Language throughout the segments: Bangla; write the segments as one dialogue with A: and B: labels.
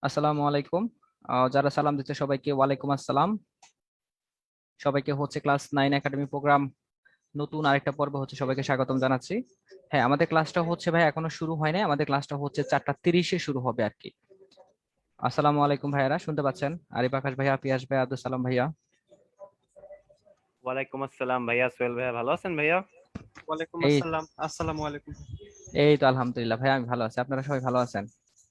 A: আসসালামু আলাইকুম। যারা সালাম দিচ্ছে সবাইকে ওয়ালাইকুম আসসালাম। সবাইকে হচ্ছে ক্লাস 9 একাডেমি প্রোগ্রাম নতুন আরেকটা পর্ব হচ্ছে সবাইকে স্বাগতম জানাচ্ছি। হ্যাঁ, আমাদের ক্লাসটা হচ্ছে ভাই এখনো শুরু হয় নাই, আমাদের ক্লাসটা হচ্ছে 4:30-এ শুরু হবে আর কি। আসসালামু আলাইকুম ভাইয়ারা, শুনতে পাচ্ছেন? আরিফ আকাশ ভাইয়া, পিয়াস ভাইয়া, আব্দুল সালাম ভাইয়া।
B: ওয়ালাইকুম আসসালাম ভাইয়া। সোহেল ভাইয়া ভালো আছেন ভাইয়া?
C: ওয়ালাইকুম
A: এই
C: আসসালাম, আসসালামু আলাইকুম।
A: এই তো আলহামদুলিল্লাহ ভাইয়া, আমি ভালো আছি। আপনারা সবাই ভালো আছেন?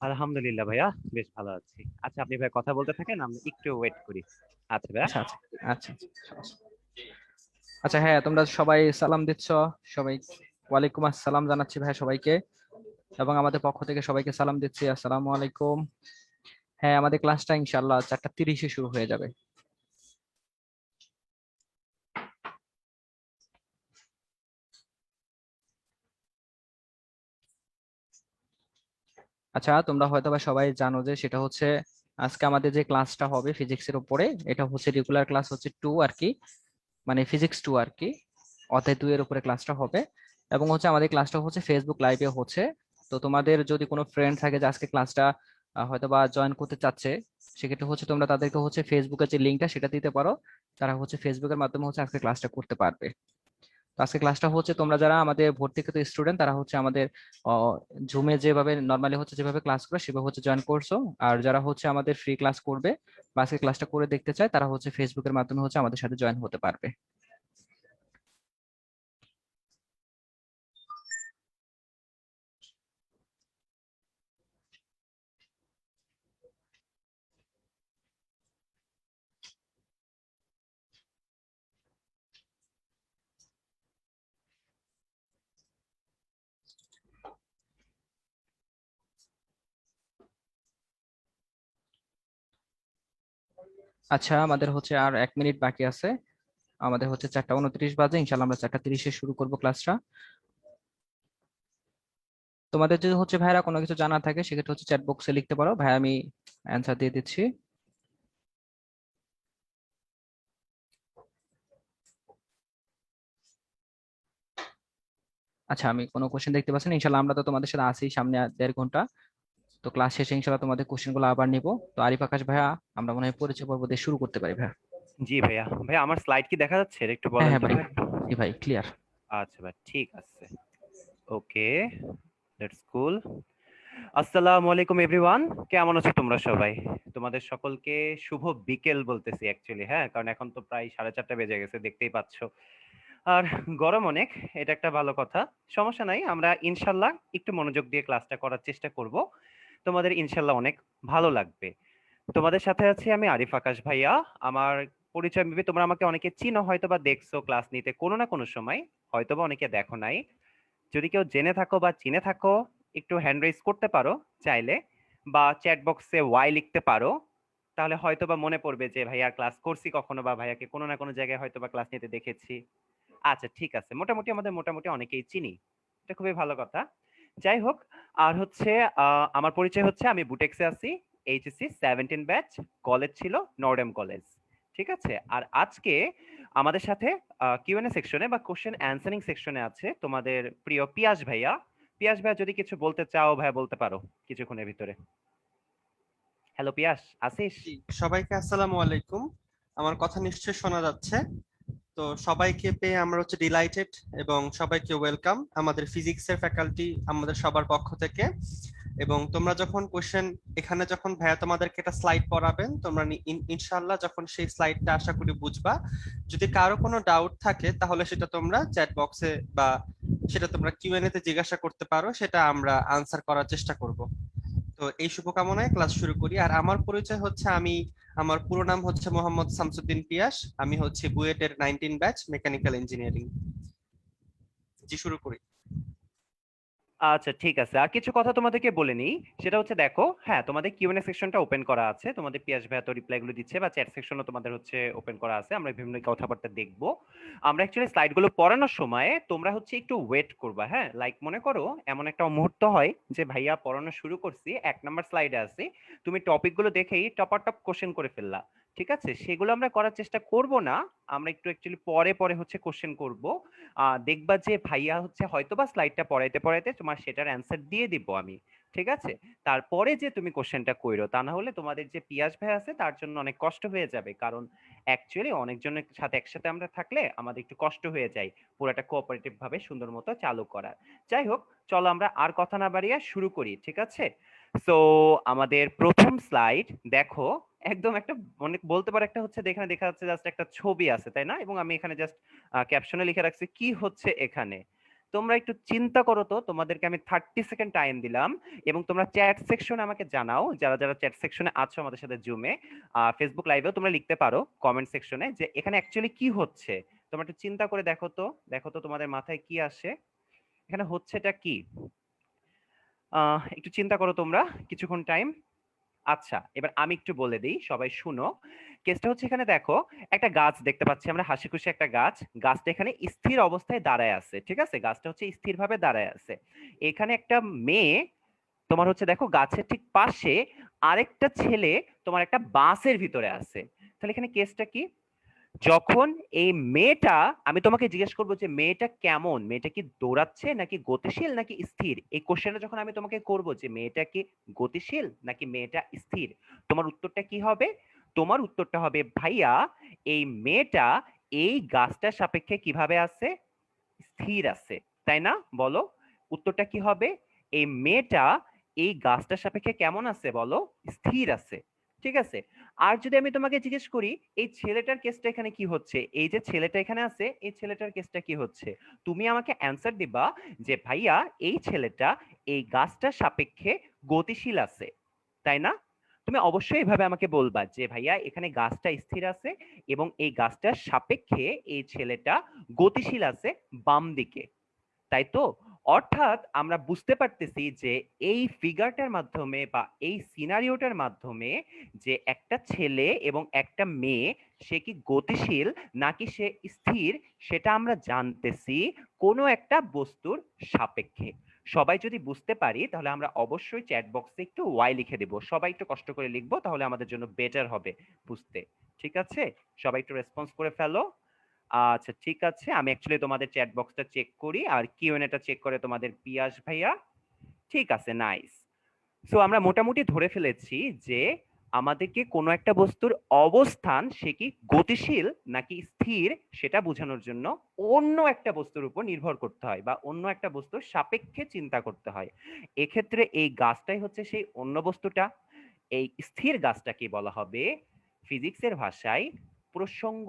B: আলহামদুলিল্লাহ ভাইয়া, বেশ ভালো আছি। আচ্ছা, আপনি ভাই কথা বলতে থাকেন, আমরা একটু ওয়েট করি। আচ্ছা ভাইয়া।
A: আচ্ছা আচ্ছা আচ্ছা আচ্ছা। আচ্ছা হ্যাঁ, তোমরা সবাই সালাম দিচ্ছ। সবাই ওয়ালাইকুম আসসালাম জানাচ্ছি ভাই সবাইকে, এবং আমাদের পক্ষ থেকে সবাইকে সালাম দিচ্ছি, আসসালামু আলাইকুম। হ্যাঁ, আমাদের ক্লাসটা ইনশাআল্লাহ 4:30-এ শুরু হয়ে যাবে। আচ্ছা, তোমরা হয়তোবা সবাই জানো যে সেটা হচ্ছে আজকে আমাদের যে ক্লাসটা হবে ফিজিক্সের উপরে, এটা হচ্ছে রেগুলার ক্লাস হচ্ছে 2 আর কি, মানে ফিজিক্স 2 আর কি, অধ্যায় 2 এর উপরে ক্লাসটা হবে। এবং হচ্ছে আমাদের ক্লাসটা হচ্ছে ফেসবুক লাইভে হচ্ছে। তো তোমাদের যদি কোনো ফ্রেন্ড থাকে যে আজকে ক্লাসটা হয়তোবা জয়েন করতে চাচ্ছে, সেক্ষেত্রে হচ্ছে তোমরা তাদেরকে হচ্ছে ফেসবুকের যে লিঙ্কটা সেটা দিতে পারো। তারা হচ্ছে ফেসবুকের মাধ্যমে হচ্ছে আজকে ক্লাসটা করতে পারবে। তো আজকে ক্লাসটা হচ্ছে তোমরা যারা আমাদের ভর্তিকৃত স্টুডেন্ট তারা হচ্ছে আমাদের জুমে যেভাবে নর্মালি হচ্ছে যেভাবে ক্লাস করে সেভাবে হচ্ছে জয়েন করছো। আর যারা হচ্ছে আমাদের ফ্রি ক্লাস করবে বা আজকে ক্লাসটা করে দেখতে চায় তারা হচ্ছে ফেসবুকের মাধ্যমে হচ্ছে আমাদের সাথে জয়েন হতে পারবে। আচ্ছা, আমাদের হচ্ছে আর 1 মিনিট বাকি আছে। আমাদের হচ্ছে 4:29 বাজে, ইনশাল্লাহ আমরা 4:30-এ শুরু করবো ক্লাসটা। তোমাদের যদি হচ্ছে ভাইরা কোনো কিছু জানা থাকে সেক্ষেত্রে হচ্ছে চ্যাট বক্সে লিখতে পারো, ভাই আমি অ্যান্সার দিয়ে দিচ্ছি। আচ্ছা, আমি কোনো কোশ্চেন দেখতে পাচ্ছি না। ইনশাল্লাহ আমরা তো তোমাদের সাথে আসি সামনে আর 1.5 ঘন্টা। তো ক্লাস শেষে ইনশাল্লাহ তোমাদের কোশ্চেন গুলো আবার নিবো। তো আরিফ আকাশ ভাইয়া, আমরা মনে হয় পরিচয় পর্ব দিয়ে শুরু করতে পারি ভাইয়া।
B: জি ভাইয়া। ভাইয়া আমার স্লাইড কি দেখা যাচ্ছে? এটা একটু
A: হ্যাঁ
B: বলেন
A: হ্যাঁ
B: তো
A: ভাই,
B: ভাই।
A: জি ভাই, ক্লিয়ার।
B: আচ্ছা ভাই, ঠিক আছে। ওকে, দ্যাটস কুল। আসসালামু আলাইকুম এভরিওয়ান। কেমন আছো তোমরা সবাই? তোমাদের সকলকে শুভ বিকেল বলতেছি অ্যাকচুয়ালি, হ্যাঁ, কারণ এখন তো প্রায় 4:30 বেজে গেছে, দেখতেই পাচ্ছো। আর গরম অনেক, এটা একটা ভালো কথা। সমস্যা নাই, আমরা ইনশাল্লাহ একটু মনোযোগ দিয়ে ক্লাসটা করার চেষ্টা করব। তোমাদের ইনশাল্লাহ অনেক ভালো লাগবে। তোমাদের সাথে আছি আমি আরিফ আকাশ ভাইয়া। আমার পরিচয় মেবি তোমরা আমাকে অনেকে চিনো, হয়তো বা দেখছো ক্লাস নিতে কোনো না কোনো সময়, হয়তো বা অনেকে দেখো নাই। যদি কেউ জেনে থাকো বা চিনে থাকো, একটু হ্যান্ড রেজ করতে পারো চাইলে, বা চ্যাট বক্সে ওয়াই লিখতে পারো। তাহলে হয়তো বা মনে পড়বে যে ভাইয়া ক্লাস করছি কখনো, বা ভাইয়াকে কোনো না কোনো জায়গায় হয়তো বা ক্লাস নিতে দেখেছি। আচ্ছা ঠিক আছে, মোটামুটি আমাদের মোটামুটি অনেকেই চিনি। এটা খুবই ভালো কথা। যাই হোক, আর হচ্ছে আমার পরিচয় হচ্ছে আমি বুটেক্সে আছি, এইচএসসি 17 ব্যাচ। কলেজ ছিল নর্ডেম কলেজ। ঠিক আছে। আর আজকে আমাদের সাথে কিউএনএ সেকশনে বা কোশ্চেন অ্যান্সারিং সেকশনে আছে তোমাদের প্রিয় পিয়াস ভাইয়া। পিয়াস ভাইয়া যদি কিছু বলতে চাও ভাইয়া বলতে পারো কিছুক্ষণের ভিতরে। হ্যালো পিয়াস, আসিস?
C: জি, সবাইকে আসসালামু আলাইকুম। আমার কথা নিশ্চয়ই শোনা যাচ্ছে। তো সবাইকে পেয়ে আমরা হচ্ছে ডিলাইটেড, এবং সবাইকে ওয়েলকাম আমাদের ফিজিক্সের ফ্যাকাল্টি আমাদের সবার পক্ষ থেকে। এবং তোমরা যখন কোশ্চেন এখানে যখন ভাইয়া তোমাদেরকে একটা স্লাইড পড়াবেন, তোমরা ইনশাআল্লাহ যখন সেই স্লাইডটা আশা করি বুঝবা। যদি কারো কোনো ডাউট থাকে তাহলে সেটা তোমরা চ্যাট বক্সে বা সেটা তোমরা কিউএনএ তে জিজ্ঞাসা করতে পারো, সেটা আমরা আনসার করার চেষ্টা করব। তো এই শুভকামনায় ক্লাস শুরু করি। আর আমার পরিচয় হচ্ছে, আমার পুরো নাম হচ্ছে মোহাম্মদ শামসুদ্দিন পিয়াস। আমি হচ্ছে বুয়েটের 19 ব্যাচ মেকানিক্যাল ইঞ্জিনিয়ারিং। জি, শুরু করি।
B: আচ্ছা ঠিক আছে, আর কিছু কথা তোমাদেরকে বলে নিই। সেটা হচ্ছে দেখো, হ্যাঁ, তোমাদের কিউএনএ সেকশনটা ওপেন করা আছে, তোমাদের পিয়াস ভাইয়া তো রিপ্লাই গুলো দিচ্ছে, বা চ্যাট সেকশনও তোমাদের হচ্ছে ওপেন করা আছে। আমরা বিভিন্ন কথাবার্তা দেখবো। আমরা অ্যাকচুয়ালি স্লাইড গুলো পড়ানোর সময় তোমরা হচ্ছে একটু ওয়েট করবা, হ্যাঁ। লাইক মনে করো এমন একটা মুহূর্ত হয় যে ভাইয়া পড়ানো শুরু করছি, 1 নাম্বার স্লাইডে আছে, তুমি টপিক গুলো দেখেই টপার টপ কোশ্চেন করে ফেললা। ঠিক আছে, সেগুলো আমরা করার চেষ্টা করব না। আমরা একটু অ্যাকচুয়ালি পরে পরে হচ্ছে কোশ্চেন করব। দেখবা যে ভাইয়া হচ্ছে হয়তোবা স্লাইডটা পড়াইতে পড়াইতে তোমার সেটার অ্যান্সার দিয়ে দিব আমি। ঠিক আছে? তারপরে যে তুমি কোশ্চেনটা কইরো, তা না হলে তোমাদের যে পিয়াস ভাই আছে তার জন্য অনেক কষ্ট হয়ে যাবে। কারণ অ্যাকচুয়ালি অনেকজনের সাথে একসাথে আমরা থাকলে আমাদের একটু কষ্ট হয়ে যায় পুরাটা কোঅপারেটিভ ভাবে সুন্দর মতো চালু করার। যাই হোক, চলো আমরা আর কথা না বাড়িয়ে শুরু করি, ঠিক আছে? সো আমাদের প্রথম স্লাইড দেখো, একদম একটা অনেক বলতে পারো একটা হচ্ছে, এখানে দেখা যাচ্ছে জাস্ট একটা ছবি আছে, তাই না? এবং আমি এখানে জাস্ট ক্যাপশনে লিখে রাখছি কি হচ্ছে এখানে। তোমরা একটু চিন্তা করো তো, তোমাদেরকে আমি 30 সেকেন্ড টাইম দিলাম এবং তোমরা চ্যাট সেকশনে আমাকে জানাও, যারা যারা চ্যাট সেকশনে আছো আমাদের সাথে জুমে, ফেসবুক লাইভেও তোমরা লিখতে পারো কমেন্ট সেকশনে যে এখানে অ্যাকচুয়ালি কি হচ্ছে। তোমরা একটু চিন্তা করে দেখো তো, দেখো তো তোমাদের মাথায় কি আসে, এখানে হচ্ছেটা কি। একটু চিন্তা করো তোমরা কিছুক্ষণ টাইম। আচ্ছা, এবার আমি একটু বলে দিই, সবাই শুনো। কেসটা হচ্ছে এখানে দেখো, একটা গাছ দেখতে পাচ্ছি আমরা, হাসি খুশি একটা গাছ। গাছটা এখানে স্থির অবস্থায় দাঁড়ায় আছে, ঠিক আছে? গাছটা হচ্ছে স্থিরভাবে দাঁড়ায় আছে। এখানে একটা মেয়ে তোমার হচ্ছে দেখো গাছের ঠিক পাশে আরেকটা ছেলে তোমার একটা বাসের ভিতরে আছে। তাহলে এখানে কেসটা কি? যখন এই মেয়েটা, আমি তোমাকে জিজ্ঞেস করবো যে মেয়েটা কেমন, মেয়েটা কি দৌড়াচ্ছে নাকি গতিশীল নাকি স্থির, এই কোশ্চেনটা যখন আমি তোমাকে করব যে মেয়েটা কি গতিশীল নাকি মেয়েটা স্থির, তোমার উত্তরটা কি হবে? তোমার উত্তরটা হবে ভাইয়া এই মেয়েটা এই গাছটার সাপেক্ষে কিভাবে আছে? স্থির আছে, তাই না? বলো উত্তরটা কি হবে? এই মেয়েটা এই গাছটার সাপেক্ষে কেমন আছে বলো? স্থির আছে, ঠিক আছে? আর যদি আমি তোমাকে জিজ্ঞেস করি এই ছেলেটার কেসটা এখানে কি হচ্ছে, এই যে ছেলেটা এখানে আছে এই ছেলেটার কেসটা কি হচ্ছে, তুমি আমাকে অ্যান্সার দিবা যে ভাইয়া এই ছেলেটা এই গাছটার সাপেক্ষে গতিশীল আছে, তাই না? তুমি অবশ্যই এভাবে আমাকে বলবা যে ভাইয়া এখানে গাছটা স্থির আছে এবং এই গাছটার সাপেক্ষে এই ছেলেটা গতিশীল আছে বাম দিকে, তাই তো? অর্থাৎ আমরা বুঝতে পারতেছি যে এই ফিগারটার মাধ্যমে বা এই সিনারিওটার মাধ্যমে যে একটা ছেলে এবং একটা মেয়ে সে কি গতিশীল নাকি সে স্থির সেটা আমরা জানতেছি কোনো একটা বস্তুর সাপেক্ষে। সবাই যদি বুঝতে পারি তাহলে আমরা অবশ্যই চ্যাট বক্সে একটু ওয়াই লিখে দেব, সবাই একটু কষ্ট করে লিখবো তাহলে আমাদের জন্য বেটার হবে বুঝতে। ঠিক আছে, সবাই একটু রেসপন্স করে ফেলো। আচ্ছা ঠিক আছে, আমি অ্যাকচুয়ালি তোমাদের চ্যাট বক্সটা চেক করি আর কিউএনএটা চেক করে তোমাদের পিয়াস ভাইয়া। ঠিক আছে, নাইস। সো আমরা মোটামুটি ধরে ফেলেছি যে আমাদেরকে কোনো একটা বস্তুর অবস্থান সে কি গতিশীল নাকি স্থির সেটা বোঝানোর জন্য অন্য একটা বস্তুর উপর নির্ভর করতে হয় বা অন্য একটা বস্তুর সাপেক্ষে চিন্তা করতে হয়। এক্ষেত্রে এই গাছটাই হচ্ছে সেই অন্য বস্তুটা। এই স্থির গাছটাকে বলা হবে ফিজিক্সের ভাষায় প্রসঙ্গ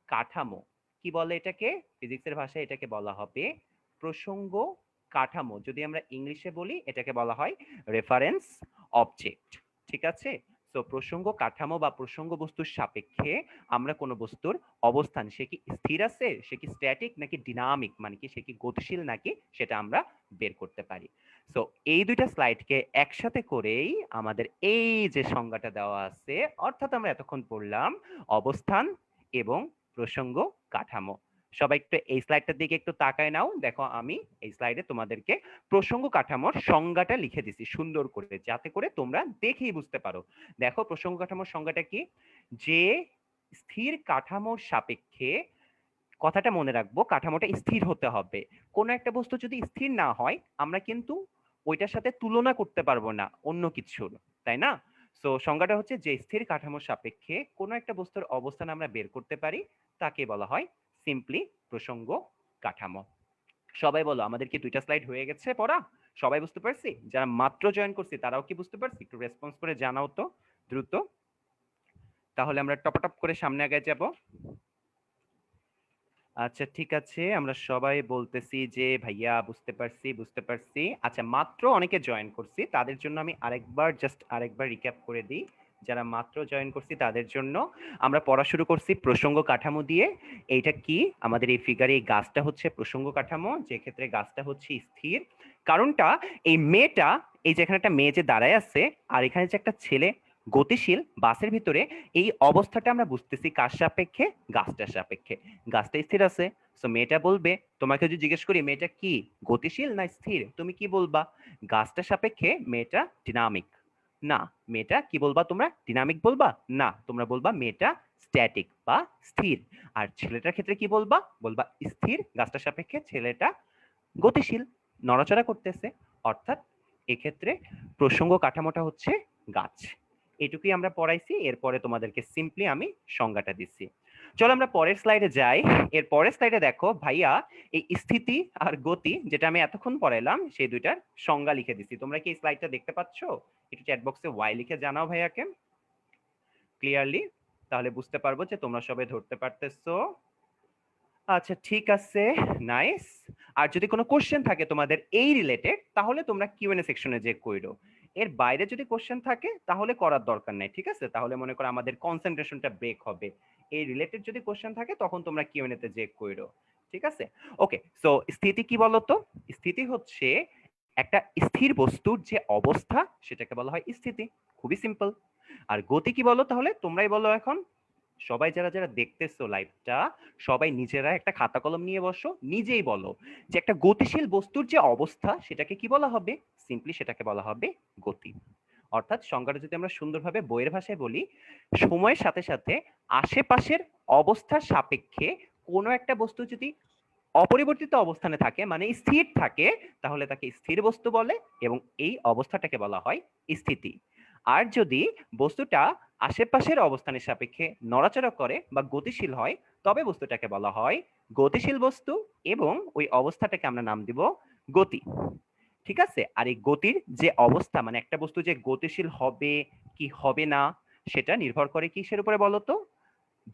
B: কাঠামো। কি বলে এটাকে? ফিজিক্সের ভাষায় এটাকে বলা হবে প্রসঙ্গ কাঠামো। যদি আমরা ইংলিশে বলি এটাকে বলা হয় রেফারেন্স অবজেক্ট, ঠিক আছে? তো প্রসঙ্গ কাঠামো বা প্রসঙ্গ বস্তুর সাপেক্ষে আমরা কোনো বস্তুর অবস্থান সে কি স্থির আছে, সে কি স্ট্যাটিক নাকি ডিনামিক, মানে কি সে কি গতিশীল নাকি, সেটা আমরা বের করতে পারি। সো এই দুইটা স্লাইডকে একসাথে করেই আমাদের এই যে সংজ্ঞাটা দেওয়া আছে, অর্থাৎ আমরা এতক্ষণ পড়লাম অবস্থান এবং প্রসঙ্গ কাঠামো। সবাই একটু এই স্লাইডটার দিকে একটু তাকায় নাও, দেখো আমি এই স্লাইডে তোমাদেরকে প্রসঙ্গ কাঠামোর সংজ্ঞাটা লিখে দিছি সুন্দর করে, যাতে করে তোমরা দেখেই বুঝতে পারো। দেখো প্রসঙ্গ কাঠামোর সংজ্ঞাটা কি, যে স্থির কাঠামোর সাপেক্ষে, কথাটা মনে রাখবো, কাঠামোটা স্থির হতে হবে। কোনো একটা বস্তু যদি স্থির না হয় আমরা কিন্তু ওইটার সাথে তুলনা করতে পারবো না অন্য কিছুর, তাই না? সো সংজ্ঞাটা হচ্ছে যে স্থির কাঠামোর সাপেক্ষে কোনো একটা বস্তুর অবস্থান আমরা বের করতে পারি তাকে বলা হয় সিম্পলি প্রসঙ্গ কাঠামো। সবাই বলো আমাদের কি দুইটা স্লাইড হয়ে গেছে পড়া? সবাই বুঝতে পারছি? যারা মাত্র জয়েন করছি তারাও কি বুঝতে পারছি? একটু রেসপন্স করে জানাও তো দ্রুত, তাহলে আমরা টপাটপ করে সামনে আগে যাব। আচ্ছা ঠিক আছে, আমরা সবাই বলতেছি যে ভাইয়া বুঝতে পারছি বুঝতে পারছি। আচ্ছা মাত্র অনেকে জয়েন করছি তাদের জন্য আমি আরেকবার রিক্যাপ করে দিই। যারা মাত্র জয়েন করছি তাদের জন্য আমরা পড়া শুরু করছি প্রসঙ্গ কাঠামো দিয়ে। এইটা কি? আমাদের এই ফিগারে এই গাছটা হচ্ছে প্রসঙ্গ কাঠামো, যে ক্ষেত্রে গাছটা হচ্ছে স্থির। কারণটা এই মেয়েটা, এই যে এখানে একটা মেয়ে যে দাঁড়ায় আছে আর এখানে যে একটা ছেলে গতিশীল বাসের ভিতরে, এই অবস্থাটা আমরা বুঝতেছি কার সাপেক্ষে? গাছটার সাপেক্ষে। গাছটা স্থির আছে, সো মেয়েটা বলবে, তোমাকে যদি জিজ্ঞেস করি মেয়েটা কি গতিশীল না স্থির, তুমি কি বলবা? গাছটার সাপেক্ষে মেয়েটা ডিনামিক। না, মেয়েটা কি বলবা তোমরা? ডিনামিক বলবা? না, তোমরা বলবা মেয়েটা স্ট্যাটিক বা স্থির। আর ছেলেটার ক্ষেত্রে কি বলবা? বলবা স্থির, গাছটার সাপেক্ষে ছেলেটা গতিশীল, নড়াচড়া করতেছে। অর্থাৎ এক্ষেত্রে প্রসঙ্গ কাঠামোটা হচ্ছে গাছ। এটুকুই আমরা পড়াইছি, এরপরে তোমাদেরকে সিম্পলি আমি সংজ্ঞাটা দিচ্ছি। চলো আমরা পরের স্লাইডে যাই। এর পরের স্লাইডে দেখো ভাইয়া এই স্থিতি আর গতি যেটা আমি এতক্ষণ পড়াইলাম সেই দুইটার সংজ্ঞা লিখে দিছি। তোমরা কি এই স্লাইডটা দেখতে পাচ্ছ? একটু চ্যাট বক্সে ওয়াই লিখে জানাও ভাইয়াকে ক্লিয়ারলি, তাহলে বুঝতে পারবো যে তোমরা সবাই ধরতে পারতেছো। আচ্ছা ঠিক আছে, নাইস। আর যদি কোনো কোশ্চেন থাকে তোমাদের এই রিলেটেড তাহলে তোমরা কিউএনএ সেকশনে যে কইরো। এর বাইরে যদি কোশ্চেন থাকে তাহলে করার দরকার নাই, ঠিক আছে? তাহলে মনে করো আমাদের কনসেন্ট্রেশনটা ব্রেক হবে। এই রিলেটেড যদি কোশ্চেন থাকে তখন তোমরা কিউএনএ তে যে কইরো, ঠিক আছে? ওকে, সো স্থিতি কি বলতো? স্থিতি হচ্ছে একটা স্থির বস্তুর যে অবস্থা সেটাকে বলা হয় স্থিতি। খুবই সিম্পল। আর গতি কি বলো তাহলে? তোমরাই বলো এখন। সবাই যারা যারা দেখতেছো লাইভটা, সবাই নিজেরা একটা খাতা কলম নিয়ে বসো, নিজেই বলো যে একটা গতিশীল বস্তুর যে অবস্থা সেটাকে কি বলা হবে? সিম্পলি সেটাকে বলা হবে গতি। অর্থাৎ সংজ্ঞাটা যদি আমরা সুন্দরভাবে বইয়ের ভাষায় বলি, সময়ের সাথে সাথে আশেপাশের অবস্থার সাপেক্ষে কোনো একটা বস্তু যদি অপরিবর্তিত অবস্থানে থাকে মানে স্থির থাকে তাহলে তাকে স্থির বস্তু বলে এবং এই অবস্থাটাকে বলা হয় স্থিতি। আর যদি বস্তুটা আশেপাশের অবস্থানের সাপেক্ষে নড়াচড়া করে বা গতিশীল হয় তবে বস্তুটাকে বলা হয় গতিশীল বস্তু এবং ওই অবস্থাটাকে আমরা নাম দিব গতি। ঠিক আছে? আর এই গতির যে অবস্থা মানে একটা বস্তু যে গতিশীল হবে কি হবে না সেটা নির্ভর করে কিসের উপরে বলতো?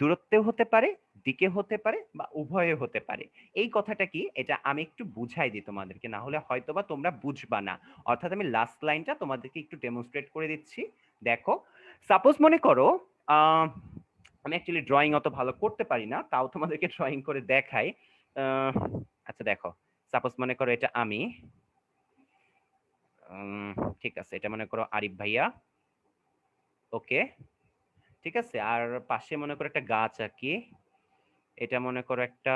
B: দূরত্বেও হতে পারে, দিকে হতে পারে বা উভয়ে হতে পারে। এই কথাটা কি এটা আমি একটু বুঝাই দিই তোমাদেরকে, না হলে হয়তোবা তোমরা বুঝবা না। অর্থাৎ আমি লাস্ট লাইনটা তোমাদেরকে একটু ডেমনস্ট্রেট করে দিচ্ছি। দেখো, সাপোজ মনে করো আমি অ্যাকচুয়ালি ড্রয়িং অত ভালো করতে পারি না, তাও তোমাদেরকে ড্রয়িং করে দেখাই। আচ্ছা দেখো, সাপোজ মনে করো এটা আমি, ঠিক আছে, এটা মনে করো আরিফ ভাইয়া, ওকে, ঠিক আছে। আর পাশে মনে করো একটা গাছ আর কি, এটা মনে করো একটা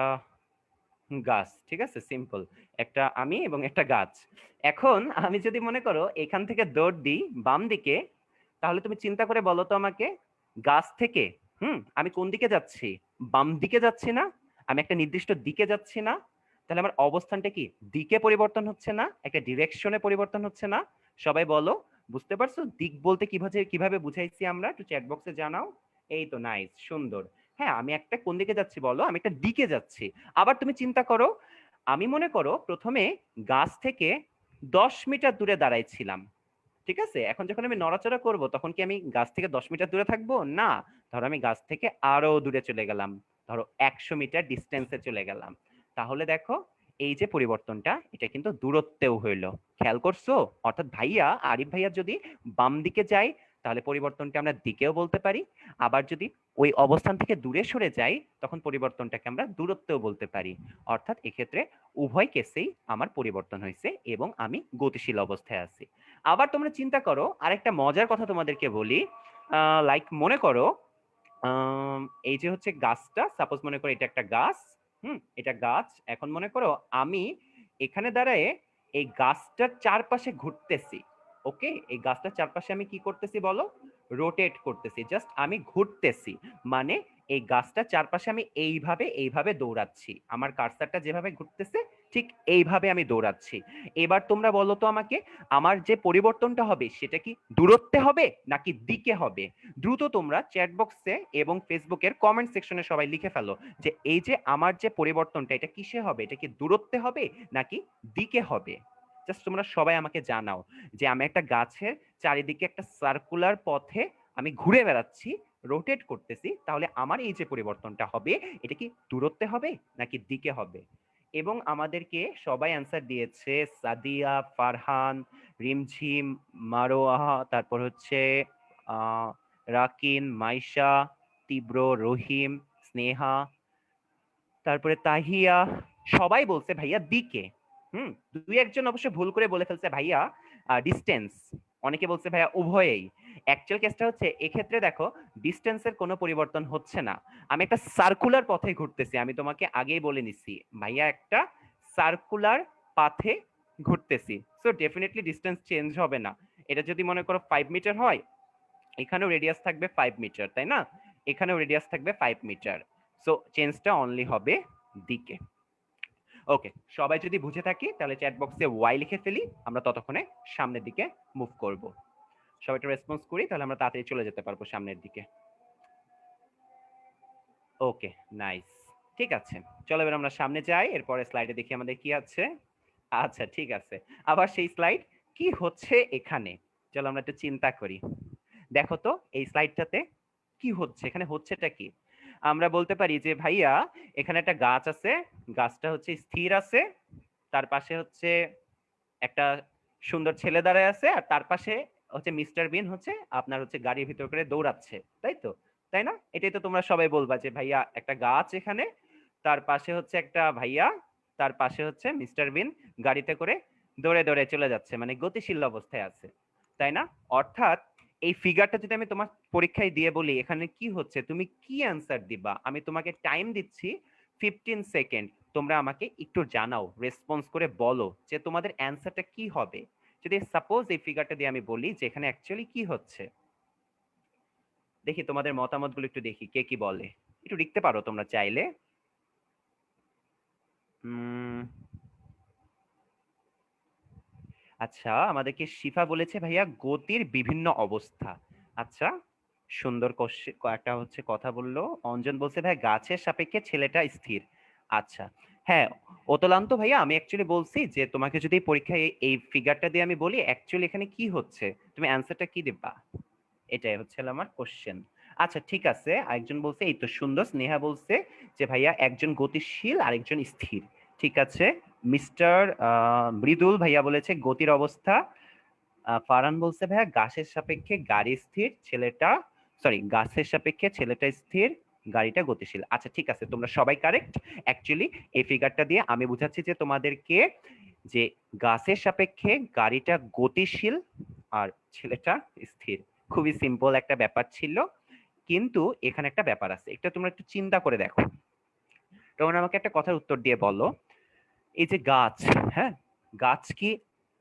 B: গাছ, ঠিক আছে, সিম্পল। একটা আমি এবং একটা গাছ। এখন আমি যদি মনে করো এখান থেকে দৌড় দিই বাম দিকে, তাহলে তুমি চিন্তা করে বলো তো আমাকে, গাছ থেকে আমি কোন দিকে যাচ্ছি? বাম দিকে যাচ্ছি না? আমি একটা নির্দিষ্ট দিকে যাচ্ছি না? তাহলে আমার অবস্থানটা কি দিকে পরিবর্তন হচ্ছে না? একটা ডিরেকশনে পরিবর্তন হচ্ছে না? সবাই বলো, বুঝতে পারছো দিক বলতে কিভাবে কিভাবে বুঝাইছি আমরা? একটু চ্যাট বক্সে জানাও। এই তো, নাইস, সুন্দর। হ্যাঁ, আমি একটা কোন দিকে যাচ্ছি বলো? আমি একটা দিকে যাচ্ছি। আবার তুমি চিন্তা করো, আমি মনে করো প্রথমে গাছ থেকে 10 মিটার দূরে দাঁড়াইছিলাম, ঠিক আছে? এখন যখন আমি নড়াচড়া করব তখন কি আমি গাছ থেকে 10 মিটার দূরে থাকবো? না। ধরো আমি গাছ থেকে আরো দূরে চলে গেলাম, ধরো 100 মিটার ডিস্টেন্সে চলে গেলাম। তাহলে দেখো এই যে পরিবর্তনটা এটা কিন্তু দূরত্বেও হইলো। খেয়াল করছো? অর্থাৎ ভাইয়া, আরিফ ভাইয়া যদি বাম দিকে যায় তাহলে পরিবর্তনটা আমরা দিকেও বলতে পারি, আবার যদি ওই অবস্থান থেকে দূরে সরে যাই তখন পরিবর্তনটাকে আমরা দূরত্বেও বলতে পারি। অর্থাৎ এক্ষেত্রে উভয় কেসেই আমার পরিবর্তন হয়েছে এবং আমি গতিশীল অবস্থায় আছি। আবার তোমরা চিন্তা করো, আরেকটা মজার কথা তোমাদেরকে বলি। লাইক মনে করো এই যে হচ্ছে গাছটা, সাপোজ মনে করো এটা একটা গাছ, এটা গাছ। এখন মনে করো আমি এখানে দাঁড়ায় এই গাছটার চারপাশে ঘুরতেছি। ওকে, এই গাছটার চারপাশে আমি কি করতেছি বলো? রোটেট করতেছি, জাস্ট আমি ঘুরতেছি। মানে এই গাছটার চারপাশে আমি এইভাবে এইভাবে দৌড়াচ্ছি, আমার কার্সারটা যেভাবে ঘুরতেছে ঠিক এইভাবে আমি দৌড়াচ্ছি। এবার তোমরা বলো তো আমাকে, আমার যে পরিবর্তনটা হবে সেটা কি দূরত্বে হবে নাকি দিকে হবে? দ্রুত তোমরা চ্যাট বক্সে এবং ফেসবুকের কমেন্ট সেকশনে সবাই লিখে ফেলো যে এই যে আমার যে পরিবর্তনটা এটা কিসে হবে? এটা কি দূরত্বে হবে নাকি দিকে হবে? জাস্ট তোমরা সবাই আমাকে জানাও যে আমি একটা গাছের চারিদিকে একটা সার্কুলার পথে আমি ঘুরে বেড়াচ্ছি, রোটেট করতেছি, তাহলে আমার এই যে পরিবর্তনটা হবে এটা কি দূরত্বে হবে নাকি দিকে হবে? এবং আমাদেরকে সবাই অ্যান্সার দিয়েছে, সাদিয়া, ফারহান, রিমঝিম, মারোয়া, তারপর হচ্ছে রাকিন, মাইশা, তীব্র, রহিম, স্নেহা, তারপরে তাহিয়া, সবাই বলছে ভাইয়া দিকে। দুই একজন অবশ্য ভুল করে বলে ফেলছে ভাইয়া ডিস্টেন্স। অনেকে বলছে ভাইয়া উভয়েই। অ্যাকচুয়াল কেসটা হচ্ছে এক্ষেত্রে দেখো ডিস্টেন্সের কোনো পরিবর্তন হচ্ছে না, আমি একটা সার্কুলার পথে ঘুরতেছি। আমি তোমাকে আগেই বলে নিছি ভাইয়া একটা সার্কুলার পাথে ঘুরতেছি, সো ডেফিনেটলি ডিস্টেন্স চেঞ্জ হবে না। এটা যদি মনে করো 5 মিটার হয়, এখানেও রেডিয়াস থাকবে 5 মিটার, তাই না? এখানেও রেডিয়াস থাকবে 5 মিটার, সো চেঞ্জটা অনলি হবে দিকে। ওকে, সবাই যদি বুঝে থাকি তাহলে চ্যাট বক্সে ওয়াই লিখে ফেলি, আমরা ততক্ষণে সামনের দিকে মুভ করব। সবাই একটু রেসপন্স করি, তাহলে আমরা তাড়াতাড়ি চলে যেতে পারবো সামনের দিকে। ওকে, নাইস, ঠিক আছে, চলো এবার আমরা সামনে যাই, এরপরে স্লাইডে দেখি আমাদের কি আছে। আচ্ছা ঠিক আছে, আবার সেই স্লাইড, কি হচ্ছে এখানে, চলো আমরা একটু চিন্তা করি। দেখো তো এই স্লাইডটাতে কি হচ্ছে, এখানে হচ্ছেটা কি। আমরা বলতে পারি যে ভাইয়া এখানে একটা গাছ আছে, গাছটা হচ্ছে স্থির আছে, তার পাশে হচ্ছে একটা সুন্দর ছেলে দাঁড়ায় আছে, আর তার পাশে হচ্ছে মিস্টার বিন হচ্ছে আপনার হচ্ছে গাড়ির ভিতর করে দৌড়াচ্ছে, তাই তো, তাই না? এটাই তো তোমরা সবাই বলবা যে ভাইয়া একটা গাছ এখানে, তার পাশে হচ্ছে একটা ভাইয়া, তার পাশে হচ্ছে মিস্টার বিন গাড়িতে করে দৌড়ে দৌড়ে চলে যাচ্ছে, মানে গতিশীল অবস্থায় আছে, তাই না? অর্থাৎ এই ফিগারটা যদি আমি তোমার পরীক্ষায় দিয়ে বলি এখানে কি হচ্ছে, তুমি কি অ্যান্সার দিবা? আমি তোমাকে টাইম দিচ্ছি 15 সেকেন্ড, তোমরা আমাকে একটু জানাও, রেসপন্স করে বলো যে তোমাদের অ্যান্সারটা কি হবে। যদি সাপোজ এই ফিগারটা দিয়ে আমি বলি যে এখানে অ্যাকচুয়ালি কি হচ্ছে, দেখি তোমাদের মতামতগুলো একটু দেখি কে কি বলে, একটু লিখতে পারো তোমরা চাইলে। আচ্ছা, আমাদেরকে শিফা বলেছে ভাইয়া গতির বিভিন্ন অবস্থা। আচ্ছা, সুন্দর একটা হচ্ছে কথা বললো। অঞ্জন বলছে ভাই গাছের সাপেক্ষে ছেলেটা স্থির। আচ্ছা, হ্যাঁ অতলান্ত ভাইয়া, আমি অ্যাকচুয়ালি বলছি যে তোমাকে যদি পরীক্ষায় এই ফিগারটা দিয়ে আমি বলি অ্যাকচুয়ালি এখানে কি হচ্ছে, তুমি অ্যান্সারটা কি দিবা, এটাই হচ্ছে আমার কোশ্চেন। আচ্ছা ঠিক আছে, আরেকজন বলছে এই তো সুন্দর, স্নেহা বলছে যে ভাইয়া একজন গতিশীল আরেকজন স্থির। ঠিক আছে, মিস্টার মৃদুল ভাইয়া বলেছে গতির অবস্থা। ফারহান বলছে ভাইয়া গাছের সাপেক্ষে গাড়ি স্থির, ছেলেটা সরি গাছের সাপেক্ষে ছেলেটা স্থির, গাড়িটা গতিশীল। আচ্ছা ঠিক আছে, তোমরা সবাই কারেক্ট। অ্যাকচুয়ালি এই ফিগারটা দিয়ে আমি বুঝাচ্ছি যে তোমাদেরকে যে গাছের সাপেক্ষে গাড়িটা গতিশীল আর ছেলেটা স্থির। খুবই সিম্পল একটা ব্যাপার ছিল, কিন্তু এখানে একটা ব্যাপার আছে, এটা তোমরা একটু চিন্তা করে দেখো। তোমরা আমাকে একটা কথার উত্তর দিয়ে বলো, এই যে গাছ, হ্যাঁ গাছ কি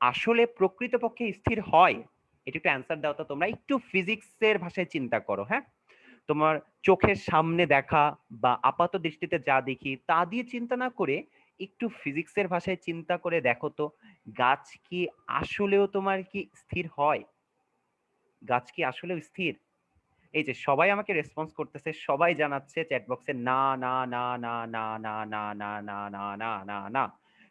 B: আসলে প্রকৃতপক্ষে স্থির হয়? এটা একটু অ্যান্সার দাও তো, তোমরা একটু ফিজিক্সের ভাষায় চিন্তা করো। হ্যাঁ, তোমার চোখের সামনে দেখা বা আপাত দৃষ্টিতে যা দেখি তা দিয়ে চিন্তা না করে একটু ফিজিক্সের ভাষায় চিন্তা করে দেখো তো, গাছ কি আসলেও তোমার কি স্থির হয়? গাছ কি আসলেও স্থির? এই যে সবাই আমাকে রেসপন্স করতেছে, সবাই জানাচ্ছে চ্যাট বক্সে না না না না না না না না না না না না না,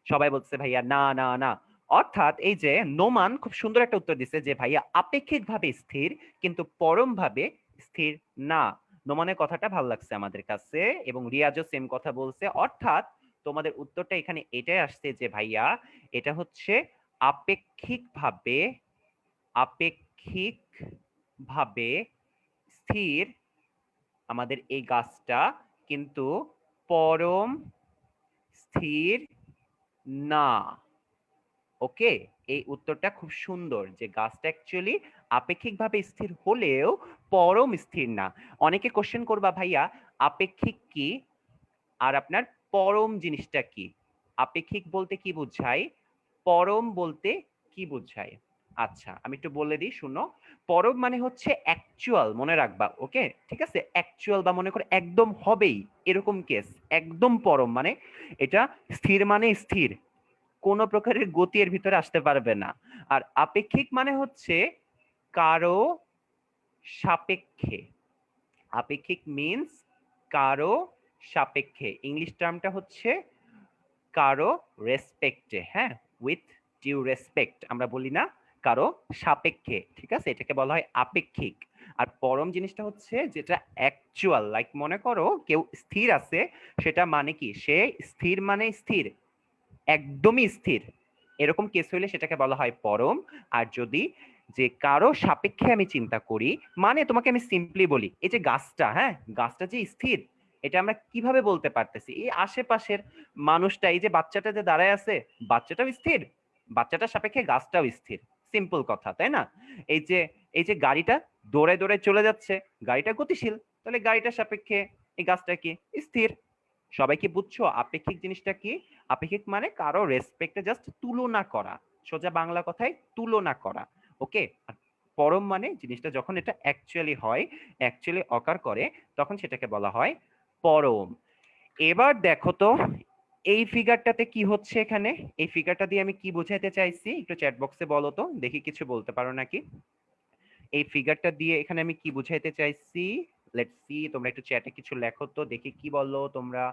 B: সবাই বলছে ভাইয়া না না না। অর্থাৎ এই যে নোমান খুব সুন্দর একটা উত্তর দিছে যে ভাইয়া আপেক্ষিকভাবে স্থির কিন্তু পরম ভাবে স্থির না। নোমানের কথাটা ভালো লাগছে আমাদের কাছে, এবং রিয়াজও সেম কথা বলছে। অর্থাৎ তোমাদের উত্তরটা এখানে এটাই আসছে যে ভাইয়া এটা হচ্ছে আপেক্ষিকভাবে আপেক্ষিকভাবে স্থির আমাদের এই গাছটা, কিন্তু পরম স্থির না। ওকে, এই উত্তরটা খুব সুন্দর যে গাছটা অ্যাকচুয়ালি আপেক্ষিকভাবে স্থির হলেও পরম স্থির না। অনেকে কোশ্চেন করবা ভাইয়া আপেক্ষিক কি আর আপনার পরম জিনিসটা কি, আপেক্ষিক বলতে কি বোঝায়, পরম বলতে কি বোঝায়? আচ্ছা আমি একটু বলে দিই, শুনো। পরম মানে হচ্ছে অ্যাকচুয়াল, মনে রাখবা, ওকে ঠিক আছে, অ্যাকচুয়াল বা মনে করো একদম হবেই এরকম কেস, একদম পরম মানে এটা স্থির মানে স্থির, কোনো প্রকারের গতি এর ভিতরে আসতে পারবে না। আর আপেক্ষিক মানে হচ্ছে কারো সাপেক্ষে, আপেক্ষিক মিন্স কারো সাপেক্ষে, ইংলিশ টার্মটা হচ্ছে কারো রেসপেক্টে, হ্যাঁ উইথ ডিউ রেসপেক্ট আমরা বলি না, কারো সাপেক্ষে, ঠিক আছে, এটাকে বলা হয় আপেক্ষিক। আর পরম জিনিসটা হচ্ছে যেটা অ্যাকচুয়াল, লাইক মনে করো কেউ স্থির আছে, সেটা মানে কি সে স্থির মানে স্থির, একদমই স্থির, এরকম কেস হইলে সেটাকে বলা হয় পরম। আর যদি যে কারো সাপেক্ষে আমি চিন্তা করি, মানে তোমাকে আমি সিম্পলি বলি এই যে গাছটা, হ্যাঁ গাছটা যে স্থির এটা আমরা কিভাবে বলতে পারতেছি, এই আশেপাশের মানুষটা, এই যে বাচ্চাটা যে দাঁড়ায় আছে বাচ্চাটাও স্থির, বাচ্চাটার সাপেক্ষে গাছটাও স্থির, সিম্পল কথা তাই না? এই যে গাড়িটা দৌড়ে দৌড়ে চলে যাচ্ছে, গাড়িটা গতিশীল, তাহলে গাড়িটার সাপেক্ষে এই গাছটা কি স্থির। সবাই কি বুঝছো আপেক্ষিক জিনিসটা কি? আপেক্ষিক মানে কারো রেসপেক্টে জাস্ট তুলনা করা, সোজা বাংলা কথায় তুলনা করা, ওকে। পরম মানে জিনিসটা যখন এটা অ্যাকচুয়ালি হয়, অ্যাকচুয়ালি অকার করে, তখন সেটাকে বলা হয় পরম। এবার দেখো তো এই ফিগারটাতে কি হচ্ছে এখানে? এই ফিগারটা দিয়ে আমি কি বোঝাতে চাইছি একটু চ্যাট বক্সে বলো তো, দেখি কিছু বলতে পারো নাকি। এই ফিগারটা দিয়ে এখানে আমি কি বুঝাইতে চাইছি? লেটস সি, তোমরা একটু চ্যাটে কিছু লেখো তো, দেখি কি বলো তোমরা।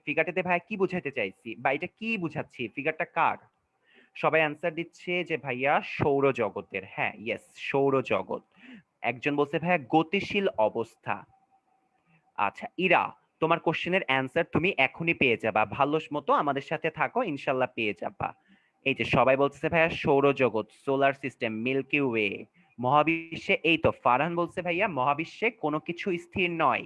B: ফিগারটাতে ভাই কি বুঝাইতে চাইছি বা এটা কি বুঝাচ্ছি, ফিগারটা কার? সবাই অ্যান্সার দিচ্ছে যে ভাইয়া সৌরজগতের। হ্যাঁ, ইয়েস, সৌরজগৎ। একজন বলছে ভাইয়া গতিশীল অবস্থা। আচ্ছা ইরা, তোমার কোশ্চেনের অ্যান্সার তুমি এখনই পেয়ে যাবা, ভালো মতো আমাদের সাথে থাকো, ইনশাল্লাহ পেয়ে যাবা। এই যে সবাই বলছে ভাইয়া সৌরজগৎ, সোলার সিস্টেম, মিল্কি ওয়ে, মহাবিশ্বে। এই তো ফারহান বলছে ভাইয়া মহাবিশ্বে কোনো কিছু স্থির নয়।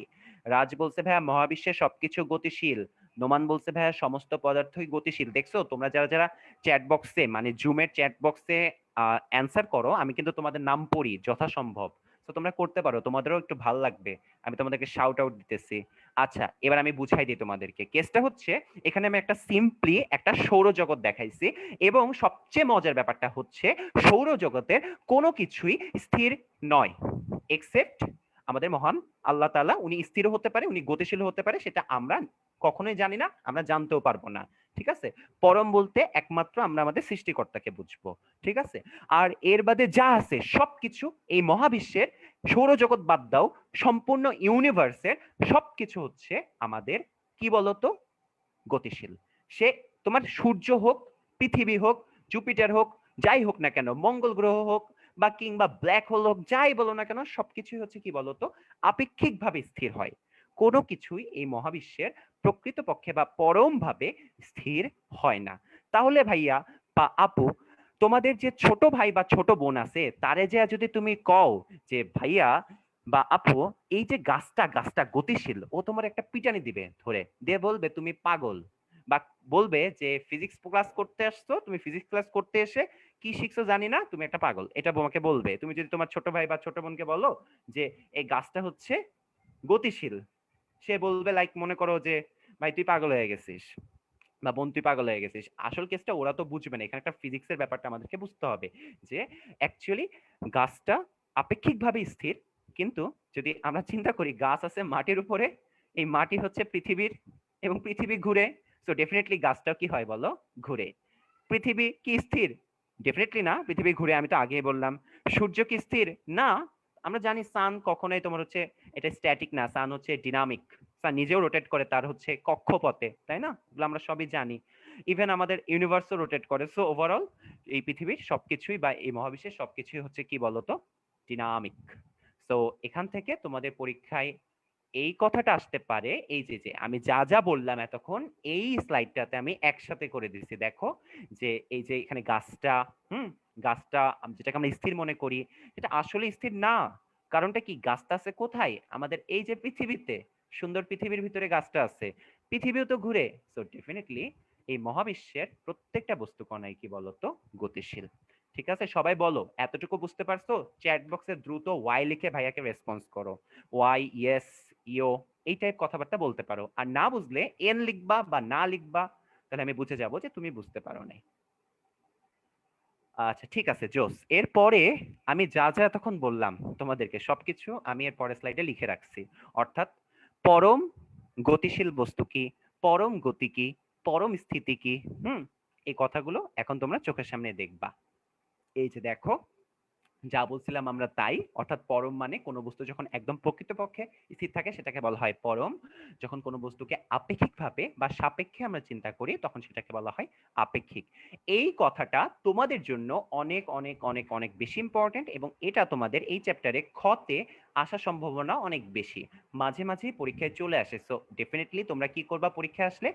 B: রাজ বলছে ভাইয়া মহাবিশ্বে সবকিছু গতিশীল। নোমান বলছে ভাইয়া সমস্ত পদার্থই গতিশীল। দেখছো তোমরা যারা যারা চ্যাট বক্সে মানে জুমের চ্যাট বক্সে অ্যান্সার করো, আমি কিন্তু তোমাদের নাম পড়ি যথাসম্ভব। তো তোমরা করতে পারো, তোমাদেরও একটু ভালো লাগবে। আমি তোমাদেরকে শাউট আউট দিতেছি। আচ্ছা এবার আমি বুঝাই দিই তোমাদেরকে। কেসটা হচ্ছে এখানে আমি একটা সিম্পলি একটা সৌরজগৎ দেখাইছি, এবং সবচেয়ে মজার ব্যাপারটা হচ্ছে সৌরজগতের কোনো কিছুই স্থির নয় এক্সেপ্ট আমাদের মহান আল্লাহ তাআলা। উনি স্থির হতে পারে, উনি গতিশীল হতে পারে, সেটা আমরা কখনোই জানি না, আমরা জানতেও পারবো না। ঠিক আছে, পরম বলতে একমাত্র আমরা আমাদের সৃষ্টিকর্তাকে বুঝবো। ঠিক আছে, আর এর বাদে যা আছে সবকিছু এই মহাবিশ্বের, সৌরজগৎ বাদ দাও, সম্পূর্ণ ইউনিভার্সের সবকিছু হচ্ছে আমাদের কি বলতো গতিশীল। সে তোমার সূর্য হোক, পৃথিবী হোক, জুপিটার হোক, যাই হোক না কেন, মঙ্গল গ্রহ হোক বা কিংবা ব্ল্যাক হোল হোক, যাই বলো না কেন, সবকিছুই হচ্ছে কি বলতো আপেক্ষিকভাবে স্থির হয়। কোনো কিছুই এই মহাবিশ্বের প্রকৃতপক্ষে বা পরম ভাবে স্থির হয় না। তাহলে ভাইয়া বা আপু, তোমাদের যে ছোট ভাই বা ছোট বোন আছে, তারে যে যদি তুমি কও যে ভাইয়া বা আপু এই যে গাছটা গাছটা গতিশীল, ও তোমার একটা পিটানি দিবে ধরে, দিয়ে বলবে তুমি পাগল, বা বলবে যে ফিজিক্স ক্লাস করতে আসছো, তুমি ফিজিক্স ক্লাস করতে এসে কি শিখছো জানি না, তুমি একটা পাগল, এটা তোমাকে বলবে। তুমি যদি তোমার ছোট ভাই বা ছোট বোনকে বলো যে এই গাছটা হচ্ছে গতিশীল, সে বলবে লাইক মনে করো যে ভাই তুই পাগল হয়ে গেছিস বা বোন তুই পাগল হয়ে গেছিস। আসল কেসটা ওরা তো বুঝবে না, এখানে একটা ফিজিক্সের ব্যাপারটা আমাদেরকে বুঝতে হবে যে অ্যাকচুয়ালি গাছটা আপেক্ষিকভাবে স্থির, কিন্তু যদি আমরা চিন্তা করি গাছ আছে মাটির উপরে, এই মাটি হচ্ছে পৃথিবীর, এবং পৃথিবী ঘুরে, সো ডেফিনেটলি গাছটাও কি হয় বলো, ঘুরে। পৃথিবী কি স্থির? ডেফিনেটলি না, পৃথিবী ঘুরে, আমি তো আগেই বললাম। সূর্য কি স্থির? না, আমরা জানি সান কখনোই তোমার হচ্ছে এটা স্ট্যাটিক না, সান হচ্ছে ডিনামিক। সান নিজেও রোটেট করে তার হচ্ছে কক্ষপথে, তাই না? এগুলো আমরা সবই জানি। ইভেন আমাদের ইউনিভার্সও রোটেট করে। সো ওভারঅল এই পৃথিবীর সবকিছুই বা এই মহাবিশ্বের সবকিছুই হচ্ছে কি বলতো ডিনামিক। সো এখান থেকে তোমাদের পরীক্ষায় এই কথাটা আসতে পারে, এই যে যে আমি যা যা বললাম এতক্ষণ এই স্লাইডটাতে আমি একসাথে করে দিচ্ছি। দেখো যে এই যে এখানে গাছটা, গাছটা যেটাকে আমরা স্থির মনে করি, এটা আসলে স্থির না। কারণটা কি, গাছটা আছে কোথায়? আমাদের এই যে পৃথিবীতে, সুন্দর পৃথিবীর ভিতরে গাছটা আছে, পৃথিবীও তো ঘুরে। সো ডেফিনেটলি এই মহাবিশ্বের প্রত্যেকটা বস্তু কণাই কি বলতো গতিশীল। ঠিক আছে, সবাই বলো এতটুকু বুঝতে পারছো? চ্যাট বক্সে দ্রুত ওয়াই লিখে ভাইয়াকে রেসপন্স করো। ওয়াই, ইয়েস, ইও, এই টাইপ কথাবার্তা বলতে পারো। আর না বুঝলে এন লিখবা বা না লিখবা, তাহলে আমি বুঝে যাব যে তুমি বুঝতে পারো নাই। আচ্ছা ঠিক আছে, জোস। এরপরে আমি যা যা এতক্ষণ বললাম তোমাদেরকে সবকিছু আমি এর পরের স্লাইডে লিখে রাখছি। অর্থাৎ পরম গতিশীল বস্তু কি, পরম গতি কি, পরম স্থিতি কি, এই কথাগুলো এখন তোমরা চোখের সামনে দেখবা। এই যে দেখো, যা বলছিলাম আমরা তাই। অর্থাৎ পরম মানে কোনো বস্তু যখন একদম প্রকৃতপক্ষে স্থির থাকে সেটাকে বলা হয় পরম। যখন কোনো বস্তুকে আপেক্ষিকভাবে বা সাপেক্ষে আমরা চিন্তা করি তখন সেটাকে বলা হয় আপেক্ষিক। এই কথাটা তোমাদের জন্য অনেক অনেক অনেক অনেক বেশি ইম্পর্টেন্ট, এবং এটা তোমাদের এই চ্যাপ্টারে খতে আসার সম্ভাবনা অনেক বেশি, মাঝে মাঝে পরীক্ষায় চলে আসে। সো ডেফিনেটলি তোমরা কি করবা পরীক্ষায় আসলে?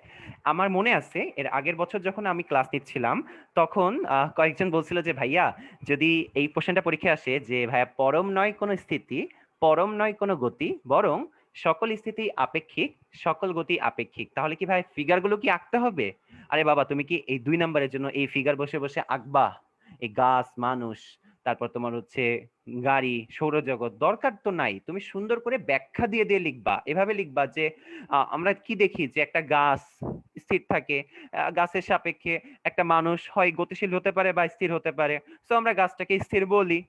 B: আমার মনে আছে এর আগের বছর যখন আমি ক্লাস নিচ্ছিলাম, তখন কয়েকজন বলছিল যে ভাইয়া যদি এই কোশ্চেনটা পরীক্ষায় আসে যে ভাইয়া পরম নয় কোনো স্থিতি, পরম নয় কোনো গতি, বরং সকল স্থিতি আপেক্ষিক, সকল গতি আপেক্ষিক, তাহলে কি ভাই ফিগারগুলো কি আঁকতে হবে? আরে বাবা, তুমি কি এই 2 নাম্বারের জন্য এই ফিগার বসে বসে আঁকবা? এই গাছ, মানুষ, তারপর তোমার হচ্ছে গাড়ি, সৌরজগৎ, দরকার তো নাই। তুমি সুন্দর করে ব্যাখ্যা দিয়ে দিয়ে লিখবা। এভাবে লিখবা যে আমরা কি দেখি যে একটা গাছ স্থির থাকে, গাছের সাপেক্ষে একটা মানুষ হয় গতিশীল হতে পারে বা স্থির হতে পারে। সো আমরা গাছটাকে স্থির বলি,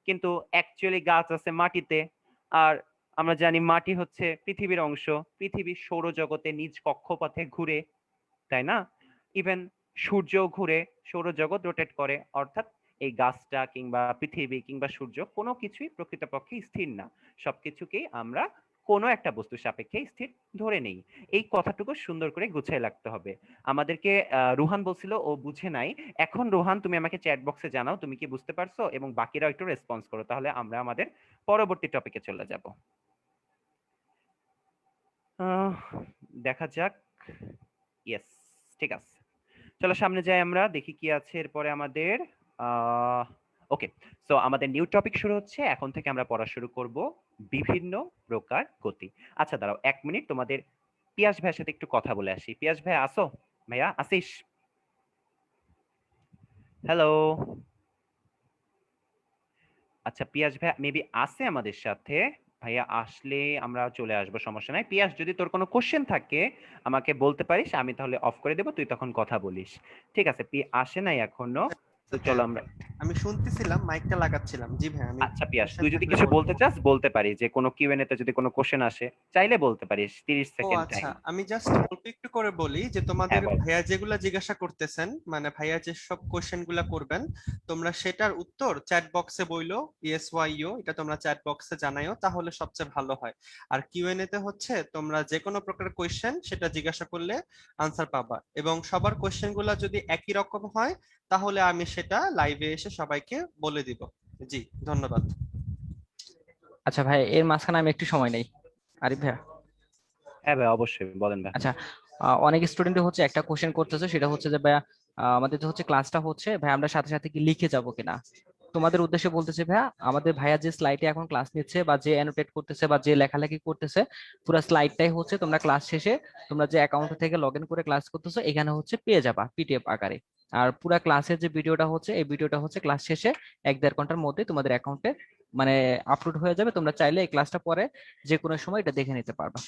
B: কিন্তু অ্যাকচুয়ালি গাছ আছে মাটিতে। আর আমরা জানি মাটি হচ্ছে পৃথিবীর অংশ, পৃথিবীর সৌরজগতে নিজ কক্ষপথে ঘুরে, তাই না? ইভেন সূর্য ঘুরে, সৌরজগৎ রোটেট করে, অর্থাৎ এই গাছটা কিংবা পৃথিবী কিংবা সূর্য কোনো কিছুই প্রকৃতপক্ষে স্থির না, সবকিছুকেই আমরা কোনো একটা বস্তু সাপেক্ষে স্থির ধরে নেই। এই কথাটুকু সুন্দর করে গুছিয়ে রাখতে হবে আমাদেরকে। রুহান বলছিল ও বুঝে নাই। এখন রুহান, তুমি আমাকে চ্যাট বক্সে জানাও তুমি কি বুঝতে পারছো, এবং বাকিরাও একটু রেসপন্স করো, তাহলে আমরা আমাদের পরবর্তী টপিকে চলে যাব। আহ, দেখা যাক। ইয়েস, ঠিক আছে, চলো সামনে যাই, আমরা দেখি কি আছে এরপরে আমাদের। ওকে, সো আমাদের নিউ টপিক শুরু হচ্ছে। এখন থেকে আমরা পড়া শুরু করব বিভিন্ন প্রকার গতি। আচ্ছা দাঁড়াও 1 মিনিট, তোমাদের পিয়াস ভাইয়ের সাথে একটু কথা বলে আসি। পিয়াস ভাই আসো? ভাইয়া আসিস? হ্যালো। আচ্ছা পিয়াস ভাই মেবি আছে আমাদের সাথে। ভাইয়া আসলে আমরা চলে আসবো, সমস্যা নাই। পিয়াস, যদি তোর কোনো কোশ্চেন থাকে আমাকে বলতে পারিস, আমি তাহলে অফ করে দেবো, তুই তখন কথা বলিস। ঠিক আছে, আসে নাই এখনো, তো চলো আমরা।
C: আমি শুনতেছিলাম, মাইকটা লাগাচ্ছিলাম। জি ভাই, আমি
B: আচ্ছা পিয়াস,
C: কোশ্চেন
B: তুই যদি
C: থাকলে
B: কিছু
C: বলবো।
B: বলতে চাস বলতে পারিস, যে কোনো কিউএনএ তে যদি কোনো কোশ্চেন আসে চাইলে বলতে পারিস, 30
C: ও
B: সেকেন্ড
C: আচ্ছা,
B: টাইম।
C: আমি জাস্ট অল্প একটু করে বলি যে তোমাদের
B: হ্যাঁ বল।
C: ভাইয়া যেগুলা জিজ্ঞাসা করতেছেন, মানে ভাইয়া যে সব কোশ্চেন গুলা করবেন, তোমরা সেটার উত্তর চ্যাট বক্সে বইলো, ইয়েস ওয়াই ইউ, এটা তোমরা চ্যাট বক্সে জানাইও, তাহলে সবচেয়ে ভালো হয়। আর কিউএনএ তে হচ্ছে তোমরা যে কোনো প্রকার কোশ্চেন সেটা জিজ্ঞাসা করলে আনসার পাবা, এবং সবার কোশ্চেন গুলা যদি একই রকম হয় তাহলে আমি সেটা লাইভে এসে সবাইকে বলে দিব। জি, ধন্যবাদ।
A: আচ্ছা ভাই, এর মাঝখানে আমি একটু সময় নেই। আরিফ ভাইয়া,
B: হ্যাঁ ভাই অবশ্যই, বলেন ভাই।
A: আচ্ছা, অনেক স্টুডেন্ট হচ্ছে একটা কোশ্চেন করতেছে, সেটা হচ্ছে যে ভাইয়া আমাদের যে হচ্ছে ক্লাসটা হচ্ছে ভাই, আমরা সাথে সাথে কি লিখে যাব কিনা। তোমাদের উদ্দেশ্যে বলতেছে ভাইয়া, আমাদের ভাইয়া যে স্লাইডে এখন ক্লাস নিচ্ছে বা যে অ্যানোটেট করতেছে বা যে লেখালেখি করতেছে, পুরো স্লাইডটাই হচ্ছে তোমরা ক্লাস শেষে তোমরা যে অ্যাকাউন্ট থেকে লগ ইন করে ক্লাস করতেছো এখানে হচ্ছে পেয়ে যাবা পিডিএফ আকারে। আর পুরা ক্লাসের যে ভিডিওটা হচ্ছে, এই ভিডিওটা হচ্ছে ক্লাস শেষে 1-1.5 ঘন্টার মধ্যে তোমাদের অ্যাকাউন্টে মানে আপলোড হয়ে যাবে। তোমরা চাইলে এই ক্লাসটা পরে যে কোনো সময় এটা দেখে নিতে পারবা।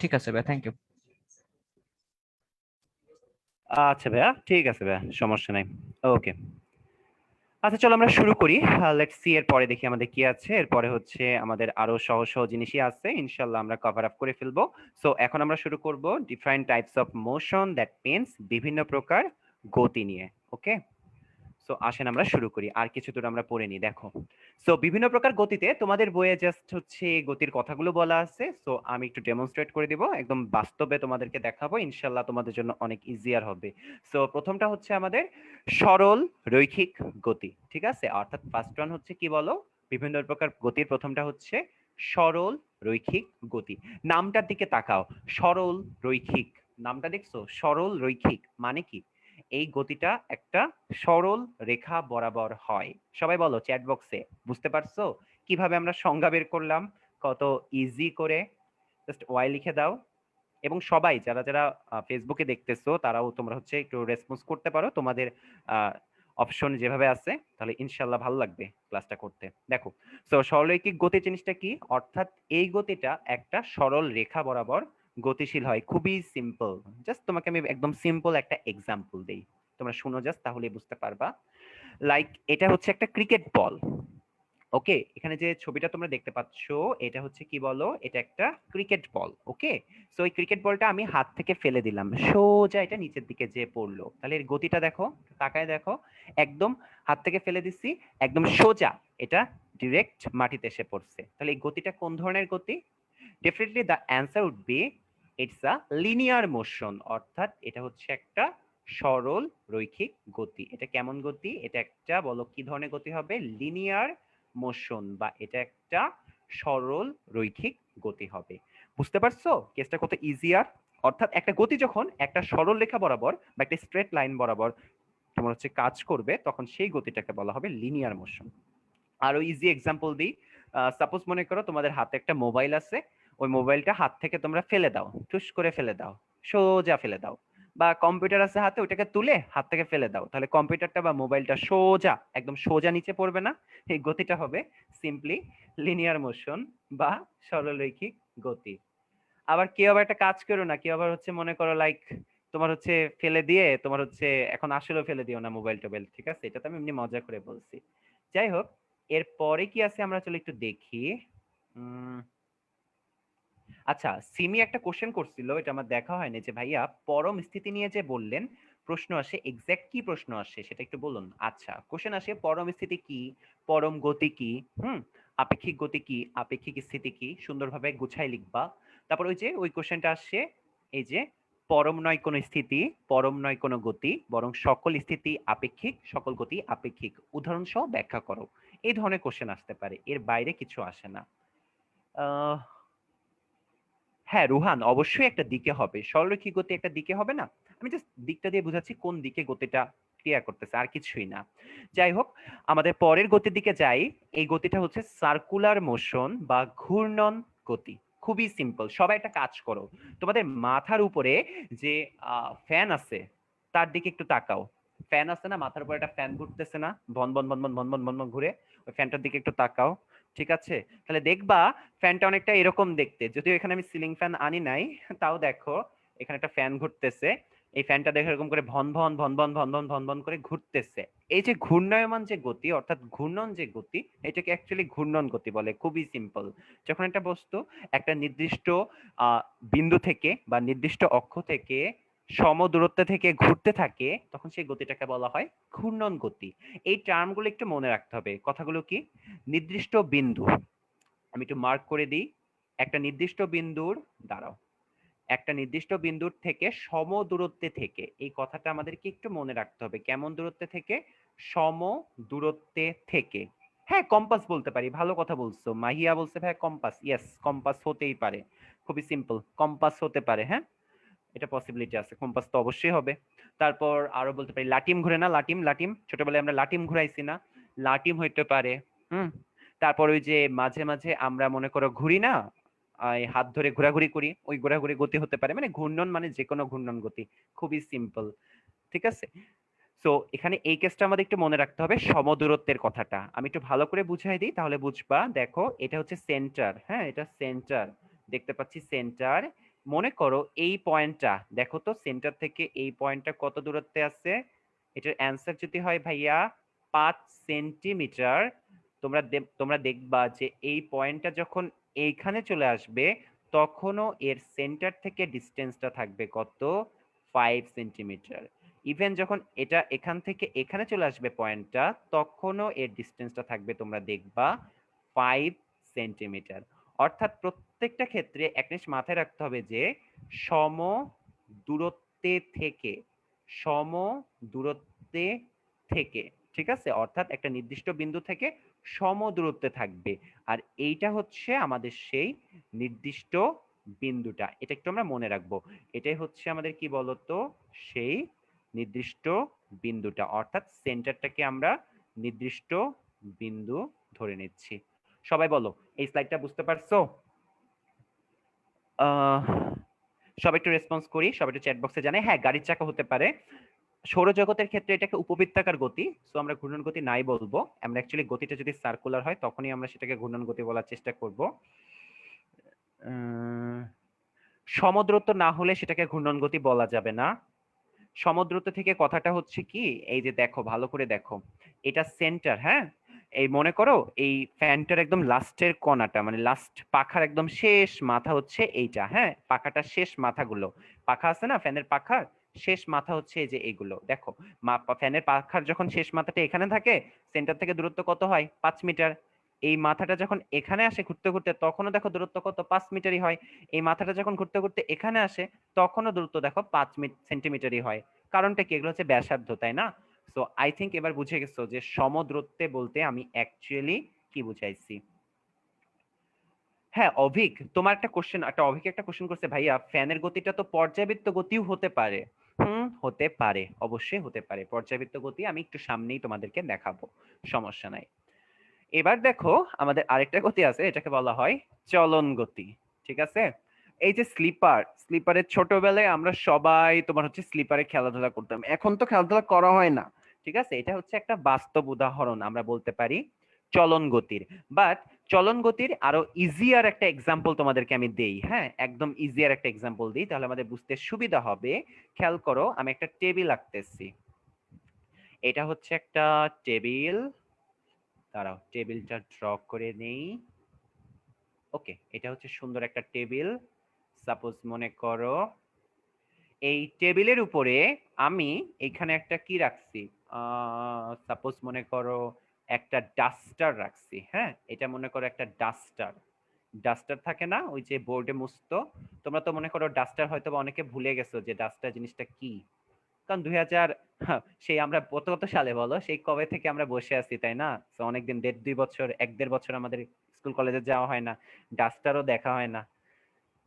A: ঠিক আছে ভাই, থ্যাংক ইউ।
B: আচ্ছা ভাইয়া, ঠিক আছে ভাইয়া, সমস্যা নাই। ওকে, আচ্ছা চলো আমরা শুরু করি। লেটস সি এর পরে দেখি আমাদের কি আছে। এরপরে হচ্ছে আমাদের আরো সহজ সহজ জিনিসই আছে, ইনশাল্লাহ আমরা কভার আপ করে ফেলবো। সো এখন আমরা শুরু করব different types of motion, that means বিভিন্ন প্রকার গতি নিয়ে। ওকে, সো আসেন আমরা শুরু করি, আর কিছু দূর আমরা পড়ে নিই। দেখো, সো বিভিন্ন প্রকার গতিতে তোমাদের বইয়ে জাস্ট হচ্ছে গতির কথাগুলো বলা আছে। সো আমি একটু ডেমনস্ট্রেট করে দিব, একদম বাস্তবে তোমাদেরকে দেখাবো, ইনশাল্লাহ তোমাদের জন্য অনেক ইজিয়ার হবে। সো প্রথমটা হচ্ছে আমাদের সরল রৈখিক গতি। ঠিক আছে, অর্থাৎ ফার্স্ট ওয়ান হচ্ছে কি বলো, বিভিন্ন প্রকার গতির প্রথমটা হচ্ছে সরল রৈখিক গতি। নামটার দিকে তাকাও, সরল রৈখিক, নামটা দেখছো? সরল রৈখিক মানে কি? এই গতিটা একটা সরল রেখা বরাবর হয়। সবাই বলো চ্যাট বক্সে, বুঝতে পারছো কিভাবে আমরা সংজ্ঞা বের করলাম? কত ইজি করে, জাস্ট ওয়াই লিখে দাও। এবং সবাই যারা যারা ফেসবুকে দেখতেছো তারাও তোমরা হচ্ছে একটু রেসপন্স করতে পারো, তোমাদের অপশন যেভাবে আছে, তাহলে ইনশাল্লাহ ভালো লাগবে ক্লাসটা করতে। দেখো, সো সরলরৈখিক গতি জিনিসটা কি, অর্থাৎ এই গতিটা একটা সরল রেখা বরাবর গতিশীল হয়। খুবই সিম্পল, জাস্ট তোমাকে আমি একদম সিম্পল একটা এক্সাম্পল দেই, তোমরা শুনো জাস্ট, তাহলেই বুঝতে পারবা। লাইক এটা হচ্ছে একটা ক্রিকেট বল। ওকে, এখানে যে ছবিটা তোমরা দেখতে পাচ্ছ এটা হচ্ছে কি বলো, এটা একটা ক্রিকেট বল। ওকে, সো এই ক্রিকেট বলটা আমি হাত থেকে ফেলে দিলাম, সোজা এটা নিচের দিকে যে পড়লো, তাহলে এর গতিটা দেখো, তাকায় দেখো, একদম হাত থেকে ফেলে দিচ্ছি, একদম সোজা এটা ডিরেক্ট মাটিতে এসে পড়ছে। তাহলে এই গতিটা কোন ধরনের গতি? Definitely the answer would be it's a linear motion, অর্থাৎ এটা হচ্ছে একটা সরল রৈখিক গতি। এটা কেমন গতি? এটা একটা, বলো কি ধরনের গতি হবে? লিনিয়ার মোশন, বা এটা একটা সরল রৈখিক গতি হবে। বুঝতে পারছো কেসটা কত ইজিয়ার? অর্থাৎ একটা গতি যখন একটা সরল রেখা বরাবর বা একটা স্ট্রেট লাইন বরাবর তোমার হচ্ছে কাজ করবে, তখন সেই গতিটাকে বলা হবে লিনিয়ার মোশন। আরো ইজি এক্সাম্পল দিই, সাপোজ মনে করো তোমাদের হাতে একটা মোবাইল আছে, ওই মোবাইলটা হাত থেকে তোমরা ফেলে দাও, টুস করে ফেলে দাও, সোজা ফেলে দাও। বা কম্পিউটার আছে হাতে, ওইটাকে তুলে হাত থেকে ফেলে দাও, তাহলে কম্পিউটারটা বা মোবাইলটা সোজা, একদম সোজা নিচে পড়বে না? এই গতিটা হবে সিম্পলি লিনিয়ার মোশন বা সরলরৈখিক গতি। আবার কেউ আবার একটা কাজ করো না, কেউ আবার হচ্ছে মনে করো লাইক তোমার হচ্ছে ফেলে দিয়ে তোমার হচ্ছে এখন আসলেও ফেলে দিও না মোবাইল টোবাইল, ঠিক আছে? এটা তো আমি এমনি মজা করে বলছি। যাই হোক, এর পরে কি আছে আমরা চলো একটু দেখি। উম আচ্ছা, সিমি একটা কোশ্চেন করছিল, এটা আমার দেখা হয়নি, যে ভাইয়া পরম স্থিতি নিয়ে যে বললেন প্রশ্ন আসে, এক্সাক্ট কি প্রশ্ন আসে সেটা একটু বলুন। আচ্ছা, কোশ্চেন আসে পরম স্থিতি কি, পরম গতি কি, আপেক্ষিক গতি কি, আপেক্ষিক স্থিতি কি, সুন্দরভাবে গুছাই লিখবা। তারপর ওই যে ওই কোশ্চেনটা আসে, এই যে পরম নয় কোনো স্থিতি, পরম নয় কোনো গতি, বরং সকল স্থিতি আপেক্ষিক, সকল গতি আপেক্ষিক, উদাহরণ সহ ব্যাখ্যা করো। এই ধরনের কোশ্চেন আসতে পারে, এর বাইরে কিছু আসে না। আহ হ্যাঁ রুহান, অবশ্যই একটা দিকে হবে, সরলরৈখিক গতি একটা দিকে হবে না। আমি জাস্ট দিকটা দিয়ে বুঝাচ্ছি কোন দিকে গতিটা ক্রিয়া করতেছে, আর কিছুই না। যাই হোক, আমাদের পরের গতির দিকে যাই। এই গতিটা হচ্ছে সার্কুলার মোশন বা ঘূর্ণন গতি। খুবই সিম্পল, সবাই একটা কাজ করো, তোমাদের মাথার উপরে যে ফ্যান আছে তার দিকে একটু তাকাও। ফ্যান আছে না, মাথার উপরে একটা ফ্যান ঘুরতেছে না, ভন ভন ভন ভন ভন ভন ভন ভন ঘুরে, ওই ফ্যানটার দিকে একটু তাকাও। ঠিক আছে, তাহলে দেখবা ফ্যানটা অনেকটা এরকম দেখতে, যদিও এখানে আমি সিলিং ফ্যান আনি নাই, তাও দেখো এখানে একটা ফ্যান ঘুরতেছে। এই ফ্যানটা দেখো এরকম করে ভন ভন ভন ভন ভন ভন ভন ভন করে ঘুরতেছে। এই যে ঘূর্ণায়মান যে গতি, অর্থাৎ ঘূর্ণন যে গতি, এটাকে অ্যাকচুয়ালি ঘূর্ণন গতি বলে। খুবই সিম্পল, যখন একটা বস্তু একটা নির্দিষ্ট বিন্দু থেকে বা নির্দিষ্ট অক্ষ থেকে সম দূরত্ব থেকে ঘুরতে থাকে, তখন সেই গতিটাকে বলা হয় ঘূর্ণন গতি। এই টার্মগুলো একটু মনে রাখতে হবে। কথাগুলো কি? নির্দিষ্ট বিন্দু, আমি একটু মার্ক করে দিই, একটা নির্দিষ্ট বিন্দুর, দাঁড়াও, একটা নির্দিষ্ট বিন্দুর থেকে সম দূরত্বে থেকে, এই কথাটা আমাদেরকে একটু মনে রাখতে হবে। কেমন দূরত্বে থেকে? সম দূরত্বে থেকে। হ্যাঁ কম্পাস বলতে পারি, ভালো কথা বলছো। মাহিয়া বলছে ভাই কম্পাস, ইয়েস কম্পাস হতেই পারে, খুবই সিম্পল, কম্পাস হতে পারে। হ্যাঁ, এটা পসিবিলিটি আছে, কম্পাস তো অবশ্যই হবে। তারপর আরো বলতে পারি লাটিম ঘুরে না, লাটিম, লাটিম ছোটবেলায় আমরা লাটিম ঘুরাইছি না, লাটিম হইতে পারে। হুম, তারপর ওই যে মাঝে মাঝে আমরা মনে করো ঘুরি না, এই হাত ধরে ঘোরাঘুরি করি, ওই ঘোরাঘুরি গতি হতে পারে। মানে ঘূর্ণন মানে যে কোনো ঘূর্ণন গতি, খুবই সিম্পল। ঠিক আছে, সো এখানে এই কেসটা আমাদের একটু মনে রাখতে হবে, সমদূরত্বের কথাটা আমি একটু ভালো করে বুঝাই দিই, তাহলে বুঝবা। দেখো এটা হচ্ছে সেন্টার, হ্যাঁ এটা সেন্টার, দেখতে পাচ্ছি সেন্টার। মনে করো এই পয়েন্টটা, দেখো তো সেন্টার থেকে এই পয়েন্টটা কত দূরত্বে আছে। এটার অ্যান্সার যদি হয় ভাইয়া 5 সেন্টিমিটার, তোমরা দেখবা যে এই পয়েন্টটা যখন এইখানে চলে আসবে, তখনও এর সেন্টার থেকে ডিস্টেন্সটা থাকবে কত? 5 সেন্টিমিটার। ইভেন যখন এটা এখান থেকে এখানে চলে আসবে পয়েন্টটা, তখনও এর ডিস্টেন্সটা থাকবে, তোমরা দেখবা 5 সেন্টিমিটার। অর্থাৎ প্রত্যেকটা ক্ষেত্রে এক জিনিস মাথায় রাখতে হবে যে সম দূরত্বে থেকে, সম দূরত্বে থেকে, ঠিক আছে, অর্থাৎ একটা নির্দিষ্ট বিন্দু থেকে সম দূরত্বে থাকবে। আর এইটা হচ্ছে আমাদের সেই নির্দিষ্ট বিন্দুটা, এটা একটু আমরা মনে রাখবো। এটাই হচ্ছে আমাদের কি বলতো, সেই নির্দিষ্ট বিন্দুটা, অর্থাৎ সেন্টারটাকে আমরা নির্দিষ্ট বিন্দু ধরে নিচ্ছি। সবাই বলো, এই স্লাইডটা বুঝতে পারছো? সবাই একটু রেসপন্স করি, সবাই একটু চ্যাট বক্সে জানাই। হ্যাঁ, গাড়ির চাকা হতে পারে। সৌরজগতের ক্ষেত্রে এটাকে উপবৃত্তাকার গতি, সো আমরা ঘূর্ণন গতি নাই বলবো। আমরা অ্যাকচুয়ালি গতিটা যদি সার্কুলার হয় তখনই আমরা সেটাকে ঘূর্ণন গতি বলার চেষ্টা করব। সমদূরত্ব না হলে সেটাকে ঘূর্ণন গতি বলা যাবে না। সমদূরত্ব থেকে কথাটা হচ্ছে কি, এই যে দেখো ভালো করে দেখো, এটা সেন্টার, হ্যাঁ, এই মনে করো এই ফ্যানটার একদম লাস্টের কোণাটা, মানে লাস্ট পাখার একদম শেষ মাথা হচ্ছে এইটা, হ্যাঁ পাখাটার শেষ মাথাগুলো, পাখা আছে না ফ্যানের পাখার শেষ মাথা হচ্ছে এই যে এইগুলো, দেখো ফ্যানের পাখার যখন শেষ মাথাটা এখানে থাকে, সেন্টার থেকে দূরত্ব কত হয়? 5 মিটার। এই মাথাটা যখন এখানে আসে ঘুরতে ঘুরতে, তখনও দেখো দূরত্ব কত? 5 মিটারই হয়। এই মাথাটা যখন ঘুরতে ঘুরতে এখানে আসে, তখনও দূরত্ব দেখো 5 সেন্টিমিটারই হয়। কারণটা কি? এগুলো হচ্ছে ব্যাসার্ধ, তাই না? সো আই থিংক এবার বুঝে গেছো যে সমদূরত্বে বলতে আমি অ্যাকচুয়ালি কি বুঝাইছি। হ্যাঁ অভিক, তোমার একটা কোশ্চেন, একটা অভিক একটা কোশ্চেন করছে, ভাইয়া ফ্যানের গতিটা তো পর্যাবৃত্ত গতিও হতে পারে। হতে পারে, অবশ্যই হতে পারে পর্যাবৃত্ত গতি, আমি একটু সামনেই তোমাদেরকে দেখাবো, সমস্যা নাই। এবার দেখো আমাদের আরেকটা গতি আছে, এটাকে বলা হয় চলন গতি। ঠিক আছে, এই যে স্লিপার, স্লিপারের ছোটবেলায় আমরা সবাই তোমার হচ্ছে স্লিপারে খেলাধুলা করতাম, এখন তো খেলাধুলা করা হয় না। ঠিক আছে, এটা হচ্ছে একটা বাস্তব উদাহরণ, আমরা বলতে পারি চলন গতির। বাট চলন গতির আরো ইজিয়ার একটা এক্সাম্পল তোমাদেরকে আমি দেই, হ্যাঁ একদম ইজিয়ার একটা এক্সাম্পল দিই, তাহলে আমাদের বুঝতে সুবিধা হবে। খেয়াল করো, আমি একটা টেবিল আঁকতেছি, এটা হচ্ছে একটা টেবিল, দাঁড়াও টেবিলটা ড্র করে নেই। ওকে, এটা হচ্ছে সুন্দর একটা টেবিল। সাপোজ মনে করো এই টেবিলের উপরে আমি এখানে একটা কি রাখছি, সাপোজ মনে করো একটা ডাস্টার রাখছি। হ্যাঁ, এটা মনে করো একটা ডাস্টার। ডাস্টার থাকে না ওই যে বোর্ডে মুছতো, তোমরা তো মনে করো ডাস্টার হয়তো বা অনেকে ভুলে গেছো যে ডাস্টার জিনিসটা কি। কারণ 2000 সেই আমরা কত কত সালে বলো, সেই কবে থেকে আমরা বসে আছি তাই না? তো অনেকদিন, 1.5 2 বছর, 1 1.5 বছর আমাদের স্কুল কলেজে যাওয়া হয় না, ডাস্টারও দেখা হয় না।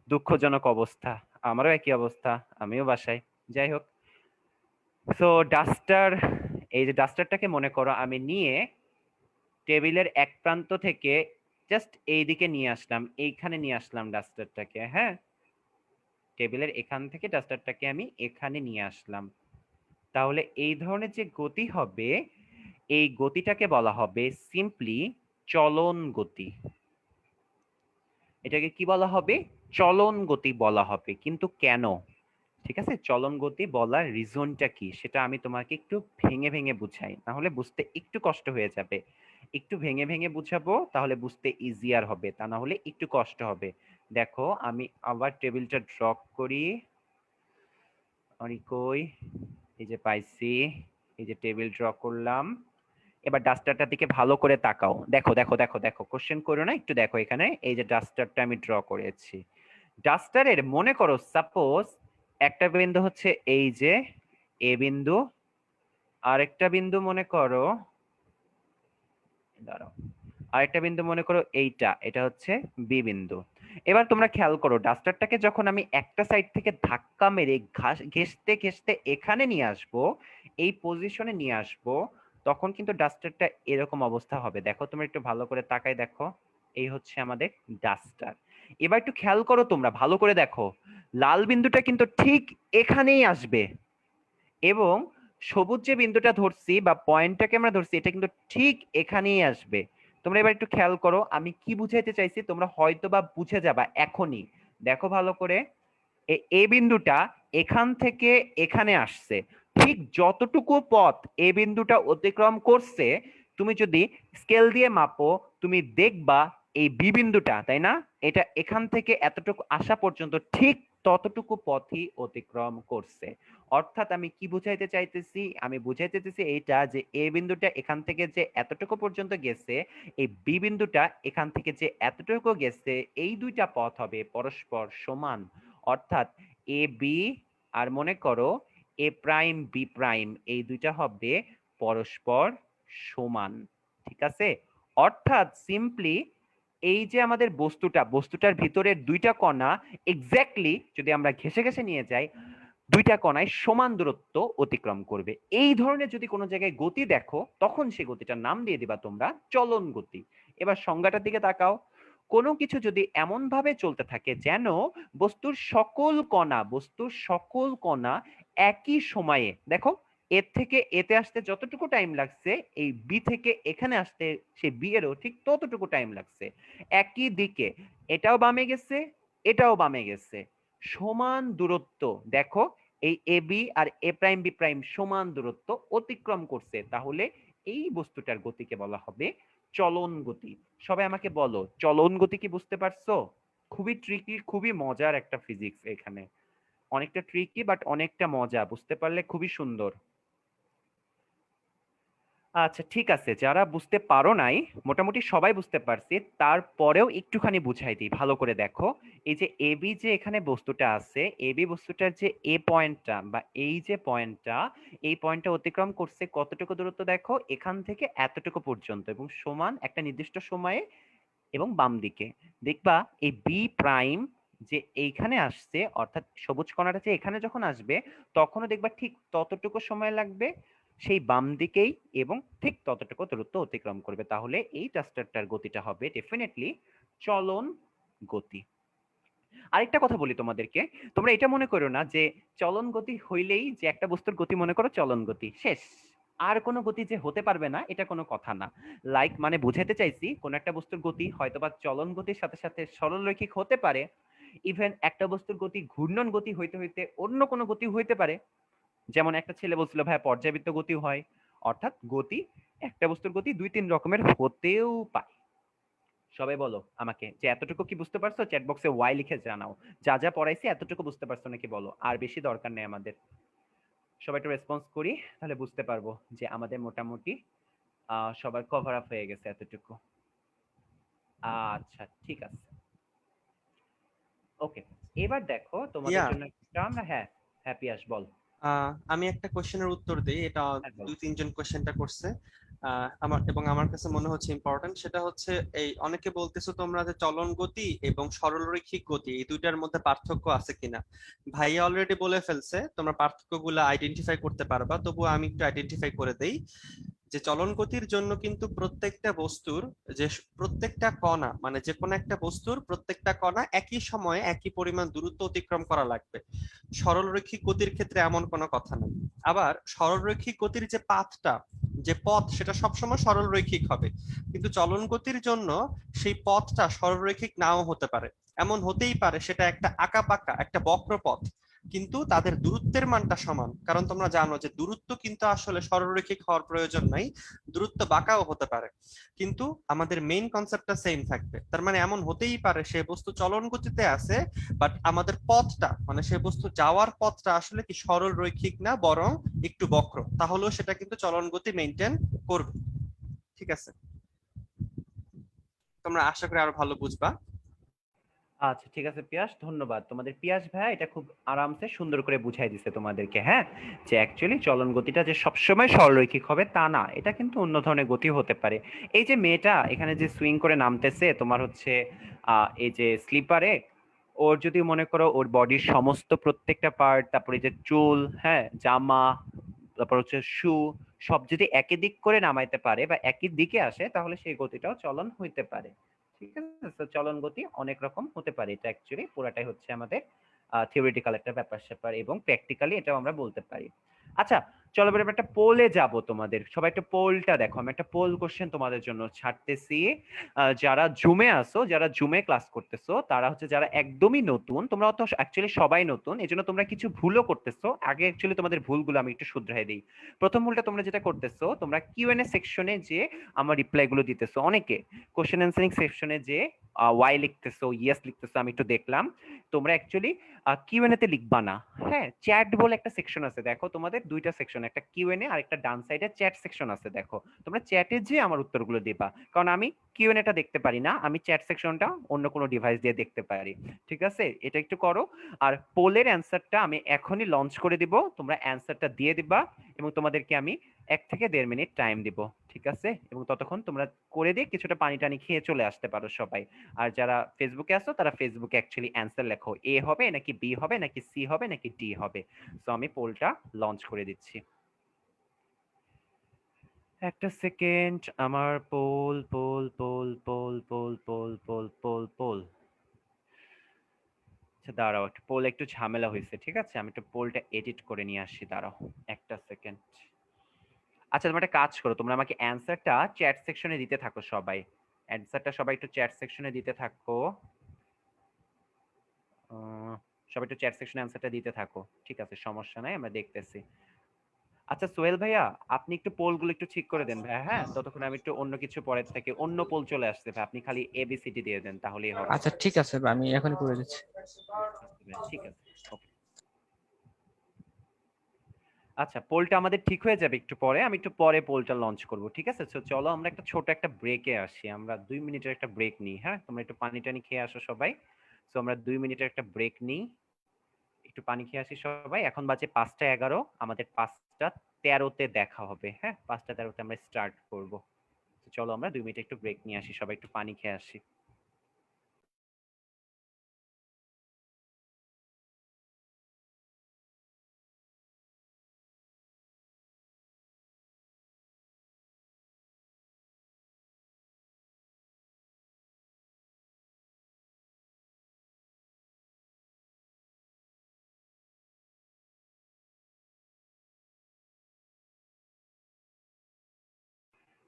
B: দুঃখজনক অবস্থা, আমারও একই অবস্থা, আমিও বাসায়। যাই হোক, সো ডাস্টার, এই যে ডাস্টারটাকে মনে করো আমি নিয়ে টেবিলের এক প্রান্ত থেকে জাস্ট এইদিকে নিয়ে আসলাম, এইখানে নিয়ে আসলাম ডাস্টারটাকে। হ্যাঁ, টেবিলের এখান থেকে ডাস্টারটাকে আমি এখানে নিয়ে আসলাম। তাহলে এই ধরনের যে গতি হবে, এই গতিটাকে বলা হবে সিম্পলি চলন গতি। এটাকে কি বলা হবে? চলন গতি বলা হবে। কিন্তু কেন? ঠিক আছে, চলন গতি বলার রিজনটা কি সেটা আমি তোমাকে একটু ভেঙে ভেঙে বুঝাই, তাহলে বুঝতে একটু কষ্ট হয়ে যাবে। একটু ভেঙে ভেঙে বুঝাবো, তাহলে বুঝতে ইজিয়ার হবে, তা না হলে একটু কষ্ট হবে। দেখো আমি আবার টেবিলটা ড্র করি। কই, এই যে পাইছি, এই যে টেবিল ড্র করলাম। এবার ডাস্টারটার দিকে ভালো করে তাকাও, দেখো দেখো দেখো দেখো, কোশ্চেন করো না, একটু দেখো এখানে, এই যে ডাস্টারটা আমি ড্র করেছি। ডাস্টারের মনে করো সাপোজ একটা বিন্দু হচ্ছে এই যে এ বিন্দু, আরেকটা বিন্দু মনে করো, দাঁড়াও, আরেকটা বিন্দু মনে করো এইটা, এটা হচ্ছে বি বিন্দু। এবার তোমরা খেয়াল করো, ডাস্টারটাকে যখন আমি একটা সাইড থেকে ধাক্কা মেরে ঘেঁষতে ঘেঁষতে এখানে নিয়ে আসবো, এই পজিশনে নিয়ে আসবো, তখন কিন্তু ডাস্টারটা এরকম অবস্থা হবে। দেখো তোমরা একটু ভালো করে তাকাই দেখো, এই হচ্ছে আমাদের ডাস্টার। এবার একটু খেয়াল করো, তোমরা ভালো করে দেখো, লাল বিন্দুটা কিন্তু ঠিক এখানেই আসবে, এবং সবুজ যে বিন্দুটা ধরছি বা পয়েন্টটাকে আমরা ধরছি, এটা কিন্তু ঠিক এখানেই আসবে। তোমরা এবার একটু খেয়াল করো আমি কি বুঝাইতে চাইছি, তোমরা হয়তো বা বুঝে যাবা এখনই। দেখো ভালো করে, এ বিন্দুটা এখান থেকে এখানে আসছে, ঠিক যতটুকু পথ এ বিন্দুটা অতিক্রম করছে, তুমি যদি স্কেল দিয়ে মাপো, তুমি দেখবা এই বি বিন্দুটা, তাই না, এটা এখান থেকে এতটুকু আসা পর্যন্ত ঠিক ততটুকু পথই অতিক্রম করছে। অর্থাৎ আমি কি বুঝাইতে চাইতেছি, আমি বুঝাইতে চাইতেছি এইটা যে এ বিন্দুটা এখান থেকে যে এতটুকু পর্যন্ত গেছে, এই বি বিন্দুটা এখান থেকে যে এতটুকু গেছে, এই দুইটা পথ হবে পরস্পর সমান। অর্থাৎ এ বি আর মনে করো এ প্রাইম বি প্রাইম, এই দুইটা হবে পরস্পর সমান। ঠিক আছে, অর্থাৎ সিম্পলি এই যে আমাদের বস্তুটার ভিতরের দুইটা কণা এক্স্যাক্টলি যদি আমরা ঘেঁষে ঘেঁষে নিয়ে যাই, দুইটা কণায় সমান দূরত্ব অতিক্রম করবে। এই ধরনের যদি কোনো জায়গায় গতি দেখো, তখন সেই গতিটার নাম দিয়ে দিবা তোমরা চলন গতি। এবার সংজ্ঞাটার দিকে তাকাও, কোনো কিছু যদি এমন ভাবে চলতে থাকে যেন বস্তুর সকল কণা একই সময়ে, দেখো এর থেকে এতে আসতে যতটুকু টাইম লাগছে, এই বি থেকে এখানে আসতে সে বি এরও ঠিক ততটুকু টাইম লাগছে, একই দিকে, এটাও বামে গেছে, এটাও বামে গেছে, সমান দূরত্ব, দেখো এই A B R A prime B prime সমান দূরত্ব অতিক্রম করছে, তাহলে এই বস্তুটার গতিকে বলা হবে চলন গতি। সবাই আমাকে বলো, চলন গতি কি বুঝতে পারছো? খুবই ট্রিকি, খুবই মজার একটা ফিজিক্স এখানে, অনেকটা ট্রিকি বাট অনেকটা মজা, বুঝতে পারলে খুবই সুন্দর। আচ্ছা ঠিক আছে, যারা বুঝতে পারো নাই, মোটামুটি সবাই বুঝতে পারছি, তারপরেও একটুখানি বুঝাই দিই, ভালো করে দেখো। এই যে এবি যে এখানে বস্তুটা আছে, এবি বস্তুটার যে এ পয়েন্টটা বা এই যে পয়েন্টটা, এই পয়েন্টটা অতিক্রম করছে কতটুকু দূরত্ব, দেখো এখান থেকে এতটুকু পর্যন্ত, এবং সমান একটা নির্দিষ্ট সময়ে, এবং বাম দিকে দেখবা এই বি প্রাইম যে এইখানে আসছে, অর্থাৎ সবুজ কণাটা যে এখানে যখন আসবে, তখনও দেখবা ঠিক ততটুকু সময় লাগবে সেই বাম দিকেই, এবং ঠিক ততটুকু দূরত্ব অতিক্রম করবে। তাহলে এই ডাস্টারটার গতিটা হবে ডেফিনেটলি চলন গতি। আরেকটা কথা বলি তোমাদেরকে, তোমরা এটা মনে করো না যে চলন গতি হইলেই যে একটা বস্তুর গতি মনে করো চলন গতি শেষ, আর কোনো গতি যে হতে পারবে না এটা কোনো কথা না। লাইক মানে বুঝাতে চাইছি, কোন একটা বস্তুর গতি হয়তোবা চলন গতির সাথে সাথে সরলরৈখিক হতে পারে, ইভেন একটা বস্তুর গতি ঘূর্ণন গতি হইতে হইতে অন্য কোনো গতি হইতে পারে। যেমন একটা ছেলে বলছিল ভাই পর্যাবৃত্ত গতি হয়, অর্থাৎ গতি, একটা বস্তুর গতি 2 3 রকমের হতেও পারে। সবাই বলো আমাকে যে এতটুকু কি বুঝতে পারছো, চ্যাট বক্সে ওয়াই লিখে জানাও। যা যা পড়াইছি এতটুকু বুঝতে পারছো নাকি বলো, আর বেশি দরকার নেই আমাদের। সবাই একটু রেসপন্স করি, তাহলে বুঝতে পারবো যে আমাদের মোটামুটি সবার কভার আপ হয়ে গেছে এতটুকু। আচ্ছা ঠিক আছে, ওকে। এবার দেখো তোমাদের
C: ইয়া,
B: জন্য একটা আমরা, হ্যাঁ হ্যাপি আস বল।
C: আমি একটা কোশ্চেনের উত্তর দিই, এটা
B: হ্যাঁ বল।
C: 2-3 জন কোশ্চেনটা করছে। আমার কাছে মনে হচ্ছে ইম্পর্টেন্ট। সেটা হচ্ছে এই অনেকে বলতেছো তোমরা যে চলন গতি এবং সরলরৈখিক গতি এই দুইটার মধ্যে পার্থক্য আছে কিনা। ভাইয়া অলরেডি বলে ফেলছে, তোমরা পার্থক্যগুলো আইডেন্টিফাই করতে পারবা, তবুও আমি একটু আইডেন্টিফাই করে দেই। যে চলন গতির জন্য কিন্তু প্রত্যেকটা বস্তুর প্রত্যেকটা কণা, মানে যে কোনো একটা বস্তুর প্রত্যেকটা কণা একই সময়ে একই পরিমাণ দূরত্ব অতিক্রম করা লাগবে। সরলরৈখিক গতির ক্ষেত্রে এমন কোনো কথা নেই। আবার সরলরৈখিক গতির যে পাথটা, যে পথ, সেটা সবসময় সরলরৈখিক হবে, কিন্তু চলন গতির জন্য সেই পথটা সরলরৈখিক নাও হতে পারে। এমন হতেই পারে সেটা একটা আঁকাবাঁকা একটা বক্র পথ, কিন্তু তাদের দূরত্বের মানটা সমান। কারণ তোমরা জানো যে দূরত্ব কিন্তু আসলে সরলরৈখিক হওয়ার প্রয়োজন নাই, দূরত্ব বাঁকাও হতে পারে, কিন্তু আমাদের মেইন কনসেপ্টটা সেম থাকবে। তার মানে এমন হতেই পারে সে বস্তু চলন গতিতে আছে, বাট আমাদের পথটা, মানে সে বস্তু যাওয়ার পথটা আসলে কি সরল রৈখিক না, বরং একটু বক্র, তাহলেও সেটা কিন্তু চলন গতি মেনটেন করবে। ঠিক আছে, তোমরা আশা করি আরো ভালো বুঝবা।
B: আচ্ছা ঠিক আছে পিয়াস, ধন্যবাদ তোমাদের। পিয়াস ভাই এটা খুব আরামসে সুন্দর করে বুঝাই দিছে তোমাদেরকে, হ্যাঁ, যে অ্যাকচুয়ালি চলন গতিটা যে সবসময় সরলরৈখিক হবে তা না, এটা কিন্তু অন্য ধরনের গতি হতে পারে। এই যে মেয়েটা এখানে যে সুইং করে নামতেছে তোমার হচ্ছে এই যে স্লিপারে, ওর যদি মনে করো ওর বডির সমস্ত প্রত্যেকটা পার্ট, তারপরে যে চুল, হ্যাঁ, জামা, তারপর হচ্ছে শু, সব যদি একই দিক করে নামাইতে পারে বা একই দিকে আসে, তাহলে সেই গতিটাও চলন হইতে পারে। ঠিক আছে, তো চলন গতি অনেক রকম হতে পারে, এটা অ্যাকচুয়ালি পুরাটাই হচ্ছে আমাদের থিওরিটিক্যাল একটা ব্যাপার স্যাপার, এবং প্র্যাকটিক্যালি এটাও আমরা বলতে পারি। আচ্ছা চলো এবার আমরা একটা পোলে যাব, তোমাদের সবাই একটা পোলটা দেখো, আমি একটা পোল কোশ্চেন তোমাদের জন্য ছাড়তেছি। যারা জুমে আসো, যারা জুমে ক্লাস করতেছো, তারা হচ্ছে যারা একদমই নতুন, তোমরা তো অ্যাকচুয়ালি সবাই নতুন, এই জন্য তোমরা কিছু ভুলও করতেছো। আগে অ্যাকচুয়ালি তোমাদের ভুলগুলো আমি একটু শুধরাই দিই। প্রথম ভুলটা তোমরা যেটা করতেছো, তোমরা কিউএনএ সেকশনে যে আমার রিপ্লাই গুলো দিতেছো, অনেকে কোশ্চেন অ্যান্সারিং সেকশনে যে ওয়াই লিখতেছো, ইয়েস লিখতেছো, আমি একটু দেখলাম। তোমরা অ্যাকচুয়ালি কিউএনএ তে লিখবা না, হ্যাঁ, চ্যাট বলে একটা সেকশন আছে, দেখো তোমাদের দুইটা সেকশন, একটা কিউএনএ আর একটা ডান সাইডে চ্যাট সেকশন আছে, দেখো তোমরা চ্যাটে যে আমার উত্তরগুলো দিবা, কারণ আমি কিউএনএ টা দেখতে পারি না, আমি চ্যাট সেকশনটা অন্য কোনো ডিভাইস দিয়ে দেখতে পারি। ঠিক আছে, এটা একটু করো। আর পোলের অ্যান্সারটা আমি এখনই লঞ্চ করে দিব, তোমরা অ্যান্সারটা দিয়ে দিবা, এবং তোমাদেরকে আমি 1 থেকে 1.5 মিনিট টাইম দিব। ঠিক আছে, এবং ততক্ষণ তোমরা করে দিয়ে কিছুটা পানি টানি খেয়ে চলে আসতে পারো সবাই। আর যারা ফেসবুকে আসো তারা ফেসবুকে অ্যাকচুয়ালি অ্যান্সার লেখো, এ হবে নাকি বি হবে নাকি সি হবে নাকি ডি হবে। সো আমি পোলটা লঞ্চ করে দিচ্ছি, একটা সেকেন্ড। আমার পোল পোল পোল পোল পোল পোল পোল পোল পোল, আচ্ছা দাঁড়াও, একটা পোল একটু ঝামেলা হয়েছে, ঠিক আছে, আমি একটু পোলটা এডিট করে নিয়ে আসি, দাঁড়াও একটা সেকেন্ড। আচ্ছা তোমরা একটা কাজ করো, তোমরা আমাকে অ্যান্সারটা চ্যাট সেকশনে দিতে থাকো সবাই, অ্যান্সারটা সবাই একটু চ্যাট সেকশনে দিতে থাকো। সবাই একটু চ্যাট সেকশনে অ্যান্সারটা দিতে থাকো, ঠিক আছে, সমস্যা নাই, আমরা দেখতেছি। আচ্ছা সোহেল ভাইয়া, আপনি একটু পোলগুলো একটু ঠিক করে দেন ভাই, হ্যাঁ, ততক্ষণ আমি একটু অন্য কিছু পরের থেকে অন্য পোল চলে আসছে ভাই, আপনি খালি এবিসিডি দিয়ে দেন তাহলেই হবে।
A: আচ্ছা ঠিক আছে ভাই, আমি এখনই করে দিচ্ছি।
B: ঠিক আছে, ওকে। আচ্ছা পোলটা আমাদের ঠিক হয়ে যাবে একটু পরে, আমি একটু পরে পোলটা লঞ্চ করব, ঠিক আছে। তো চলো আমরা একটা ছোট একটা ব্রেকে আসি, আমরা 2 মিনিটের একটা ব্রেক নিই, হ্যাঁ, তোমরা একটু পানি টানি খেয়ে আসো সবাই। তো আমরা 2 মিনিটের একটা ব্রেক নিই, একটু পানি খেয়ে আসি সবাই। এখন বাজে 5টা 11, আমাদের 5টা 13-তে দেখা হবে, হ্যাঁ, 5টা 13-তে আমরা স্টার্ট করব। তো চলো আমরা 2 মিনিট একটু ব্রেক নিয়ে আসি, সবাই একটু পানি খেয়ে আসি।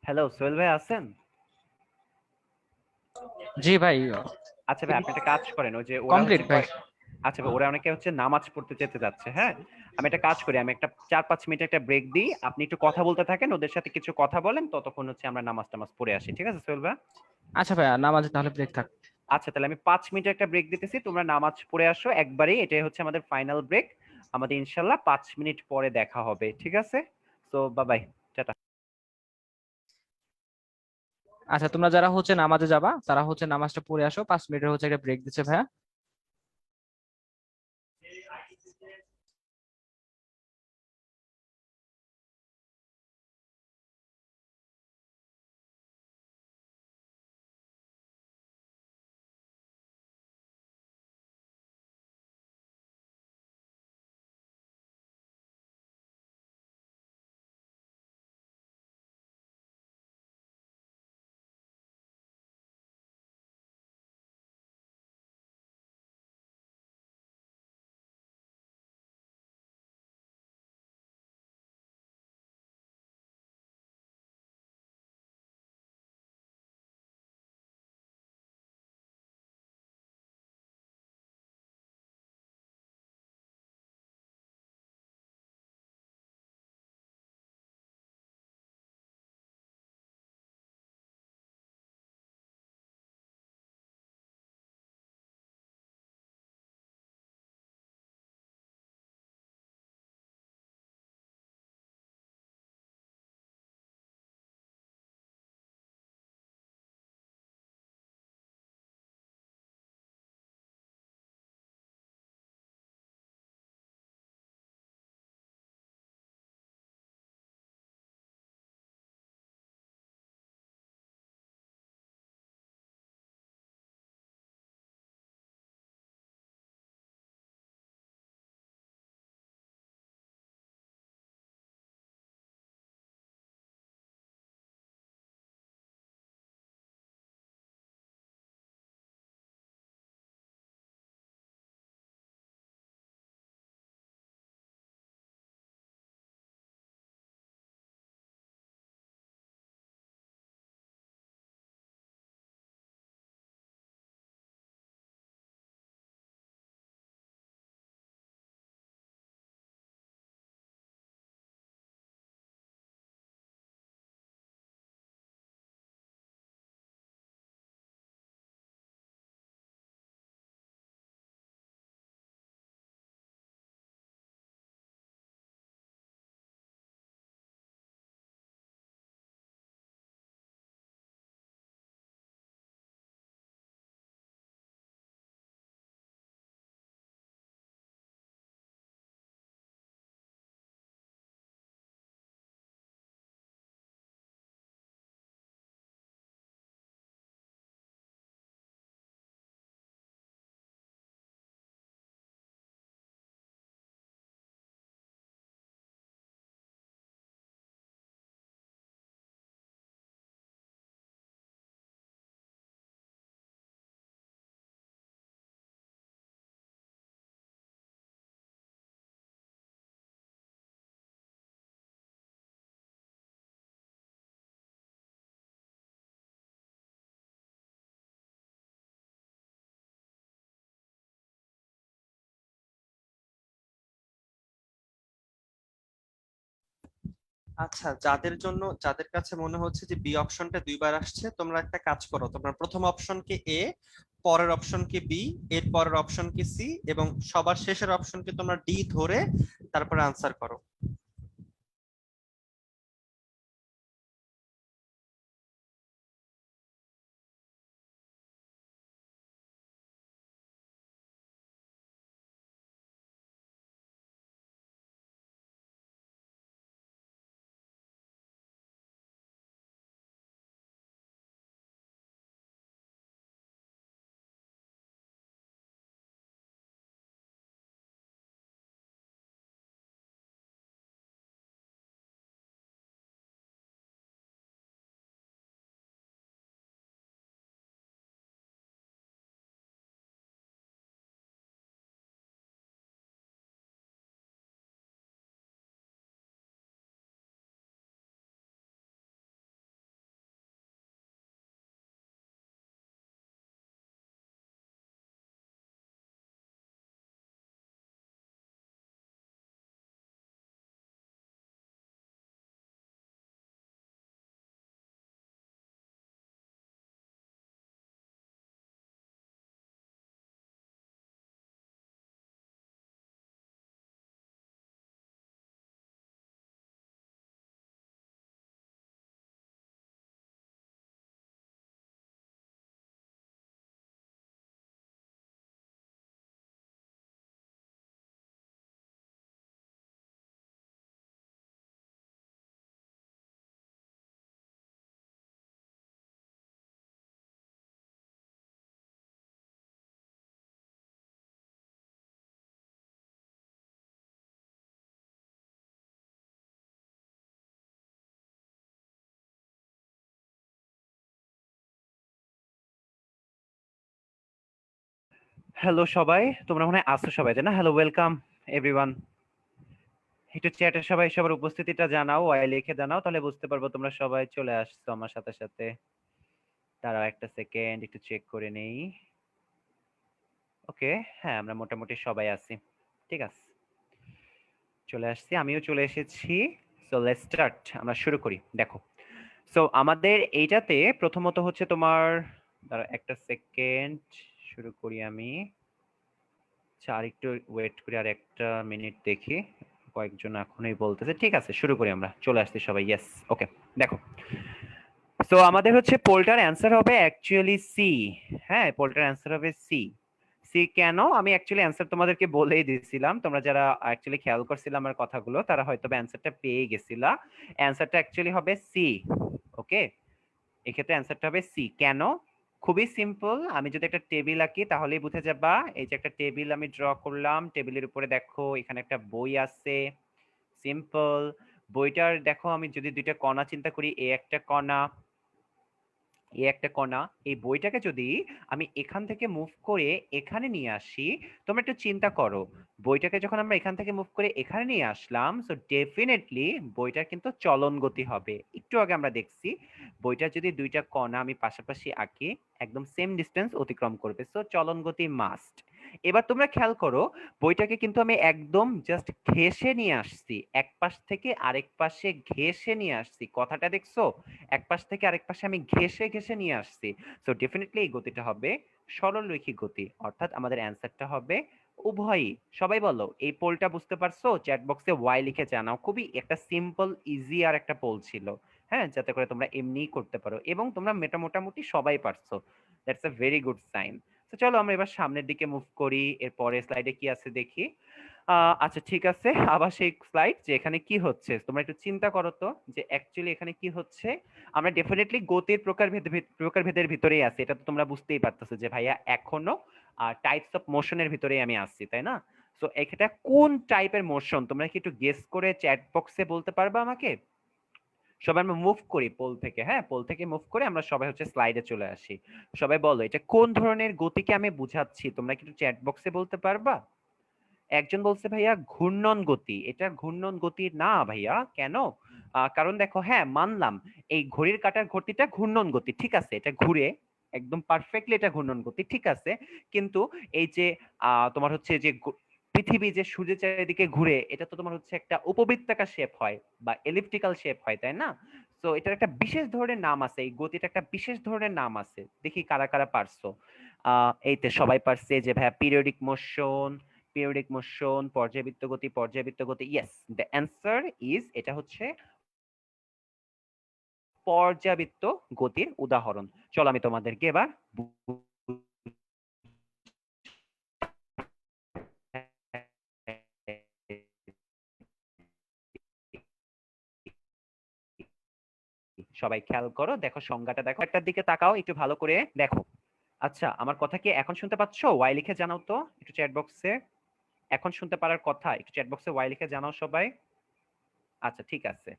B: হ্যালো সোহেল ভাই আছেন?
A: জি ভাই,
B: আচ্ছা ভাই আপনি একটা কাজ করেন, ওই যে ওরা
A: কমপ্লিট
B: হচ্ছে
A: ভাই।
B: আচ্ছা ভাই ওরা অনেকে হচ্ছে নামাজ পড়তে যেতে যাচ্ছে, হ্যাঁ, আমি একটা কাজ করি, আমি একটা 4-5 মিনিট একটা ব্রেক দিই, আপনি একটু কথা বলতে থাকেন, ওদের সাথে কিছু কথা বলেন, ততক্ষণ হচ্ছে আমরা নামাজ টামাজ পড়ে আসি, ঠিক আছে সোহেল ভাই?
A: আচ্ছা ভাইয়া, নামাজে তাহলে ব্রেক থাক।
B: আচ্ছা, তাহলে আমি 5 মিনিট একটা ব্রেক দিতেছি, তোমরা নামাজ পড়ে আসো একবারেই, এটাই হচ্ছে আমাদের ফাইনাল ব্রেক। আমাদের ইনশাল্লাহ 5 মিনিট পরে দেখা হবে, ঠিক আছে? তো বাই, টাটা।
A: আচ্ছা, তোমরা যারা হচ্ছে নামাজে যাবা তারা হচ্ছে নামাজটা পড়ে আসো, 5 মিনিটের হচ্ছে একটা ব্রেক দিচ্ছে ভাইয়া।
C: আচ্ছা, যাদের কাছে মনে হচ্ছে যে বি অপশনটা দুইবার আসছে, তোমরা একটা কাজ করো, তোমরা প্রথম অপশনকে এ, পরের অপশনকে বি, এর পরের অপশনকে সি, এবং সবার শেষের অপশনকে তোমরা ডি ধরে তারপরে আনসার করো।
B: হ্যালো সবাই, তোমরা মনে হয় আসো সবাই, তাই না? Hello, welcome everyone. একটু চ্যাটে সবাই সবার উপস্থিতিটা জানাও, লিখে জানাও, তাহলে বুঝতে পারবো তোমরা সবাই চলে আসছো আমার সাথে সাথে। তারা একটা সেকেন্ড একটু চেক করে নেই। ওকে, হ্যাঁ আমরা মোটামুটি সবাই আছি, ঠিক আছে। চলে আসছি, আমিও চলে এসেছি। সো লেটস স্টার্ট, আমরা শুরু করি। দেখো, সো আমাদের এইটাতে প্রথমত হচ্ছে তোমার, দাঁড়া একটা সেকেন্ড, শুরু করি আমি। আচ্ছা, আর একটু ওয়েট করি, আর একটা মিনিট দেখি, কয়েকজন এখনই বলতেছে। ঠিক আছে, শুরু করি, আমরা চলে আসছি সবাই। ইয়েস, ওকে। দেখো, সো আমাদের হচ্ছে পোলটার অ্যান্সার হবে অ্যাকচুয়ালি সি। হ্যাঁ, পোলটার অ্যান্সার হবে সি। সি কেন, আমি অ্যাকচুয়ালি অ্যান্সার তোমাদেরকে বলেই দিয়েছিলাম। তোমরা যারা অ্যাকচুয়ালি খেয়াল করছিলাম আমার কথাগুলো, তারা হয়তো অ্যান্সারটা পেয়ে গেছিলা। অ্যান্সারটা অ্যাকচুয়ালি হবে সি। ওকে, এক্ষেত্রে অ্যান্সারটা হবে সি। কেন? খুবই সিম্পল, আমি যদি একটা টেবিল আঁকি তাহলেই বুঝে যাবা। এই যে একটা টেবিল আমি ড্র করলাম, টেবিলের উপরে দেখো এখানে একটা বই আছে। সিম্পল। বইটার দেখো, আমি যদি দুইটা কণা চিন্তা করি, এ একটা কণা, এ একটা কণা, এই বইটাকে যদি আমি এখান থেকে মুভ করে এখানে নিয়ে আসি, তোমরা একটু চিন্তা করো, বইটাকে যখন আমরা এখান থেকে মুভ করে এখানে নিয়ে আসলাম, সো ডেফিনেটলি বইটার কিন্তু চলন গতি হবে। একটু আগে আমরা দেখছি বইটার যদি দুইটা কণা আমি পাশাপাশি আঁকি, একদম সেম ডিস্টেন্স অতিক্রম করবে, সো চলন গতি মাস্ট। এবার তোমরা খেয়াল করো, বইটাকে কিন্তু আমি একদম জাস্ট ঘেঁষে নিয়ে আসছি, এক পাশ থেকে আরেক পাশে ঘেঁষে নিয়ে আসছি, কথাটা দেখছো? এক পাশ থেকে আরেক পাশে আমি ঘেঁষে ঘেঁষে নিয়ে আসছি। সো ডেফিনেটলি এই গতিটা হবে সরলরৈখিক গতি, অর্থাৎ আমাদের অ্যান্সারটা হবে উভয়ই। সবাই বলো, এই পোলটা বুঝতে পারছো? চ্যাট বক্সে ওয়াই লিখে জানাও। খুবই একটা সিম্পল ইজি আর একটা পোল ছিল, হ্যাঁ, যাতে করে তোমরা এমনিই করতে পারো, এবং তোমরা মোটামুটি সবাই পারছো। That's a very good sign. তো চলো আমরা এবার সামনের দিকে মুভ করি, এরপরে স্লাইডে কি আছে দেখি। আচ্ছা ঠিক আছে, আবার সেই স্লাইড, যে এখানে কি হচ্ছে তোমরা একটু চিন্তা করো তো, যে অ্যাকচুয়ালি এখানে কি হচ্ছে। আমরা ডেফিনেটলি গতির প্রকারভেদের ভিতরেই আছি, এটা তো তোমরা বুঝতেই পারতেছো যে ভাইয়া এখনো টাইপস অফ মোশনের ভিতরেই আমি আসছি, তাই না? সো এটা কোন টাইপের মোশন, তোমরা কি একটু গেস করে চ্যাট বক্সে বলতে পারবা আমাকে? সবাই আমরা মুভ করি পোল থেকে, হ্যাঁ, পোল থেকে মুভ করে আমরা সবাই হচ্ছে স্লাইডে চলে আসি। সবাই বলো, এটা কোন ধরনের গতিকে আমি বুঝাচ্ছি, তোমরা কি একটু চ্যাট বক্সে বলতে পারবা? একজন বলছে ভাইয়া ঘূর্ণন গতি, এটা ঘূর্ণন গতি না ভাইয়া। কেন? কারণ দেখো, হ্যাঁ মানলাম এই ঘড়ির কাঁটার গতিটা ঘূর্ণন গতি, ঠিক আছে, এটা ঘুরে একদম পারফেক্টলি, এটা ঘূর্ণন গতি, ঠিক আছে। কিন্তু এই যে তোমার হচ্ছে যে পৃথিবী যে সূর্যের চারিদিকে ঘুরে, এটা তো তোমার হচ্ছে একটা উপবৃত্তাকার শেপ হয় বা এলিপ্টিক্যাল শেপ হয়, তাই না? তো এটার একটা বিশেষ ধরনের নাম আছে, এই গতিটা একটা বিশেষ ধরনের নাম আছে। দেখি কারা কারা পারছো। এইতে সবাই পারছে যে ভাইয়া পিরিয়ডিক মোশন, পিরিয়ডিক মোশন, পর্যাবৃত্ত গতি, পর্যাবৃত্ত গতি। ইয়েস, দ্য অ্যান্সার ইজ, এটা হচ্ছে পর্যাবৃত্ত গতির উদাহরণ। চলো আমি তোমাদেরকে এবার সবাই খেয়াল করো, দেখো সংজ্ঞাটা দেখো, একটার দিকে তাকাও একটু ভালো করে দেখো। আচ্ছা, আমার কথা কি এখন শুনতে পাচ্ছো? ওয়াই লিখে জানাও তো একটু চ্যাট বক্সে। এখন শুনতে পারার কথা, একটু চ্যাট বক্সে ওয়াই লিখে জানাও সবাই। আচ্ছা ঠিক আছে,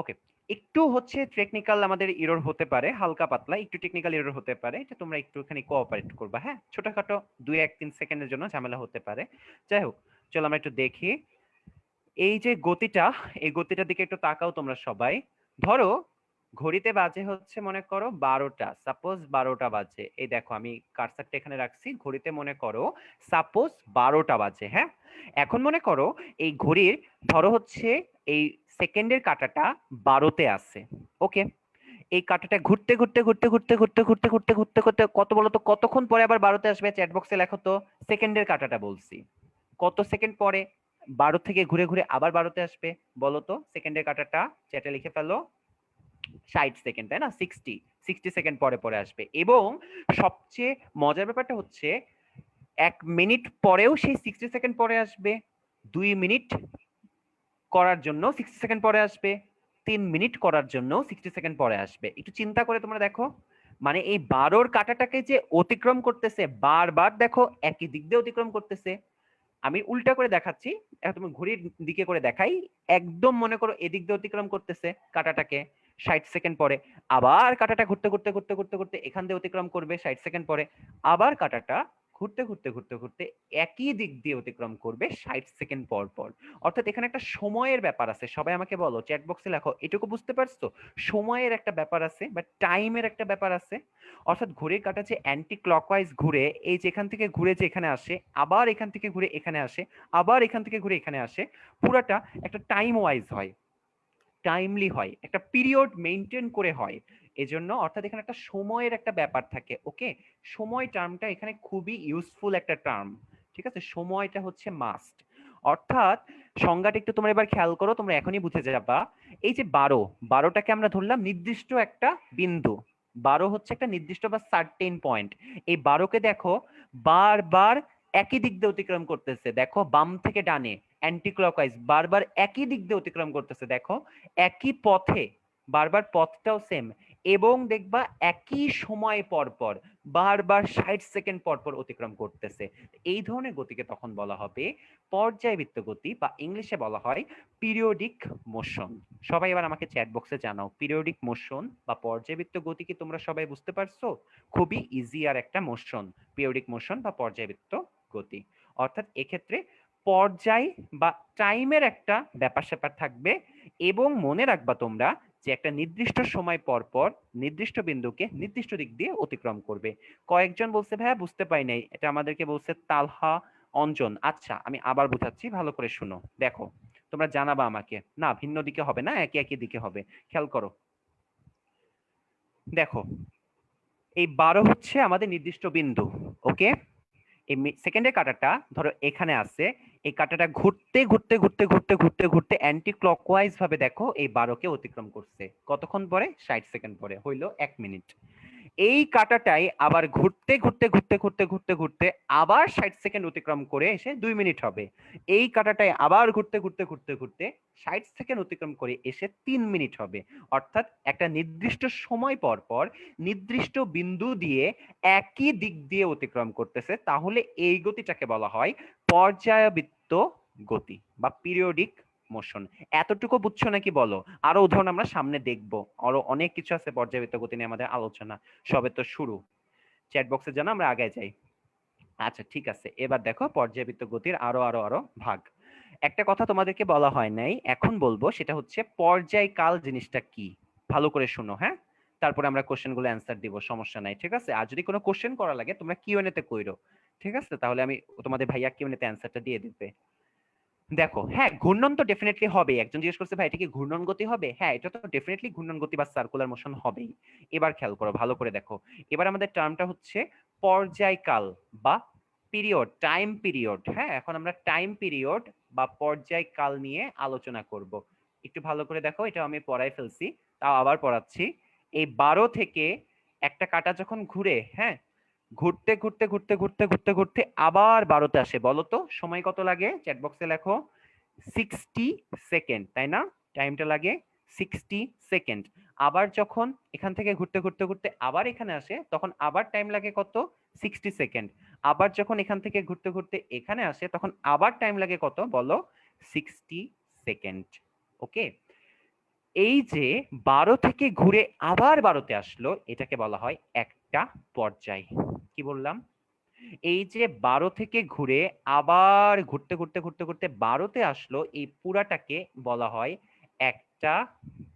B: ওকে। একটু হচ্ছে টেকনিক্যাল আমাদের এরর হতে পারে, হালকা পাতলা একটু টেকনিক্যাল এরর হতে পারে, এটা তোমরা একটুখানি কোঅপারেট করবা, হ্যাঁ, ছোটখাটো 2-1-3 সেকেন্ডের জন্য ঝামেলা হতে পারে। যাই হোক, চলো আমরা একটু দেখি এই যে গতিটা, এই গতিটার দিকে একটু তাকাও তোমরা সবাই। ধরো ঘড়িতে বাজে হচ্ছে মনে করো 12টা, সাপোজ 12টা বাজে, এই দেখো আমি কার্সারটা এখানে রাখছি, ঘড়িতে মনে করো সাপোজ 12টা বাজে, হ্যাঁ। এখন মনে করো এই ঘড়ির, ধরো হচ্ছে এই সেকেন্ডের কাঁটাটা 12তে আছে, ওকে। এই কাঁটাটা ঘুরতে ঘুরতে ঘুরতে ঘুরতে ঘুরতে ঘুরতে ঘুরতে ঘুরতে ঘুরতে কত বলো তো, কতক্ষণ পরে আবার 12তে আসবে? চ্যাট বক্সে লেখো তো, সেকেন্ডের কাঁটাটা বলছি, কত সেকেন্ড পরে 12 থেকে ঘুরে ঘুরে আবার 12তে আসবে? বলো তো, সেকেন্ডের কাঁটাটা চ্যাটে লিখে ফেলো। 60 সেকেন্ড, তাই না? 60 সেকেন্ড পরে পরে আসবে। এবং সবচেয়ে মজার ব্যাপারটা হচ্ছে 1 মিনিট পরেও সেই 60 সেকেন্ড পরে আসবে, 2 মিনিট করার জন্য 60 সেকেন্ড পরে আসবে, 3 মিনিট করার জন্য 60 সেকেন্ড পরে আসবে। একটু চিন্তা করে তোমরা দেখো, মানে এই 12-র কাঁটাটাকে যে অতিক্রম করতেছে বারবার, দেখো একই দিক দিয়ে অতিক্রম করতেছে। আমি উল্টা করে দেখাচ্ছি, এখন তুমি ঘড়ির দিকে করে দেখাই, একদম মনে করো এদিক দিয়ে অতিক্রম করতেছে কাঁটাটাকে 60 সেকেন্ড পরে, আবার কাঁটাটা ঘুরতে ঘুরতে ঘুরতে ঘুরতে ঘুরতে এখান দিয়ে অতিক্রম করবে 60 সেকেন্ড পরে, আবার কাঁটাটা ঘুরতে ঘুরতে ঘুরতে ঘুরতে একই দিক দিয়ে অতিক্রম করবে 60 সেকেন্ড পর পর। অর্থাৎ এখানে একটা সময়ের ব্যাপার আছে। সবাই আমাকে বলো, চ্যাট বক্সে লেখো, এটুকু বুঝতে পারছো? সময়ের একটা ব্যাপার আছে বা টাইমের একটা ব্যাপার আছে। অর্থাৎ ঘড়ির কাঁটা যে অ্যান্টি ক্লকওয়াইজ ঘুরে, এই যে এখান থেকে ঘুরে যে এখানে আসে, আবার এখান থেকে ঘুরে এখানে আসে, আবার এখান থেকে ঘুরে এখানে আসে, পুরাটা একটা টাইম ওয়াইজ হয়, টাইমলি হয়, একটা পিরিয়ড মেনটেন করে হয়। এজন্য অর্থাৎ এখানে একটা সময়ের একটা ব্যাপার থাকে। ওকে, সময় টার্মটা এখানে খুবই ইউজফুল একটা টার্ম। ঠিক আছে, সময়টা হচ্ছে মাস্ট। অর্থাৎ সংজ্ঞাটা একটু তোমরা এবার খেয়াল করো, তোমরা এখনই বুঝে যাবা। এই যে 12টাকে আমরা ধরলাম নির্দিষ্ট একটা বিন্দু। 12 হচ্ছে একটা নির্দিষ্ট বা সার্টেন পয়েন্ট। এই 12কে দেখো বারবার একই দিক দিয়ে অতিক্রম করতেছে। দেখো বাম থেকে ডানে অ্যান্টি ক্লকওয়াইজ বারবার একই দিক দিয়ে অতিক্রম করতেছে। দেখো একই পথে, বারবার পথটাও সেম, এবং দেখবা একই সময় পর পর বারবার 60 সেকেন্ড পর পর অতিক্রম করতেছে। এই ধরনের গতিকে তখন বলা হবে পর্যায়বৃত্ত গতি, বা ইংলিশে বলা হয় পিরিয়ডিক মোশন। সবাই এবার আমাকে চ্যাট বক্সে জানাও, পিরিয়ডিক মোশন বা পর্যায়বৃত্ত গতি কি তোমরা সবাই বুঝতে পারছো? খুবই ইজি আর একটা মোশন, পিরিয়ডিক মোশন বা পর্যায়বৃত্ত গতি। অর্থাৎ এক্ষেত্রে পর্যায় বা টাইমের একটা ব্যাপার স্যাপার থাকবে, এবং মনে রাখবা তোমরা যে একটা নির্দিষ্ট সময় পর পর নির্দিষ্ট বিন্দুকে নির্দিষ্ট দিক দিয়ে অতিক্রম করবে। কয়েকজন বলছে ভাইয়া বুঝতে পাই নাই, এটা আমাদেরকে বলছে তালহা অঞ্জন। আচ্ছা আমি আবার বুঝাচ্ছি, ভালো করে শুনো। দেখো তোমরা জানাবা আমাকে, না ভিন্ন দিকে হবে না, একই একই দিকে হবে। খেয়াল করো, দেখো এই 12 হচ্ছে আমাদের নির্দিষ্ট বিন্দু। ওকে, এই সেকেন্ডের কাঁটাটা ধরো এখানে আছে, এই কাঁটাটা ঘুরতে ঘুরতে ঘুরতে ঘুরতে ঘুরতে ঘুরতে অ্যান্টি ক্লকওয়াইজ ভাবে দেখো এই 12কে অতিক্রম করছে। কতক্ষণ পরে? 60 সেকেন্ড পরে, হইলো 1 মিনিট। এই কাঁটাটাই আবার ঘুরতে ঘুরতে ঘুরতে ঘুরতে ঘুরতে ঘুরতে আবার 60 সেকেন্ড অতিক্রম করে এসে 2 মিনিট হবে। এই কাঁটাটাই আবার ঘুরতে ঘুরতে ঘুরতে ঘুরতে 60 সেকেন্ড অতিক্রম করে এসে 3 মিনিট হবে। অর্থাৎ একটা নির্দিষ্ট সময় পর পর নির্দিষ্ট বিন্দু দিয়ে একই দিক দিয়ে অতিক্রম করতেছে, তাহলে এই গতিটাকে বলা হয় পর্যায়বৃত্ত গতি বা পিরিয়ডিক মোশন। এতটুকু বুঝছো নাকি বলো? আরো উদাহরণ আমরা সামনে দেখবো, আরো অনেক কিছু আছে পর্যায়বৃত্ত গতি নিয়ে আমাদের আলোচনা, সবে তো শুরু। চ্যাট বক্সে জানা, আমরা আগে যাই। আচ্ছা ঠিক আছে, এবার দেখো পর্যায়বৃত্ত গতির আরো আরো আরো ভাগ। একটা কথা তোমাদেরকে বলা হয় নাই, এখন বলবো, সেটা হচ্ছে পর্যায়কাল জিনিসটা কি। ভালো করে শুনো, হ্যাঁ? তারপরে আমরা কোশ্চেন গুলো অ্যান্সার দিব, সমস্যা নাই, ঠিক আছে? আর যদি কোনো কোশ্চেন করা লাগে তোমরা কিউএনএ তে কইরো, ঠিক আছে? তাহলে আমি তোমাদের ভাইয়া কিউএনএ তে অ্যান্সারটা দিয়ে দিবে। দেখো, হ্যাঁ ঘূর্ণন তো ডেফিনেটলি হবে। একজন জিজ্ঞেস করছে ভাই এটা কি ঘূর্ণন গতি হবে? হ্যাঁ এটা তো ডেফিনেটলি ঘূর্ণন গতি বা সার্কুলার মোশন হবেই। এবার খেয়াল করো, ভালো করে দেখো। এবার আমাদের টার্মটা হচ্ছে পর্যায়কাল বা পিরিয়ড, টাইম পিরিয়ড। হ্যাঁ, এখন আমরা টাইম পিরিয়ড বা পর্যায়কাল নিয়ে আলোচনা করব। একটু ভালো করে দেখো, এটা আমি পড়াই ফেলছি, তাও আবার পড়াচ্ছি। এই 12 থেকে একটা কাঁটা যখন ঘুরে, হ্যাঁ, ঘুরতে ঘুরতে ঘুরতে ঘুরতে ঘুরতে ঘুরতে আবার 12তে আসে, বলো তো সময় কত লাগে? চ্যাট বক্সে লেখো 60 সেকেন্ড, তাই না? টাইমটা লাগে 60 সেকেন্ড। আবার যখন এখান থেকে ঘুরতে ঘুরতে ঘুরতে আবার এখানে আসে, তখন আবার টাইম লাগে কত? 60 সেকেন্ড। আবার যখন এখান থেকে ঘুরতে ঘুরতে এখানে আসে, তখন আবার টাইম লাগে কত বলো? 60 সেকেন্ড। ওকে, এই যে 12 থেকে ঘুরে আবার 12তে আসলো, এটাকে বলা হয় একটা পর্যায়। কি বললাম? এই যে 12 থেকে ঘুরে আবার ঘুরতে ঘুরতে ঘুরতে ঘুরতে 12তে আসলো, এই পুরাটাকে বলা হয় একটা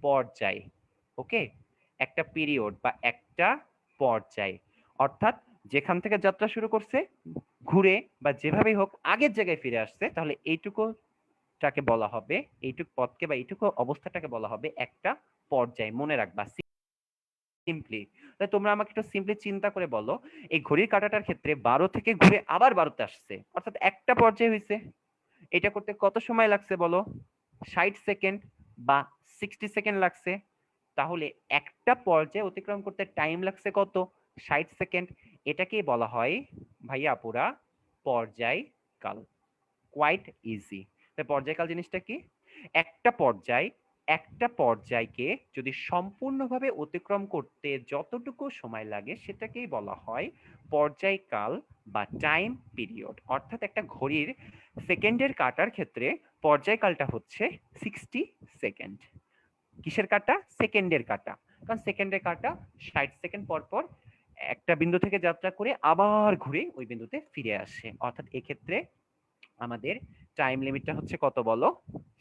B: পর্যায়। ওকে, একটা পিরিয়ড বা একটা পর্যায়। অর্থাৎ যেখান থেকে যাত্রা শুরু করছে, ঘুরে বা যেভাবেই হোক আগের জায়গায় ফিরে আসছে, তাহলে এইটুকুটাকে বলা হবে, এইটুকু পথকে বা এইটুকু অবস্থাটাকে বলা হবে একটা পর্যায়। মনে রাখবা সিম্পলি। তোমরা আমাকে একটু সিম্পলি চিন্তা করে বলো, এই ঘড়ির কাঁটাটার ক্ষেত্রে 12 থেকে ঘুরে আবার 12তে আসছে, অর্থাৎ একটা পর্যায়ে হয়েছে। এটা করতে কত সময় লাগছে বলো? 60 সেকেন্ড বা 60 সেকেন্ড লাগছে। তাহলে একটা পর্যায়ে অতিক্রম করতে টাইম লাগছে কত? 60 সেকেন্ড। এটাকেই বলা হয় ভাইয়া আপুরা পর্যায়কাল। Quite easy. পর্যায়কাল জিনিসটা কি? একটা পর্যায়, একটা পর্যায়কে যদি সম্পূর্ণভাবে অতিক্রম করতে যতটুকু সময় লাগে সেটাকেই বলা হয় পর্যায়কাল বা টাইম পিরিয়ড। অর্থাৎ একটা ঘড়ির সেকেন্ডের কাটার ক্ষেত্রে পর্যায়কালটা হচ্ছে 60 সেকেন্ড। কিসের কাটা? সেকেন্ডের কাটা। কারণ সেকেন্ডের কাটা 60 সেকেন্ড পর পর একটা বিন্দু থেকে যাত্রা করে আবার ঘুরে ওই বিন্দুতে ফিরে আসে। অর্থাৎ এক্ষেত্রে আমাদের টাইম লিমিটটা হচ্ছে কত বলো?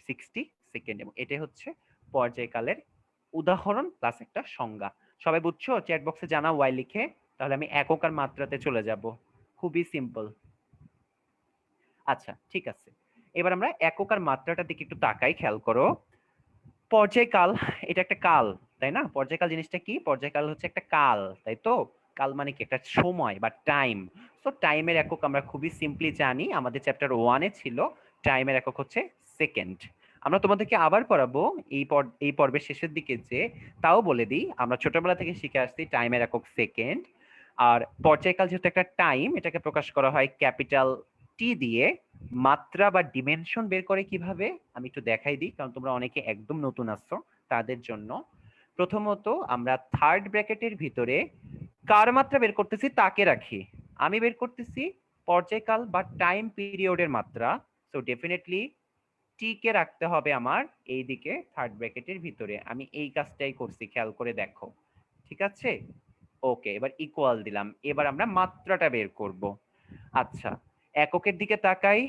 B: 60 সেকেন্ড। এবং এটাই হচ্ছে পর্যায়কালের উদাহরণ প্লাস একটা সংজ্ঞা। সবাই বুঝছো? চ্যাট বক্সে জানাও ওয়াই লিখে। তাহলে আমি একক আর মাত্রাতে চলে যাব। খুবই সিম্পল। আচ্ছা, ঠিক আছে। এবার আমরা একক আর মাত্রাটার দিকে একটু তাকাই, খেয়াল করো। পর্যায়কাল, এটা একটা কাল, তাই না? পর্যায়কাল জিনিসটা কি? পর্যায়কাল হচ্ছে একটা কাল, তাই তো? কাল মানে কি? একটা সময় বা টাইম। সো টাইমের একক আমরা খুবই সিম্পলি জানি, আমাদের চ্যাপ্টার 1-এ ছিল। টাইমের একক হচ্ছে সেকেন্ড। আমরা তোমাদেরকে আবার পড়াবো এই পর্বের শেষের দিকে, যে তাও বলে দিই, আমরা ছোটবেলা থেকে শিখে আসছি টাইমের একক সেকেন্ড। আর পর্যায়কাল যেহেতু একটা টাইম, এটাকে প্রকাশ করা হয় ক্যাপিটাল টি দিয়ে। মাত্রা বা ডিমেনশন বের করে কিভাবে আমি একটু দেখাই দিই, কারণ তোমরা অনেকে একদম নতুন আসছো তাদের জন্য। প্রথমত আমরা থার্ড ব্র্যাকেটের ভিতরে কার মাত্রা বের করতেছি তাকে রাখি। আমি বের করতেছি পর্যায়কাল বা টাইম পিরিয়ডের মাত্রা। সো ডেফিনেটলি টি কে রাখতে হবে আমার এই দিকে থার্ড ব্র্যাকেটের ভিতরে। আমি এই কাজটাই করছি, খেয়াল করে দেখো। ঠিক আছে, ওকে। এবার ইকুয়াল দিলাম। এবার আমরা মাত্রাটা বের করব। আচ্ছা, এককের দিকে তাকাই।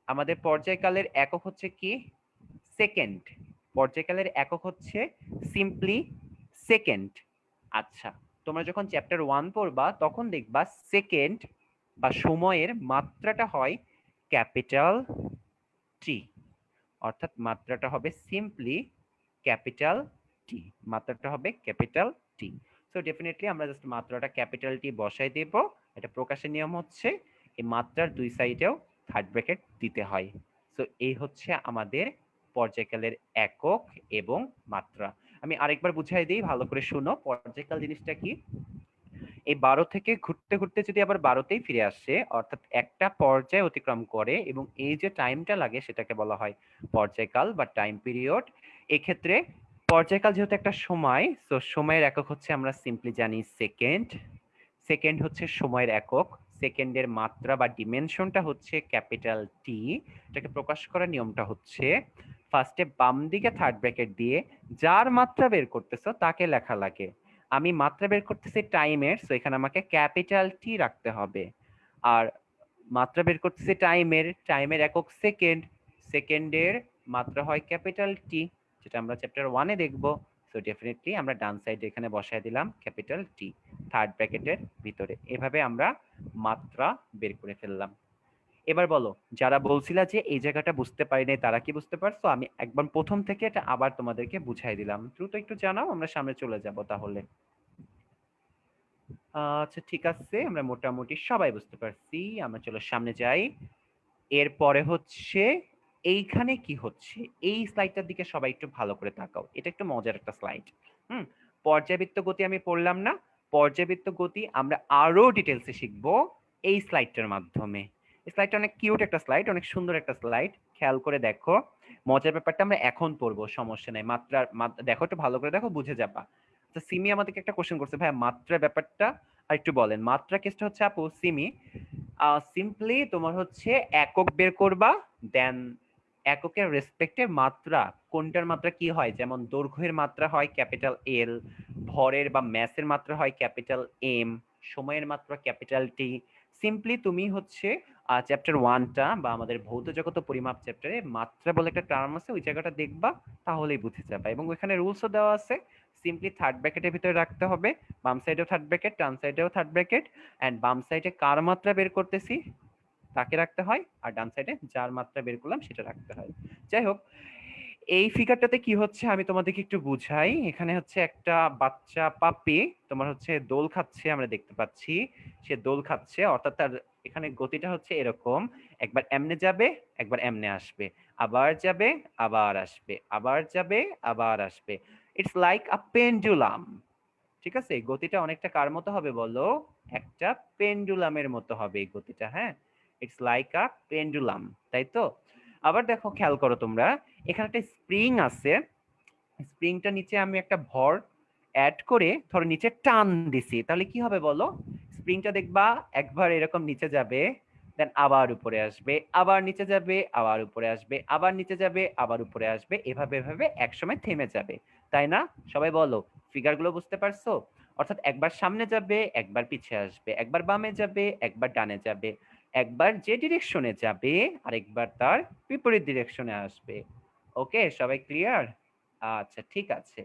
B: আমাদের পর্যায়কালের একক হচ্ছে কি? সেকেন্ড। পর্যায়কালের একক হচ্ছে সিম্পলি সেকেন্ড। আচ্ছা, তোমরা যখন চ্যাপ্টার 1 পড়বা তখন দেখবা সেকেন্ড বা সময়ের মাত্রাটা হয় ক্যাপিটাল টি। অর্থাৎ মাত্রাটা হবে সিম্পলি ক্যাপিটাল টি। মাত্রাটা হবে ক্যাপিটাল টি। সো ডেফিনেটলি আমরা জাস্ট মাত্রাটা ক্যাপিটাল টি বসাই দেব। এটা প্রকাশের নিয়ম হচ্ছে এই মাত্রার দুই সাইডেও থার্ড ব্র্যাকেট দিতে হয়। সো এই হচ্ছে আমাদের পর্যায়কালের একক এবং মাত্রা। আমি আরেকবার বুঝাই দিই, ভালো করে শুনো। পর্যায়কাল জিনিসটা কি? এই 12 থেকে ঘুরতে ঘুরতে যদি আবার 12তেই ফিরে আসে, অর্থাৎ একটা পর্যায় অতিক্রম করে, এবং এই যে টাইমটা লাগে সেটাকে বলা হয় পর্যায়কাল বা টাইম পিরিয়ড। এক্ষেত্রে পর্যায়কাল যেহেতু একটা সময়, তো সময়ের একক হচ্ছে আমরা সিম্পলি জানি সেকেন্ড। সেকেন্ড হচ্ছে সময়ের একক। সেকেন্ডের মাত্রা বা ডিমেনশনটা হচ্ছে ক্যাপিটাল টি। এটাকে প্রকাশ করার নিয়মটা হচ্ছে ফার্স্টে বাম দিকে থার্ড ব্র্যাকেট দিয়ে যার মাত্রা বের করতেছো তাকে লেখা লাগে। আমি মাত্রা বের করতেছি টাইমের, সো এখানে আমাকে ক্যাপিটাল টি রাখতে হবে। আর মাত্রা বের করতেছি টাইমের একক সেকেন্ড। সেকেন্ডের মাত্রা হয় ক্যাপিটাল টি, যেটা আমরা চ্যাপ্টার 1-এ দেখব। সো ডেফিনেটলি আমরা ডান সাইডে এখানে বসায় দিলাম ক্যাপিটাল টি থার্ড ব্র্যাকেটের ভিতরে। এভাবে আমরা মাত্রা বের করে ফেললাম। এবার বলো, যারা বলছিলা যে এই জায়গাটা বুঝতে পারি নাই, তারা কি বুঝতে পারছো? আমি একবার প্রথম থেকে এটা আবার তোমাদেরকে বুঝাই দিলাম। দ্রুত একটু জানাও, আমরা সামনে চলে যাব তাহলে। আচ্ছা, ঠিক আছে, আমরা মোটামুটি সবাই বুঝতে পারছি। আমরা চলো সামনে যাই। এরপরে হচ্ছে এইখানে কি হচ্ছে, এই স্লাইডটার দিকে সবাই একটু ভালো করে তাকাও। এটা একটু মজার একটা স্লাইড। পর্যাবৃত্ত গতি আমি পড়লাম না? পর্যাবৃত্ত গতি আমরা আরো ডিটেলসে শিখবো এই স্লাইডটার মাধ্যমে। স্লাইডটা অনেক কিউট একটা স্লাইড, অনেক সুন্দর একটা স্লাইড। খেয়াল করে দেখো, মজার ব্যাপারটা আমরা এখন পড়বো, সমস্যা নাই। দেখো, একটু ভালো করে দেখো, বুঝে যাবা। তো সিমি আমাদেরকে একটা কোশ্চেন করছে, ভাই মাত্রার ব্যাপারটা আর একটু বলেন। মাত্রা কেসটা হচ্ছে আপু সিমি, সিম্পলি তোমার হচ্ছে একক বের করবা, দেন এককের রেসপেক্টে মাত্রা, কোনটার মাত্রা কি হয়, যেমন দৈর্ঘ্যের মাত্রা হয় ক্যাপিটাল এল, ভরের বা ম্যাসের মাত্রা হয় ক্যাপিটাল এম, সময়ের মাত্রা ক্যাপিটাল টি। সিম্পলি তুমি হচ্ছে চ্যাপ্টার 1টা বা আমাদের ভৌত জগত পরিমাপ চ্যাপ্টারে মাত্রা বলে একটা টার্ম আছে, ওই জায়গাটা দেখবা, তাহলেই বুঝে যাবে। এবং ওইখানে রুলসও দেওয়া আছে, সিম্পলি থার্ড ব্র্যাকেটের ভিতরে রাখতে হবে। বাম সাইডেও থার্ড ব্র্যাকেট, ডান সাইডেও থার্ড ব্র্যাকেট। এন্ড বাম সাইডে কার মাত্রা বের করতেছি তাকে রাখতে হয়, আর ডান সাইডে যার মাত্রা বের করলাম সেটা রাখতে হয়। যাই হোক, এই ফিগারটাতে কি হচ্ছে আমি তোমাদেরকে একটু বুঝাই। এখানে হচ্ছে একটা বাচ্চা পাপি তোমার হচ্ছে দোল খাচ্ছে, আমরা দেখতে পাচ্ছি সে দোল খাচ্ছে। অর্থাৎ তার এখানে গতিটা হচ্ছে এরকম, একবার এমনে যাবে, একবার এমনে আসবে, আবার যাবে, আবার আসবে, আবার যাবে, আবার আসবে। It's like a pendulum. ঠিক আছে, গতিটা অনেকটা কার মতো হবে বলো? একটা পেন্ডুলামের মতো হবে এই গতিটা। হ্যাঁ, ইটস লাইক আ পেন্ডুলাম, তাই তো? আবার দেখো, খেয়াল করো তোমরা, এখানে একটা স্প্রিং আছে। স্প্রিংটা নিচে আমি একটা ভর অ্যাড করে ধরো নিচে টান দিছি, তাহলে কি হবে বলো? স্প্রিংটা দেখবা একবার এরকম নিচে যাবে, দেন আবার উপরে আসবে, আবার নিচে যাবে, আবার উপরে আসবে, আবার নিচে যাবে, আবার উপরে আসবে, এভাবে এভাবে একসময় থেমে যাবে, তাই না? সবাই বলো, ফিগারগুলো বুঝতে পারছো? অর্থাৎ একবার সামনে যাবে, একবার পিছিয়ে আসবে, একবার বামে যাবে, একবার ডানে যাবে, একবার যে ডিরেকশনে যাবে আরেকবার তার বিপরীত ডিরেকশনে আসবে। ওকে, সবাই ক্লিয়ার? আচ্ছা, ঠিক আছে।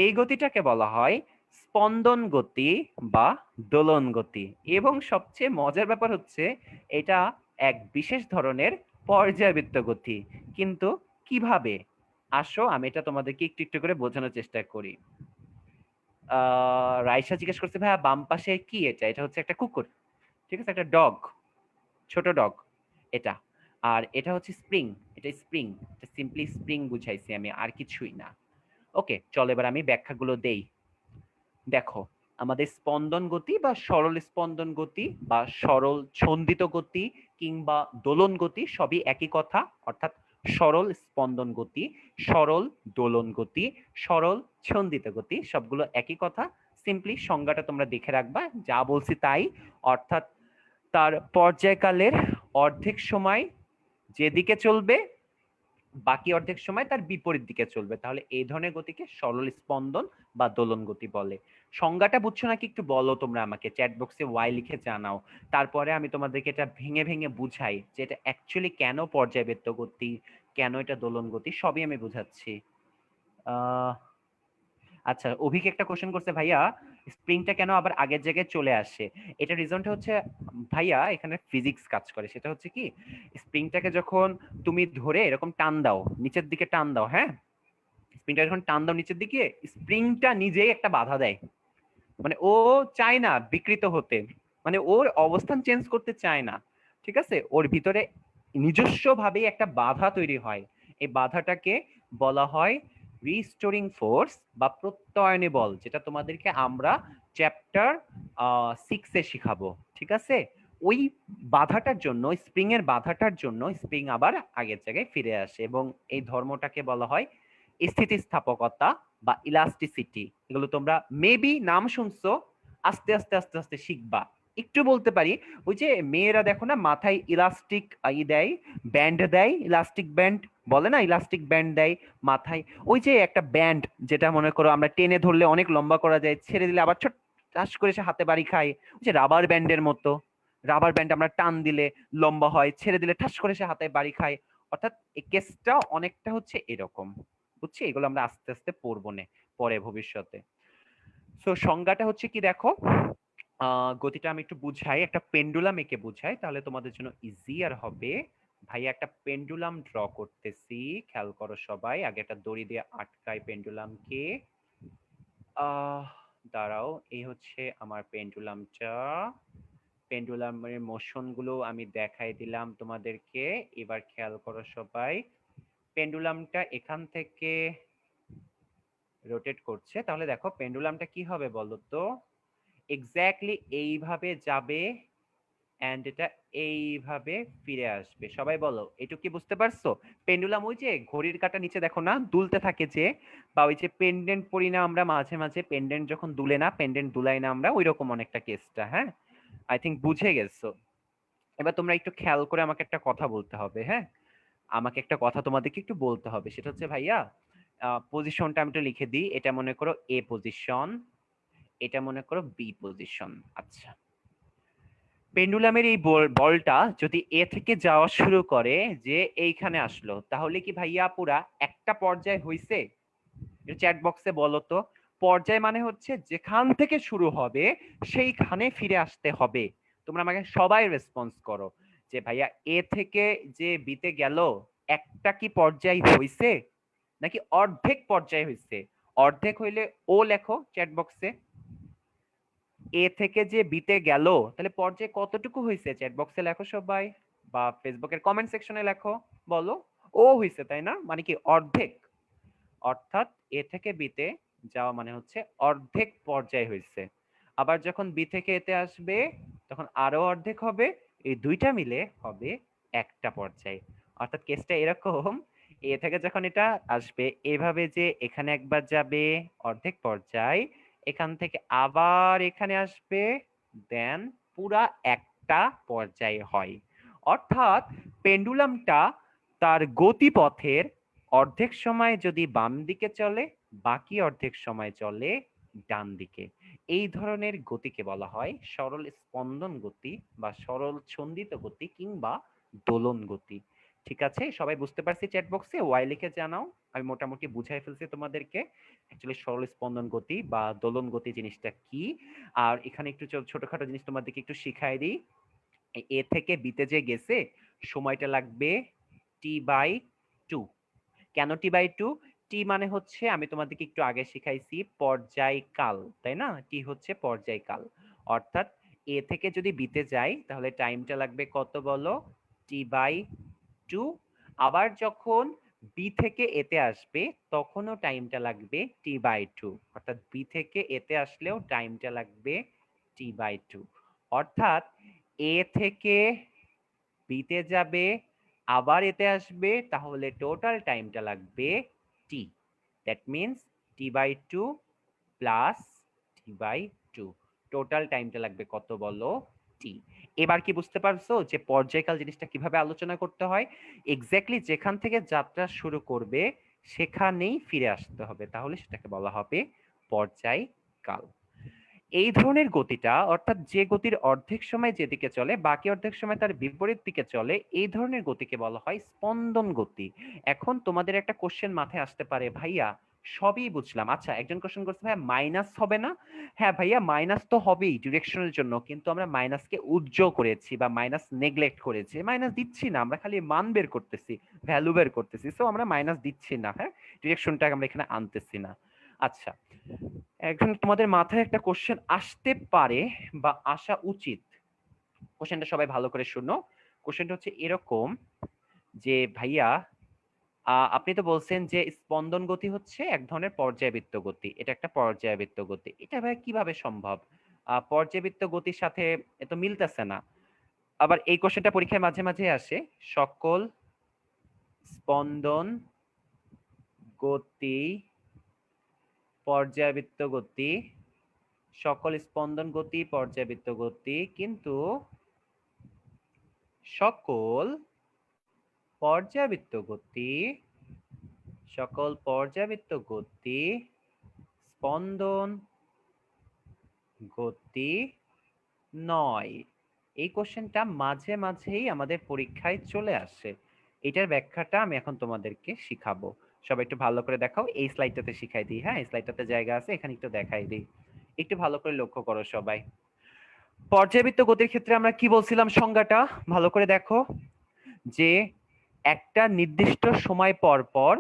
B: এই গতিটাকে বলা হয় স্পন্দন গতি বা দোলন গতি, এবং সবচেয়ে মজার ব্যাপার হচ্ছে এটা এক বিশেষ ধরনের পর্যায়বৃত্ত গতি। কিন্তু কিভাবে? আসো আমি এটা তোমাদেরকে একটু একটু করে বোঝানোর চেষ্টা করি। রাইসা জিজ্ঞেস করছে, ভাইয়া বাম পাশে কি এটা? এটা হচ্ছে একটা কুকুর, ঠিক আছে, একটা ডগ, ছোট ডগ এটা। আর এটা হচ্ছে স্প্রিং, এটা স্প্রিং, এটা সিম্পলি স্প্রিং বুঝাইছি আমি, আর কিছুই না। ওকে, চলো এবার আমি ব্যাখ্যাগুলো দেই। দেখো, আমাদের স্পন্দন গতি বা সরল স্পন্দন গতি বা সরল ছন্দিত গতি কিংবা দোলন গতি সবই একই কথা। অর্থাৎ সরল স্পন্দন গতি, সরল দোলন গতি, সরল ছন্দিত গতি সবগুলো একই কথা। সিম্পলি সংজ্ঞাটা তোমরা দেখে রাখবা, যা বলছি তাই। অর্থাৎ তার পর্যায়কালের অর্ধেক সময় যেদিকে চলবে, বাকি অর্ধেক সময় তার বিপরীত দিকে চলবে, তাহলে এই ধরনের গতিকে সরল স্পন্দন বা দোলন গতি বলে। সংজ্ঞাটা বুঝছো নাকি একটু বলো তোমরা আমাকে, চ্যাট বক্সে ওয়াই লিখে জানাও। তারপরে আমি তোমাদেরকে এটা ভেঙে ভেঙে বুঝাই যে এটা অ্যাকচুয়ালি কেন পর্যায়বৃত্ত গতি, কেন এটা দোলন গতি, সবই আমি বুঝাচ্ছি। আহ আচ্ছা, অভিক একটা কোশ্চেন করছে, ভাইয়া স্প্রিংটা কেন আবার আগের জায়গায় চলে আসে? এটা রিজনটা হচ্ছে ভাইয়া এখানে ফিজিক্স কাজ করে। সেটা হচ্ছে কি, স্প্রিংটাকে যখন তুমি ধরে এরকম টান দাও, নিচের দিকে টান দাও, হ্যাঁ, স্প্রিংটা যখন টান দাও নিচের দিকে, স্প্রিংটা নিজেই একটা বাধা দেয়। মানে ও চায় না বিকৃত হতে, মানে ওর অবস্থান চেঞ্জ করতে চায় না, ঠিক আছে, ওর ভিতরে নিজস্ব ভাবে একটা বাধা তৈরি হয়। এই বাধাটাকে বলা হয় রিস্টোরিং ফোর্স বা প্রত্যয়নী বল, যেটা তোমাদেরকে আমরা চ্যাপ্টার 6-এ শিখাবো, ঠিক আছে। ওই বাধাটার জন্য, স্প্রিং এর বাধাটার জন্য স্প্রিং আবার আগের জায়গায় ফিরে আসে, এবং এই ধর্মটাকে বলা হয় স্থিতিস্থাপকতা বা ইলাস্টিসিটি। এগুলো তোমরা মেবি নাম শুনছো, আস্তে আস্তে আস্তে আস্তে শিখবা। একটু বলতে পারি, ওই যে মেয়েরা দেখো না মাথায় ইলাস্টিক দেয়, ব্যান্ড দেয়, ইলাস্টিক ব্যান্ড বলে না, ইলাস্টিক ব্যান্ড দেয় মাথায়। ওই যে একটা ব্যান্ড, যেটা মনে করো আমরা টেনে ধরলে অনেক লম্বা করা যায়, ছেড়ে দিলে আবার ছোট টাস করে সে হাতে বাড়ি খায়, ওই যে রাবার ব্যান্ডের মতো। রাবার ব্যান্ড আমরা টান দিলে লম্বা হয়, ছেড়ে দিলে ঠাস করে সে হাতে বাড়ি খায়। অর্থাৎ এই কেসটা অনেকটা হচ্ছে এরকম, বুঝছি। এগুলো আমরা আস্তে আস্তে পড়বো না পরে ভবিষ্যতে। সো সংজ্ঞাটা হচ্ছে কি, দেখো গতিটা আমি একটু বুঝাই, একটা পেন্ডুলাম এঁকে বুঝাই, তাহলে তোমাদের জন্য ইজিয়ার হবে। ভাইয়া একটা পেন্ডুলাম ড্র করতেছি, খেয়াল করো সবাই। আগে একটা দড়ি দিয়ে আটকাই পেন্ডুলামকে। আহ দাঁড়াও, এই হচ্ছে আমার পেন্ডুলামটা। পেন্ডুলামের মোশন গুলো আমি দেখাই দিলাম তোমাদেরকে। এবার খেয়াল করো সবাই, পেন্ডুলামটা এখান থেকে রোটেট করছে, তাহলে দেখো পেন্ডুলামটা কি হবে বলো তো? এক্স্যাক্টলি এইভাবে যাবে এন্ড এটা এইভাবে ফিরে আসবে। সবাই বলো, এটুকু কি বুঝতে পারছো? পেন্ডুলাম ওই যে ঘড়ির কাঁটা নিচে দেখো না দুলতে থাকে যে, বা ওই যে পেন্ডেন্ট পরি না আমরা মাঝে মাঝে, পেন্ডেন্ট যখন দুলে না, পেন্ডেন্ট দুলাই না আমরা, ওই রকম অনেকটা কেসটা। হ্যাঁ, আই থিঙ্ক বুঝে গেছো। এবার তোমরা একটু খেয়াল করে আমাকে একটা কথা বলতে হবে, হ্যাঁ, আমাকে একটা কথা তোমাদেরকে একটু বলতে হবে। সেটা হচ্ছে, ভাইয়া পজিশনটা আমি একটু লিখে দিই। এটা মনে করো এ পজিশন, এটা মনে করো বি পজিশন। আচ্ছা, পেন্ডুলামের এই বলটা যদি এ থেকে যাওয়া শুরু করে, যে এইখানে আসলো, তাহলে কি ভাইয়া পুরা একটা পর্যায় হইছে? চ্যাট বক্সে বলো তো। পর্যায় মানে হচ্ছে যেখান থেকে শুরু হবে সেইখানে ফিরে আসতে হবে। তোমরা আমাকে সবাই রেসপন্স করো যে ভাইয়া এ থেকে যে বিতে গেল, একটা কি পর্যায় হইছে নাকি অর্ধেক পর্যায় হইছে? অর্ধেক হইলে ও লেখো চ্যাট বক্সে। এ থেকে যে বিতে গেল, তাহলে পর্যায় কতটুকু হয়েছে চ্যাট বক্সে লেখো সবাই, বা ফেসবুকের কমেন্ট সেকশনে লেখো, বলো। ও হয়েছে, তাই না? মানে কি অর্ধেক। অর্থাৎ এ থেকে বিতে যাওয়া মানে হচ্ছে অর্ধেক পর্যায় হয়েছে। আবার যখন বি থেকে এতে আসবে তখন আরো অর্ধেক হবে, এই দুইটা মিলে হবে একটা পর্যায়। অর্থাৎ কেসটা এরকম, এ থেকে যখন এটা আসবে এভাবে যে এখানে একবার যাবে অর্ধেক পর্যায়, এখান থেকে আবার এখানে আসবে, দেন পুরা একটা পর্যায় হয়। অর্থাৎ পেন্ডুলামটা তার গতিপথের অর্ধেক সময় যদি বাম দিকে চলে, বাকি অর্ধেক সময় চলে ডান দিকে। এই ধরনের গতিকে বলা হয় সরল স্পন্দন গতি বা সরল ছন্দিত গতি কিংবা দোলন গতি। ঠিক আছে, সবাই বুঝতে পারছি? চ্যাট বক্সে ওয়াই লিখে জানাও। আমি মোটামুটি বুঝাই ফেলছি তোমাদেরকে অ্যাকচুয়ালি সরল স্পন্দন গতি বা দোলন গতি জিনিসটা কি। আর এখানে একটু ছোটখাটো জিনিস তোমাদেরকে একটু শিখাই দিই। এ থেকে বিতে যে গেছে সময়টা লাগবে t/2। কেন t/2? টি মানে হচ্ছে, আমি তোমাদেরকে একটু আগে শিখাইছি, পর্যায়কাল, তাই না? টি হচ্ছে পর্যায়কাল, অর্থাৎ এ থেকে যদি বিতে যাই তাহলে টাইমটা লাগবে কত বলো? t/2। আবার যখন বি থেকে এতে আসবে তখনও টাইমটা লাগবে t/2, অর্থাৎ বি থেকে এতে আসলেও টাইমটা লাগবে t/2। অর্থাৎ এ থেকে বিতে যাবে আবার এতে আসবে, তাহলে টোটাল টাইমটা লাগবে t. That means t/2 plus t/2, total টাইমটা লাগবে কত বলো? টি। এবার কি বুঝতে পারছো যে পর্যায়কাল জিনিসটা কিভাবে আলোচনা করতে হয়? এক্স্যাক্টলি যেখান থেকে যাত্রা শুরু করবে সেখানেই ফিরে আসতে হবে, তাহলে সেটাকে বলা হবে পর্যায়কাল। এই ধরনের গতিটা, অর্থাৎ যে গতির অর্ধেক সময় যেদিকে চলে বাকি অর্ধেক সময় তার বিপরীত দিকে চলে, এই ধরনের গতিকে বলা হয় স্পন্দন গতি। এখন তোমাদের একটা কোশ্চেন মাথায় আসতে পারে, ভাইয়া সবই বুঝলাম, আচ্ছা একজন কোশ্চেন করছে ভাইয়া মাইনাস হবে না? হ্যাঁ ভাইয়া, মাইনাস তো হবেই ডিরেকশনের জন্য, কিন্তু আমরা মাইনাসকে উজ্জ্ব করেছি বা মাইনাস নেগলেক্ট করেছি, মাইনাস দিচ্ছি না, আমরা খালি মান বের করতেছি, ভ্যালু বের করতেছি, সো আমরা মাইনাস দিচ্ছি না, হ্যাঁ, ডিরেকশনটাকে আমরা এখানে আনতেছি না। আচ্ছা, এখন তোমাদের মাথায় একটা কোশ্চেন আসতে পারে বা আসা উচিত, কোশ্চেনটা সবাই ভালো করে শুনো। কোশ্চেনটা হচ্ছে এরকম যে ভাইয়া আপনি তো বলছেন যে স্পন্দন গতি হচ্ছে এক ধরনের পর্যায়বৃত্ত গতি, এটা একটা পর্যায়বৃত্ত গতি, এটা ভাই কিভাবে সম্ভব? পর্যায়বৃত্ত গতির সাথে এ তো মিলতেছে না। আবার এই কোশ্চেনটা পরীক্ষায় মাঝে মাঝে আসে, সকল স্পন্দন গতি পর্যায়বৃত্ত গতি, সকল স্পন্দন গতি পর্যায়বৃত্ত গতি, কিন্তু সকল পর্যায়বৃত্ত গতি, সকল পর্যায়বৃত্ত গতি স্পন্দন গতি নয়। এই কোশ্চেনটা মাঝে মাঝেই আমাদের পরীক্ষায় চলে আসে। এটার ব্যাখ্যাটা আমি এখন তোমাদেরকে শিখাবো। সবাই একটু ভালো করে দেখাও, এই স্লাইডটাতে শিখাই দিই, হ্যাঁ এই স্লাইডটাতে জায়গা আছে, এখানে একটু দেখাই দিই, একটু ভালো করে লক্ষ্য করো সবাই। পর্যায়বৃত্ত গতির ক্ষেত্রে আমরা কি বলছিলাম সংজ্ঞাটা ভালো করে দেখো, যে একটা নির্দিষ্ট সময় পর পর,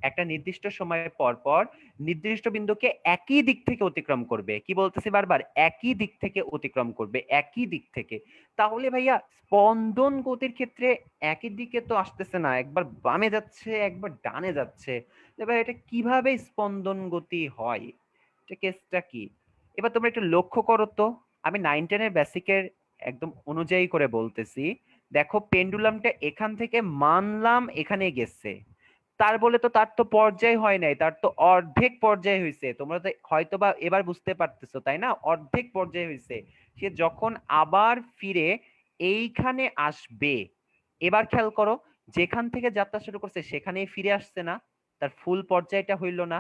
B: একটা নির্দিষ্ট সময় পর পর নির্দিষ্ট বিন্দুকে একই দিক থেকে অতিক্রম করবে। কি বলতেছি বারবার? একই দিক থেকে অতিক্রম করবে, একই দিক থেকে। তাহলে ভাইয়া স্পন্দন গতির ক্ষেত্রে একই দিকে তো আসতেছে না, একবার বামে যাচ্ছে একবার ডানে যাচ্ছে, এবার এটা কিভাবে স্পন্দন গতি হয়? এটা কেসটা কি? এবার তোমরা একটু লক্ষ্য করো তো, আমি 9-10 বেসিকের একদম অনুযায়ী করে বলতেছি। দেখো পেন্ডুলামটা এখান থেকে মানলাম এখানে গেছে, তার বলে তো তার তো পর্যায় হয় নাই, তার তো অর্ধেক পর্যায় হয়েছে। তোমরা তো হয়তো বা এবার বুঝতে পারতেছো, তাই না? অর্ধেক পর্যায় হয়েছে। সে যখন আবার ফিরে এইখানে আসবে, এবার খেয়াল করো, যেখান থেকে যাত্রা শুরু করছে সেখানেই ফিরে আসছে না, তার ফুল পর্যায়টা হইল না।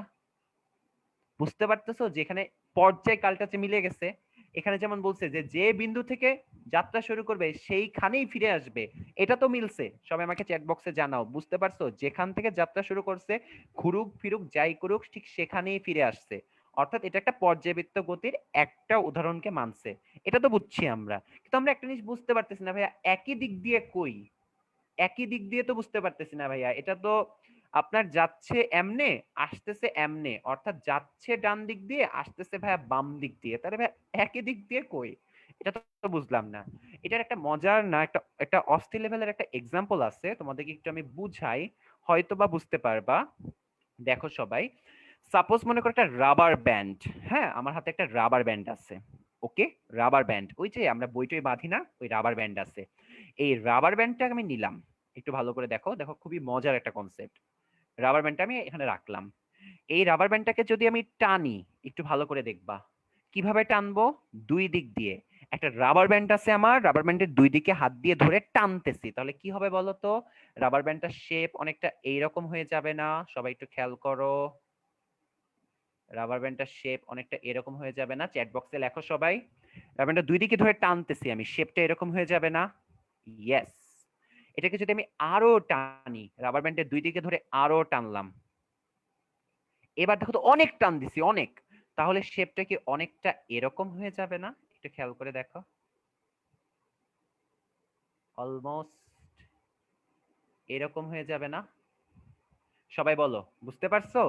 B: বুঝতে পারতেছো যেখানে পর্যায় কালটা মিলে গেছে? এখানে যেমন বলছে যে যে বিন্দু থেকে যাত্রা শুরু করবে সেইখানেই ফিরে আসবে, এটা তো মিলছে। সবাই আমাকে চ্যাট বক্সে জানাও, বুঝতে পারছো? যেখান থেকে যাত্রা শুরু করছে ঘুরুক ফিরুক যাই করুক ঠিক সেখানেই ফিরে আসছে, অর্থাৎ এটা একটা পর্যায়বৃত্ত গতির একটা উদাহরণকে মানছে। এটা তো বুঝছি আমরা, কিন্তু আমরা একটা জিনিস বুঝতে পারতেছি না ভাইয়া, একই দিক দিয়ে কই? একই দিক দিয়ে তো বুঝতে পারতেছি না ভাইয়া। এটা তো আপনার যাচ্ছে এমনে আসতেছে এমনে, অর্থাৎ যাচ্ছে ডান দিক দিয়ে আসতেছে ভাইয়া বাম দিক দিয়ে, তাহলে ভাইয়া একই দিক দিয়ে কই? এটা তো বুঝলাম না। এটার একটা মজার না একটা একটা অস্থির লেভেলের একটা এক্সাম্পল আছে, তোমাদেরকে একটু আমি বুঝাই, হয়তো বা বুঝতে পারবা। দেখো সবাই, সাপোজ মনে করো একটা রাবার ব্যান্ড, হ্যাঁ আমার হাতে একটা রাবার ব্যান্ড আছে, ওকে, রাবার ব্যান্ড, ওই যে আমরা বইটই বাঁধি না, ওই রাবার ব্যান্ড আছে। এই রাবার ব্যান্ডটা আমি নিলাম, একটু ভালো করে দেখো, দেখো খুবই মজার একটা কনসেপ্ট। রাবার ব্যান্ডটা আমি এখানে রাখলাম। এই রাবার ব্যান্ডটাকে যদি আমি টানি, একটু ভালো করে দেখবা কিভাবে টানবো, দুই দিক দিয়ে। একটা রাবার ব্যান্ড আছে আমার, রাবার ব্যান্ডের দুই দিকে হাত দিয়ে ধরে টানতেছি, তাহলে কি হবে বলো তো? রাবার ব্যান্ডটার শেপ অনেকটা এইরকম হয়ে যাবে না? সবাই একটু খেয়াল করো, রাবার ব্যান্ডটার শেপ অনেকটা এরকম হয়ে যাবে না? চ্যাট বক্সে লেখো সবাই। রাবার ব্যান্ডটা দুই দিকে ধরে টানতেছি আমি, শেপটা এরকম হয়ে যাবে না? ইয়েস। এটাকে যদি আমি আরো টানি, রাবার ব্যান্ডের দুই দিকে ধরে আরো টানলাম, এবার দেখো তো অনেক টান দিছি অনেক, তাহলে শেপটা কি অনেকটা এরকম হয়ে যাবে না? একটু খেয়াল করে দেখো, অলমোস্ট এরকম হয়ে যাবে না? সবাই বলো, বুঝতে পারছো?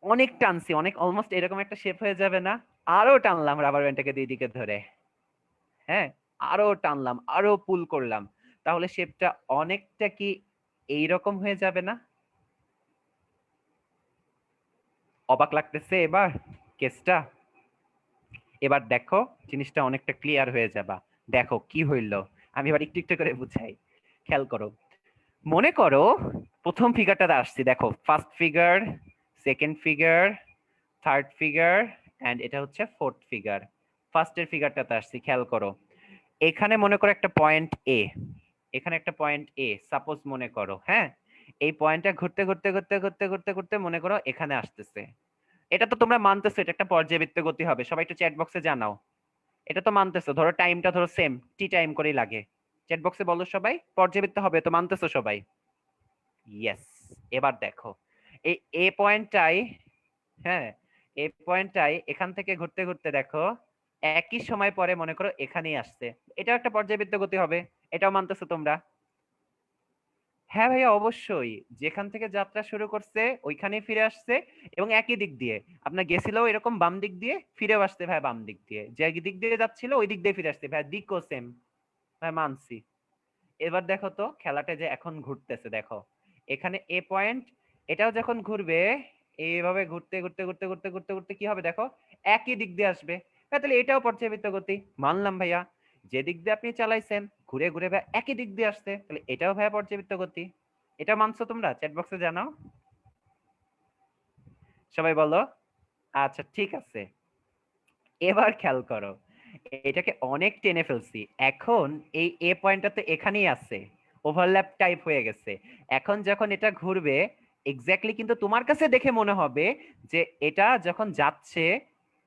B: অনেক টানছি, অনেক অলমোস্ট এরকম একটা শেপ হয়ে যাবে না? আরো টানলাম রাবার ব্যান্ডটাকে দুই দিকে ধরে, হ্যাঁ, আরো টানলাম, আরো পুল করলাম, তাহলে শেপটা অনেকটা কি এইরকম হয়ে যাবে না? অবাক লাগতেছে এবার কেসটা? এবার দেখো জিনিসটা অনেকটা ক্লিয়ার হয়ে যাবা। দেখো কি হইল, আমি এবার একটু একটু করে বুঝাই, খেয়াল করো। মনে করো প্রথম ফিগারটা আসছি, দেখো first figure, second figure, third figure, and এটা হচ্ছে ফোর্থ ফিগার। ফার্স্টের ফিগারটাতে আসছি, খেয়াল করো। এখানে মনে করো একটা পয়েন্ট এ, এখানে একটা পয়েন্ট এ সাপোজ মনে করো, হ্যাঁ, এই পয়েন্টটা ঘুরতে ঘুরতে ঘুরতে ঘুরতে ঘুরতে ঘুরতে মনে করো এখানে আসতেছে। এটা তো তোমরা মানতেছো এটা একটা পর্যাবৃত্ত গতি হবে, সবাই একটু চ্যাট বক্সে জানাও। এটা তো মানতেছো, ধরো টাইমটা ধরো সেম টি টাইম করেই লাগে। চ্যাট বক্সে বলো সবাই, পর্যাবৃত্ত হবে তো, মানতেছো সবাই? ইয়েস। এবার দেখো এই এ পয়েন্টটাই, হ্যাঁ, এই পয়েন্টটাই এখান থেকে ঘুরতে ঘুরতে দেখো একই সময় পরে মনে করো এখানেই আসছে, এটাও একটা পর্যাবৃত্ত গতি হবে, এটাও মানতেছো তোমরা? হ্যাঁ ভাইয়া অবশ্যই, যেখান থেকে যাত্রা শুরু করছে ওইখানেই ফিরে আসছে, এবং একই দিক দিয়ে আপনার গেছিল এরকম বাম দিক দিয়ে, ফিরেও আসছে ভাই বাম দিক দিয়ে, যে দিক দিয়ে যাচ্ছিল ওই দিক দিয়ে ফিরে আসছে ভাই, দিকও সেম ভাই, মানছি। এবার দেখো তো খেলাটা যে এখন ঘুরতেছে, দেখো এখানে এ পয়েন্ট, এটাও যখন ঘুরবে এইভাবে ঘুরতে ঘুরতে ঘুরতে ঘুরতে ঘুরতে ঘুরতে কি হবে দেখো, একই দিক দিয়ে আসবে ভাই, তাহলে এটাও পর্যাবৃত্ত গতি, মানলাম ভাইয়া। যে দিক দিয়ে আপনি চালাইছেন ঘুরে ঘুরে ভাই একই দিক দিয়ে আসছে, তাহলে এটাও ভাইয়া পর্যাবৃত্ত গতি। এটা মানছো তোমরা? চ্যাট বক্সে জানাও সবাই, বলো। আচ্ছা ঠিক আছে, এবার খেয়াল করো, এটাকে অনেক টেনে ফেলছি, এখন এই এ পয়েন্টটা তো এখানেই আছে, ওভারল্যাপ টাইপ হয়ে গেছে। এখন যখন এটা ঘুরবে এক্স্যাক্টলি কিন্তু তোমার কাছে দেখে মনে হবে যে এটা যখন যাচ্ছে,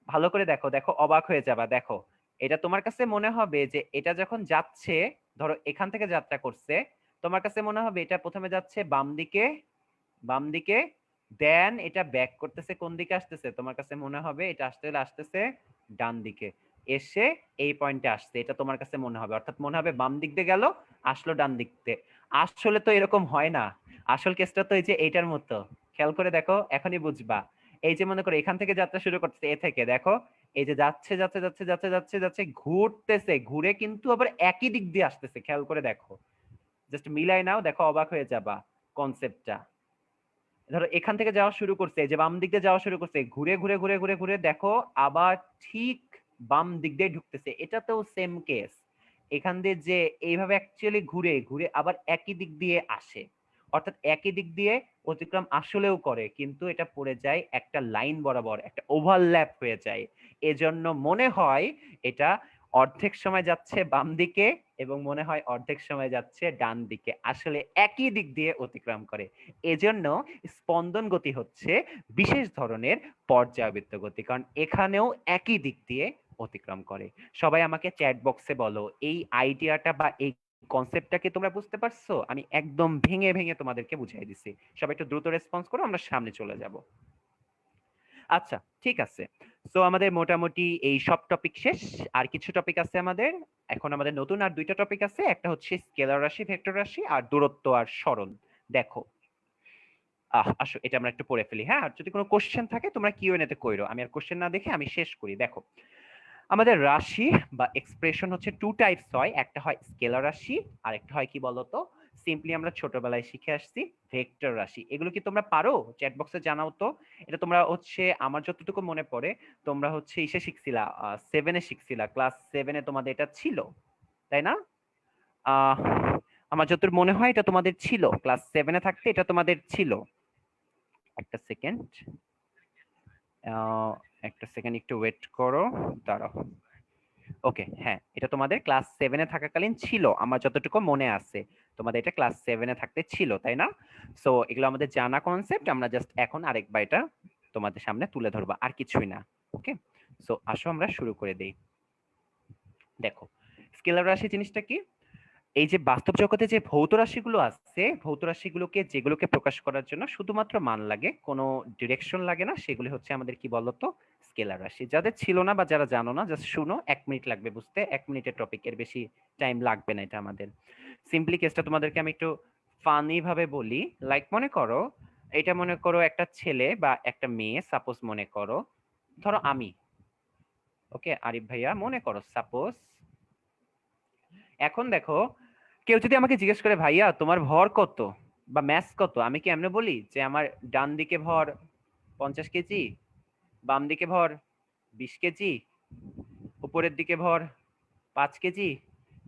B: ভালো করে দেখো, দেখো অবাক হয়ে যাবা, দেখো এটা তোমার কাছে মনে হবে যে এটা যখন যাচ্ছে, ধরো এখান থেকে যাত্রা করছে, তোমার কাছে মনে হবে এটা প্রথমে যাচ্ছে বাম দিকে, বাম দিকে, দেন এটা ব্যাক করতেছে কোন দিকে আসতেছে, তোমার কাছে মনে হবে এটা আসতে হলে আসতেছে ডান দিকে, এসে এই পয়েন্টে আসছে, এটা তোমার কাছে মনে হবে, অর্থাৎ মনে হবে বাম দিক দিয়ে গেল, আসলো ডান দিক দিয়ে। আসলে তো এরকম হয় না, আসল কেসটা তো এই যে এইটার মতো, খেয়াল করে দেখো এখনই বুঝবা। এই যে মনে করো এখান থেকে যাত্রা শুরু করতেছে এ থেকে, দেখো এই যে যাচ্ছে যাচ্ছে যাচ্ছে যাচ্ছে যাচ্ছে যাচ্ছে ঘুরতেছে, ঘুরে কিন্তু আবার একই দিক দিয়ে আসতেছে, খেয়াল করে দেখো, জাস্ট মিলাই নাও, দেখো অবাক হয়ে যাবা কনসেপ্টটা। ধরো এখান থেকে যাওয়া শুরু করছে, যে বাম দিক দিয়ে যাওয়া শুরু করছে, ঘুরে ঘুরে ঘুরে ঘুরে ঘুরে দেখো আবার ঠিক বাম দিক দিয়ে ঢুকতেছে, এটাতেও সেম কেস, এখান দিয়ে যে এইভাবে অ্যাকচুয়ালি ঘুরে ঘুরে আবার একই দিক দিয়ে আসে, অর্থাৎ একই দিক দিয়ে অতিক্রম আসলেও করে, কিন্তু এটা পড়ে যায় একটা লাইন বরাবর, একটা ওভারল্যাপ হয়ে যায়, এজন্য মনে হয় এটা অর্ধেক সময় যাচ্ছে বাম দিকে এবং মনে হয় অর্ধেক সময় যাচ্ছে ডান দিকে, আসলে একই দিক দিয়ে অতিক্রম করে। এজন্য স্পন্দন গতি হচ্ছে বিশেষ ধরনের পর্যায়বৃত্ত গতি, কারণ এখানেও একই দিক দিয়ে অতিক্রম করে। সবাই আমাকে চ্যাট বক্সে বলো এই আইডিয়াটা বা এই কনসেপ্টটাকে তোমরা বুঝতে পারছো? আমি একদম ভেঙে ভেঙে তোমাদেরকে বুঝাই দিছি, সবাই একটু দ্রুত রেসপন্স করো, আমরা সামনে চলে যাব। আচ্ছা ঠিক আছে, সো আমাদের মোটামুটি এই সব টপিক শেষ, আর কিছু টপিক আছে আমাদের, এখন আমাদের নতুন আর দুইটা টপিক আছে, একটা হচ্ছে স্কেলার রাশি, ভেক্টর রাশি, আর দূরত্ব আর সরণ। দেখো আসো এটা আমরা একটু পড়ে ফেলি, হ্যাঁ, আর যদি কোনো কোশ্চেন থাকে তোমরা কিউএনএ তে কইরো, আমি আর কোশ্চেন না দেখে আমি শেষ করি। দেখো আমাদের রাশি বা এক্সপ্রেশন হচ্ছে টু টাইপস হয়, একটা হয় স্কেলার রাশি আর একটা হয় কি বলতো, সিম্পলি আমরা ছোটবেলায় শিখে আসছি ভেক্টর রাশি। এগুলো কি তোমরা পারো? চ্যাট বক্সে জানাও তো। এটা তোমরা হচ্ছে আমার যতটুকু মনে পড়ে তোমরা হচ্ছে ইসে শিখছিলা, 7-এ শিখছিলা, ক্লাস 7-এ তোমাদের এটা ছিল, তাই না? আহ আমার যতদূর মনে হয় এটা তোমাদের ছিল, ক্লাস 7-এ থাকতে এটা তোমাদের ছিল। একটা সেকেন্ড, একটা সেকেন্ড একটু ওয়েট করো, দাঁড়াও। ওকে, হ্যাঁ এটা তোমাদের ক্লাস 7-এ থাকাকালীন ছিল, আমার যতটুকু মনে আছে তোমাদের এটা ক্লাস 7-এ থাকতে ছিল, তাই না? সো এগুলো আমাদের জানা কনসেপ্ট, আমরা জাস্ট এখন আরেকবার এটা তোমাদের সামনে তুলে ধরবো, আর কিছুই না। ওকে, সো আসো আমরা শুরু করে দেই। দেখো, স্কেলার রাশি জিনিসটা কি? এই যে বাস্তব জগতে যে ভৌত রাশিগুলো আছে, ভৌত রাশিগুলোকে যেগুলোকে প্রকাশ করার জন্য শুধুমাত্র মান লাগে, কোনো ডিরেকশন লাগে না, সেগুলি হচ্ছে আমাদের কি বলতো, স্কেলার রাশি। যাদের ছিল না বা যারা জানো না, জাস্ট শুনো, 1 মিনিট লাগবে বুঝতে, 1 মিনিটের টপিক, এর বেশি টাইম লাগবে না এটা আমাদের। সিম্পলি কেসটা তোমাদেরকে আমি একটু ফানি ভাবে বলি। লাইক মনে করো, এটা মনে করো একটা ছেলে বা একটা মেয়ে, সাপোজ মনে করো, ধরো আমি, ওকে আরিফ ভাইয়া, মনে করো সাপোজ। এখন দেখো, কেউ যদি আমাকে জিজ্ঞেস করে ভাইয়া তোমার ভর কত বা ম্যাস কত, আমি কি এমনি বলি যে আমার ডান দিকে ভর 50 কেজি, বাম দিকে ভর 20 কেজি, উপরের দিকে ভর 5 কেজি,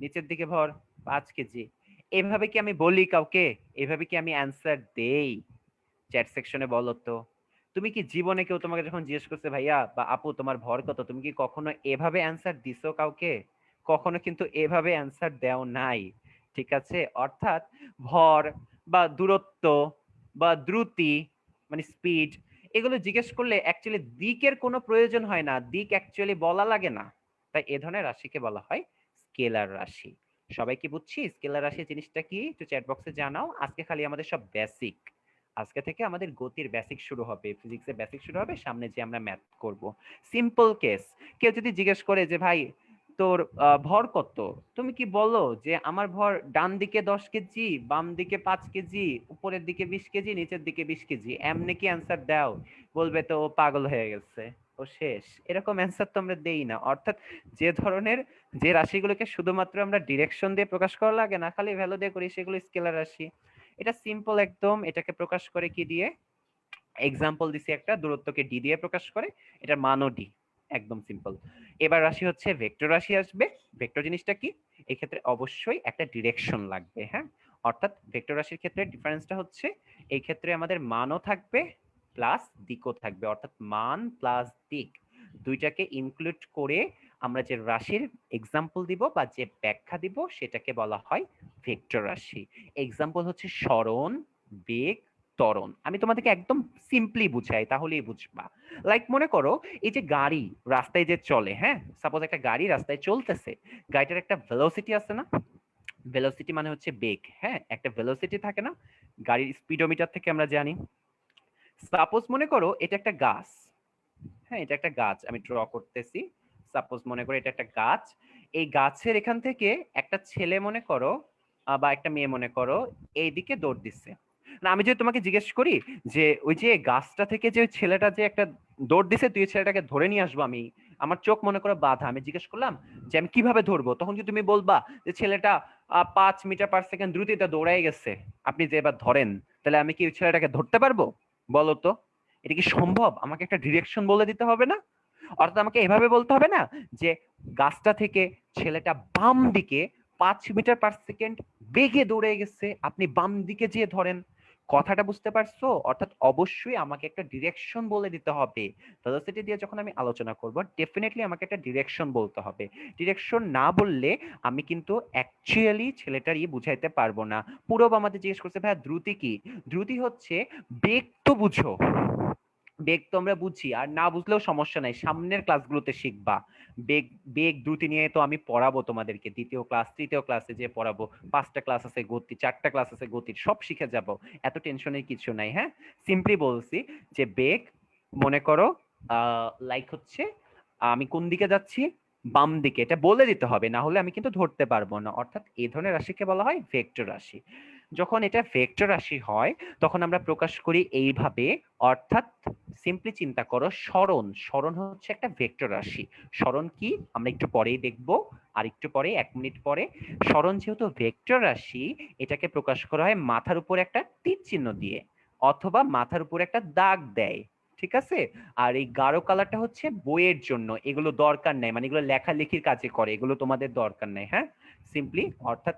B: নিচের দিকে ভর 5 কেজি? এভাবে কি আমি বলি কাউকে? এভাবে কি আমি অ্যান্সার দেই? চ্যাট সেকশনে বলো তো। তুমি কি জীবনে কেউ তোমাকে যখন জিজ্ঞেস করছে ভাইয়া বা আপু তোমার ভর কত, তুমি কি কখনো এভাবে অ্যান্সার দিছো কাউকে? কখনো কিন্তু এভাবে অ্যান্সার দেও নাই। ঠিক আছে, অর্থাৎ ভর বা দূরত্ব বা দ্রুতি, মানে স্পিড, এগুলো জিজ্ঞেস করলে অ্যাকচুয়ালি দিকের কোনো প্রয়োজন হয় না, দিক অ্যাকচুয়ালি বলা লাগে না। তাই এ ধরনের রাশিকে বলা হয় স্কেলার রাশি। সবাই কি বুঝছি স্কেলার রাশি জিনিসটা কি? একটু চ্যাট বক্সে জানাও। আজকে খালি আমাদের সব বেসিক, আজকে থেকে আমাদের গতির বেসিক শুরু হবে, ফিজিক্সের বেসিক শুরু হবে, সামনে যে আমরা ম্যাথ করব। সিম্পল কেস, কেউ যদি জিজ্ঞেস করে যে ভাই তোর ভর কত, তুমি কি বলো যে আমার ভর ডান দিকে 10 কেজি, বাম দিকে 5 কেজি, উপরের দিকে 20 কেজি, নিচের দিকে 20 কেজি? এমনি কি অ্যান্সার দাও? বলবে তো ও পাগল হয়ে গেছে, ও শেষ। এরকম অ্যান্সার তো আমরা দেই না। অর্থাৎ যে ধরনের, যে রাশিগুলোকে শুধুমাত্র আমরা ডিরেকশন দিয়ে প্রকাশ করা লাগে না, খালি ভ্যালু দিয়ে করি, সেগুলো স্কেলার রাশি। এটা সিম্পল একদম। এটাকে প্রকাশ করে কি দিয়ে? এক্সাম্পল দিছি একটা, দূরত্বকে ডি দিয়ে প্রকাশ করে, এটার মানও ডি, একদম সিম্পল। এবার রাশি হচ্ছে ভেক্টর রাশি আসবে। ভেক্টর জিনিসটা কি? এই ক্ষেত্রে অবশ্যই একটা ডিরেকশন লাগবে, হ্যাঁ। অর্থাৎ ভেক্টর রাশির ক্ষেত্রে ডিফারেন্সটা হচ্ছে, এই ক্ষেত্রে আমাদের মানও থাকবে প্লাস দিকও থাকবে, অর্থাৎ মান প্লাস দিক দুইটাকে ইনক্লুড করে আমরা যে রাশির এক্সাম্পল দিব বা যে ব্যাখ্যা দিব সেটাকে বলা হয় ভেক্টর রাশি। এক্সাম্পল হচ্ছে সরণ, বেগ, ত্বরণ। আমি তোমাদেরকে একদম সিম্পলি বুঝাই, তাহলেই বুঝবা। লাইক মনে করো, এই যে গাড়ি রাস্তায় যে চলে, হ্যাঁ, সাপোজ একটা গাড়ি রাস্তায় চলতেছে, গাড়িটার একটা ভেলোসিটি আছে না? ভেলোসিটি মানে হচ্ছে বেগ, হ্যাঁ, একটা ভেলোসিটি থাকে না? গাড়ির স্পিডোমিটার থেকে আমরা জানি। সাপোজ মনে করো এটা একটা গাছ, হ্যাঁ, এটা একটা গাছ, আমি ড্র করতেছি। সাপোজ মনে করো এটা একটা গাছ। এই গাছের এখান থেকে একটা ছেলে মনে করো বা একটা মেয়ে মনে করো এইদিকে দৌড় দিচ্ছে। না, আমি যদি তোমাকে জিজ্ঞেস করি যে ওই যে গাছটা থেকে যে ওই ছেলেটা যে একটা দৌড় দিছে, তুই ওই ছেলেটাকে ধরে নিয়ে আসবো, আমি, আমার চোখ মনে করো বাধা, আমি জিজ্ঞেস করলাম যে আমি কিভাবে ধরবো, তখন কি তুমি বলবা যে ছেলেটা 5 মিটার/সেকেন্ড দ্রুতিতে দৌড়াই গেছে, আপনি যে এবার ধরেন, তাহলে আমি কি ওই ছেলেটাকে ধরতে পারবো? বলো তো, এটা কি সম্ভব? আমাকে একটা ডিরেকশন বলে দিতে হবে না? অর্থাৎ আমাকে এভাবে বলতে হবে না যে গাছটা থেকে ছেলেটা বাম দিকে 5 মিটার/সেকেন্ড বেগে দৌড়ে গেছে, আপনি বাম দিকে যেয়ে ধরেন। কথাটা বুঝতে পারছো? অর্থাৎ অবশ্যই আমাকে একটা ডিরেকশন বলে দিতে হবে। ভেলোসিটি দিয়ে যখন আমি আলোচনা করব, ডেফিনেটলি আমাকে একটা ডিরেকশন বলতে হবে। ডিরেকশন না বললে আমি কিন্তু অ্যাকচুয়ালি ছেলেটার বুঝাইতে পারবো না। পূরব আমাদের জিজ্ঞেস করছে ভাইয়া দ্রুতি কি? দ্রুতি হচ্ছে বেগ, তো বুঝো, বেগ তো আমরা বুঝি, আর না বুঝলেও সমস্যা নাই, সামনের ক্লাসগুলোতে শিখবা। বেগ, বেগ দ্রুতি নিয়ে তো আমি পড়াবো তোমাদেরকে, দ্বিতীয় ক্লাস তৃতীয় ক্লাসে যে পড়াবো। 5টা ক্লাস আছে গতি, 4টা ক্লাস আছে গতির, সব শিখে যাব। এত টেনশনের কিছু নাই, হ্যাঁ। সিম্পলি বলছি যে বেগ, মনে করো লাইক হচ্ছে আমি কোন দিকে যাচ্ছি, বাম দিকে, এটা বলে দিতে হবে, না হলে আমি কিন্তু ধরতে পারবো না। অর্থাৎ এই ধরনের রাশিকে বলা হয় ভেক্টর রাশি। যখন এটা ভেক্টর রাশি হয় তখন আমরা প্রকাশ করি এইভাবে। অর্থাৎ সিম্পলি চিন্তা করো, সরণ, সরণ হচ্ছে একটা ভেক্টর রাশি। সরণ কি আমরা একটু পরেই দেখবো, আর একটু পরে, 1 মিনিট পরে। সরণ যেহেতু ভেক্টর রাশি, এটাকে প্রকাশ করা হয় মাথার উপর একটা তীর চিহ্ন দিয়ে, অথবা মাথার উপর একটা দাগ দেয়, ঠিক আছে? আর এই গাঢ় কালারটা হচ্ছে বইয়ের জন্য, এগুলো দরকার নাই, মানে এগুলো লেখালেখির কাজে করে, এগুলো তোমাদের দরকার নাই, হ্যাঁ। সিম্পলি, অর্থাৎ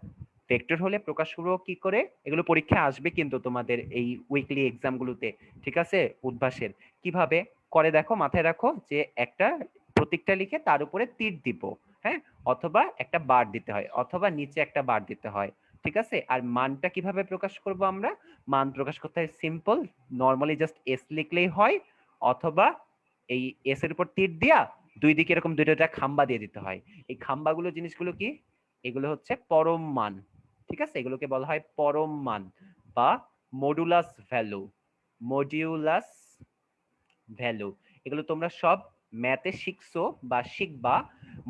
B: ভেক্টর হলে প্রকাশ করবো কি করে, এগুলো পরীক্ষায় আসবে কিন্তু তোমাদের এই উইকলি এক্সাম গুলোতে, ঠিক আছে? উদ্ভাসের কিভাবে করে দেখো, মাথায় রাখো যে একটা প্রতীকটা লিখে তার উপরে তীর দিব, হ্যাঁ, অথবা একটা বার দিতে হয়, অথবা নিচে একটা বার দিতে হয়, ঠিক আছে? আর মানটা কিভাবে প্রকাশ করব আমরা? মান প্রকাশ করতে হয় সিম্পল, নর্মালি জাস্ট এস লিখলেই হয়, অথবা এই এস এর উপর তীর দিয়া দুই দিকে এরকম দুইটা খাম্বা দিয়ে দিতে হয়। এই খাম্বাগুলো জিনিসগুলো কি, এগুলো হচ্ছে পরম মান। ঠিক আছে, এগুলোকে বলা হয় পরম মান বা মডুলাস ভ্যালু। মডিউলাস ভ্যালু, এগুলো তোমরা সব ম্যাথে শিখছো বা শিখবা।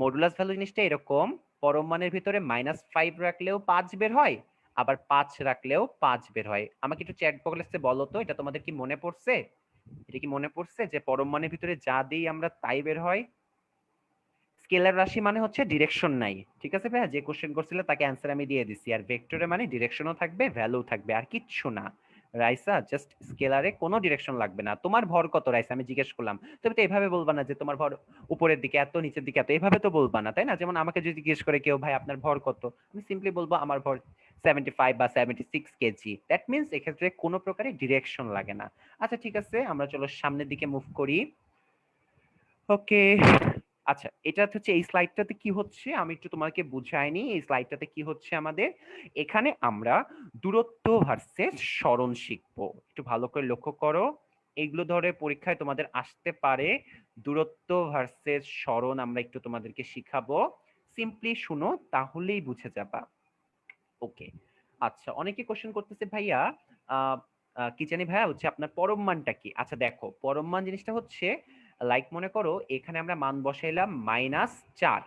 B: মডুলাস ভ্যালু জিনিসটা এরকম, পরম মানের ভিতরে -5 রাখলেও 5 বের হয়, আবার 5 রাখলেও 5 বের হয়। আমাকে একটু চ্যাট বক্সে বলো তো, এটা তোমাদের কি মনে পড়ছে? এটা কি মনে পড়ছে যে পরম মানের ভিতরে যা দিই আমরা তাই বের হয়? স্কেলার রাশি মানে হচ্ছে ডিরেকশন নাই। ঠিক আছে ভাইয়া, যে কোশ্চেন করছিল তাকে অ্যান্সার আমি দিয়ে দিছি। আর ভেক্টরে মানে ডিরেকশনও থাকবে, ভ্যালু থাকবে, আর কিচ্ছু না। রাইসা, জাস্ট স্কেলারে কোনো ডিরেকশন লাগবে না। তোমার ভর কত রাইসা, আমি জিজ্ঞেস করলাম, তুমি তো এভাবে বলবা না যে তোমার ভর উপরের দিকে এত, নিচের দিকে এত, এভাবে তো বলবা না, তাই না? যেমন আমাকে যদি জিজ্ঞেস করে কেউ, ভাই আপনার ভর কত, আমি সিম্পলি বলবো আমার ভর 75 বা 76 কেজি। দ্যাট মিনস এক্ষেত্রে কোনো প্রকারের ডিরেকশন লাগে না। আচ্ছা ঠিক আছে, আমরা চলো সামনের দিকে মুভ করি। ওকে, আচ্ছা এটা হচ্ছে, এই স্লাইডটাতে কি হচ্ছে আমি একটু তোমাকে বুঝাইনি। এই স্লাইডটাতে কি হচ্ছে আমাদের, এখানে আমরা দূরত্ব ভার্সেস সরণ শিখবো। একটু ভালো করে লক্ষ্য করো, এইগুলো ধরে পরীক্ষায় তোমাদের আসতে পারে। দূরত্ব ভার্সেস সরণ আমরা একটু তোমাদেরকে শিখাবো। সিম্পলি শুনো, তাহলেই বুঝে যাবা। ওকে, আচ্ছা অনেকে কোশ্চেন করতেছে ভাইয়া আহ কি জানি ভাইয়া হচ্ছে আপনার পরম মানটা কি? আচ্ছা দেখো, পরম মান জিনিসটা হচ্ছে লাইক মনে করো এখানে আমরা মান বসাইলাম -4।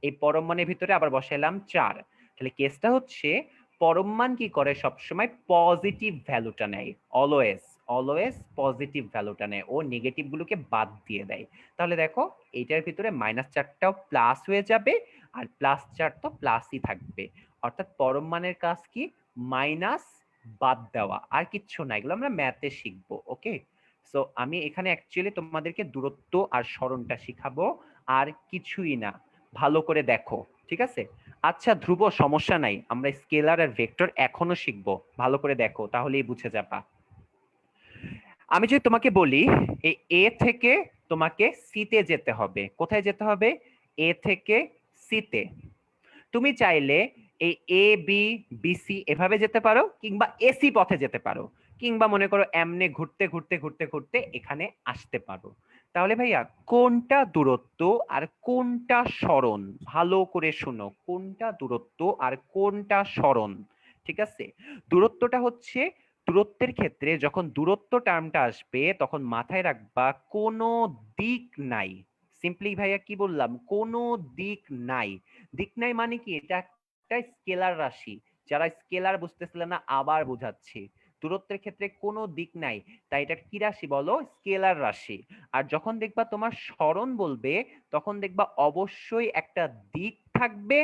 B: এই পরম মানের ভিতরে আবার বসাইলাম 4। তাহলে কেসটা হচ্ছে পরম মান কি করে, সবসময় পজিটিভ ভ্যালুটা নেয়। অলওয়েজ অলওয়েজ পজিটিভ ভ্যালুটা নেয়, ও নেগেটিভ গুলোকে বাদ দিয়ে দেয়। তাহলে দেখো এইটার ভিতরে -4টাও প্লাস হয়ে যাবে, আর +4 তো প্লাসই থাকবে। অর্থাৎ পরম মানের কাজ কি, মাইনাস বাদ দেওয়া, আর কিচ্ছু না। এগুলো আমরা ম্যাথে শিখবো। ওকে, সো আমি এখানে অ্যাকচুয়ালি তোমাদেরকে দূরত্ব আর সরণটা শিখাবো, আর কিছুই না। ভালো করে দেখো, ঠিক আছে? আচ্ছা ধ্রুব, সমস্যা নাই, আমরা স্কেলার আর ভেক্টর এখনো শিখবো। ভালো করে দেখো, তাহলেই বুঝে যাবা। আমি যদি তোমাকে বলি এই এ থেকে তোমাকে সিতে যেতে হবে, কোথায় যেতে হবে? এ থেকে সিতে। তুমি চাইলে এই এ বি বিসি এভাবে যেতে পারো, কিংবা এসি পথে যেতে পারো, কিংবা মনে করো এমনে ঘুরতে ঘুরতে ঘুরতে ঘুরতে এখানে আসতে পারো। তাহলে ভাইয়া কোনটা দূরত্ব আর কোনটা সরণ? ভালো করে শুনো, কোনটা দূরত্ব আর কোনটা সরণ? ঠিক আছে, দূরত্বটা হচ্ছে, দূরত্বের ক্ষেত্রে যখন দূরত্ব টার্মটা আসবে তখন মাথায় রাখবা কোনো দিক নাই। সিম্পলি ভাইয়া কি বললাম, কোনো দিক নাই। দিক নাই মানে কি, এটা একটা স্কেলার রাশি। যারা স্কেলার বুঝতেছিল না আবার বোঝাচ্ছি, দূরত্বের ক্ষেত্রে কোনো দিক নাই, তাই এটা কি রাশি বলো? স্কেলার রাশি। আর যখন দেখবা তোমার সরণ বলবে, তখন দেখবা অবশ্যই একটা দিক থাকবে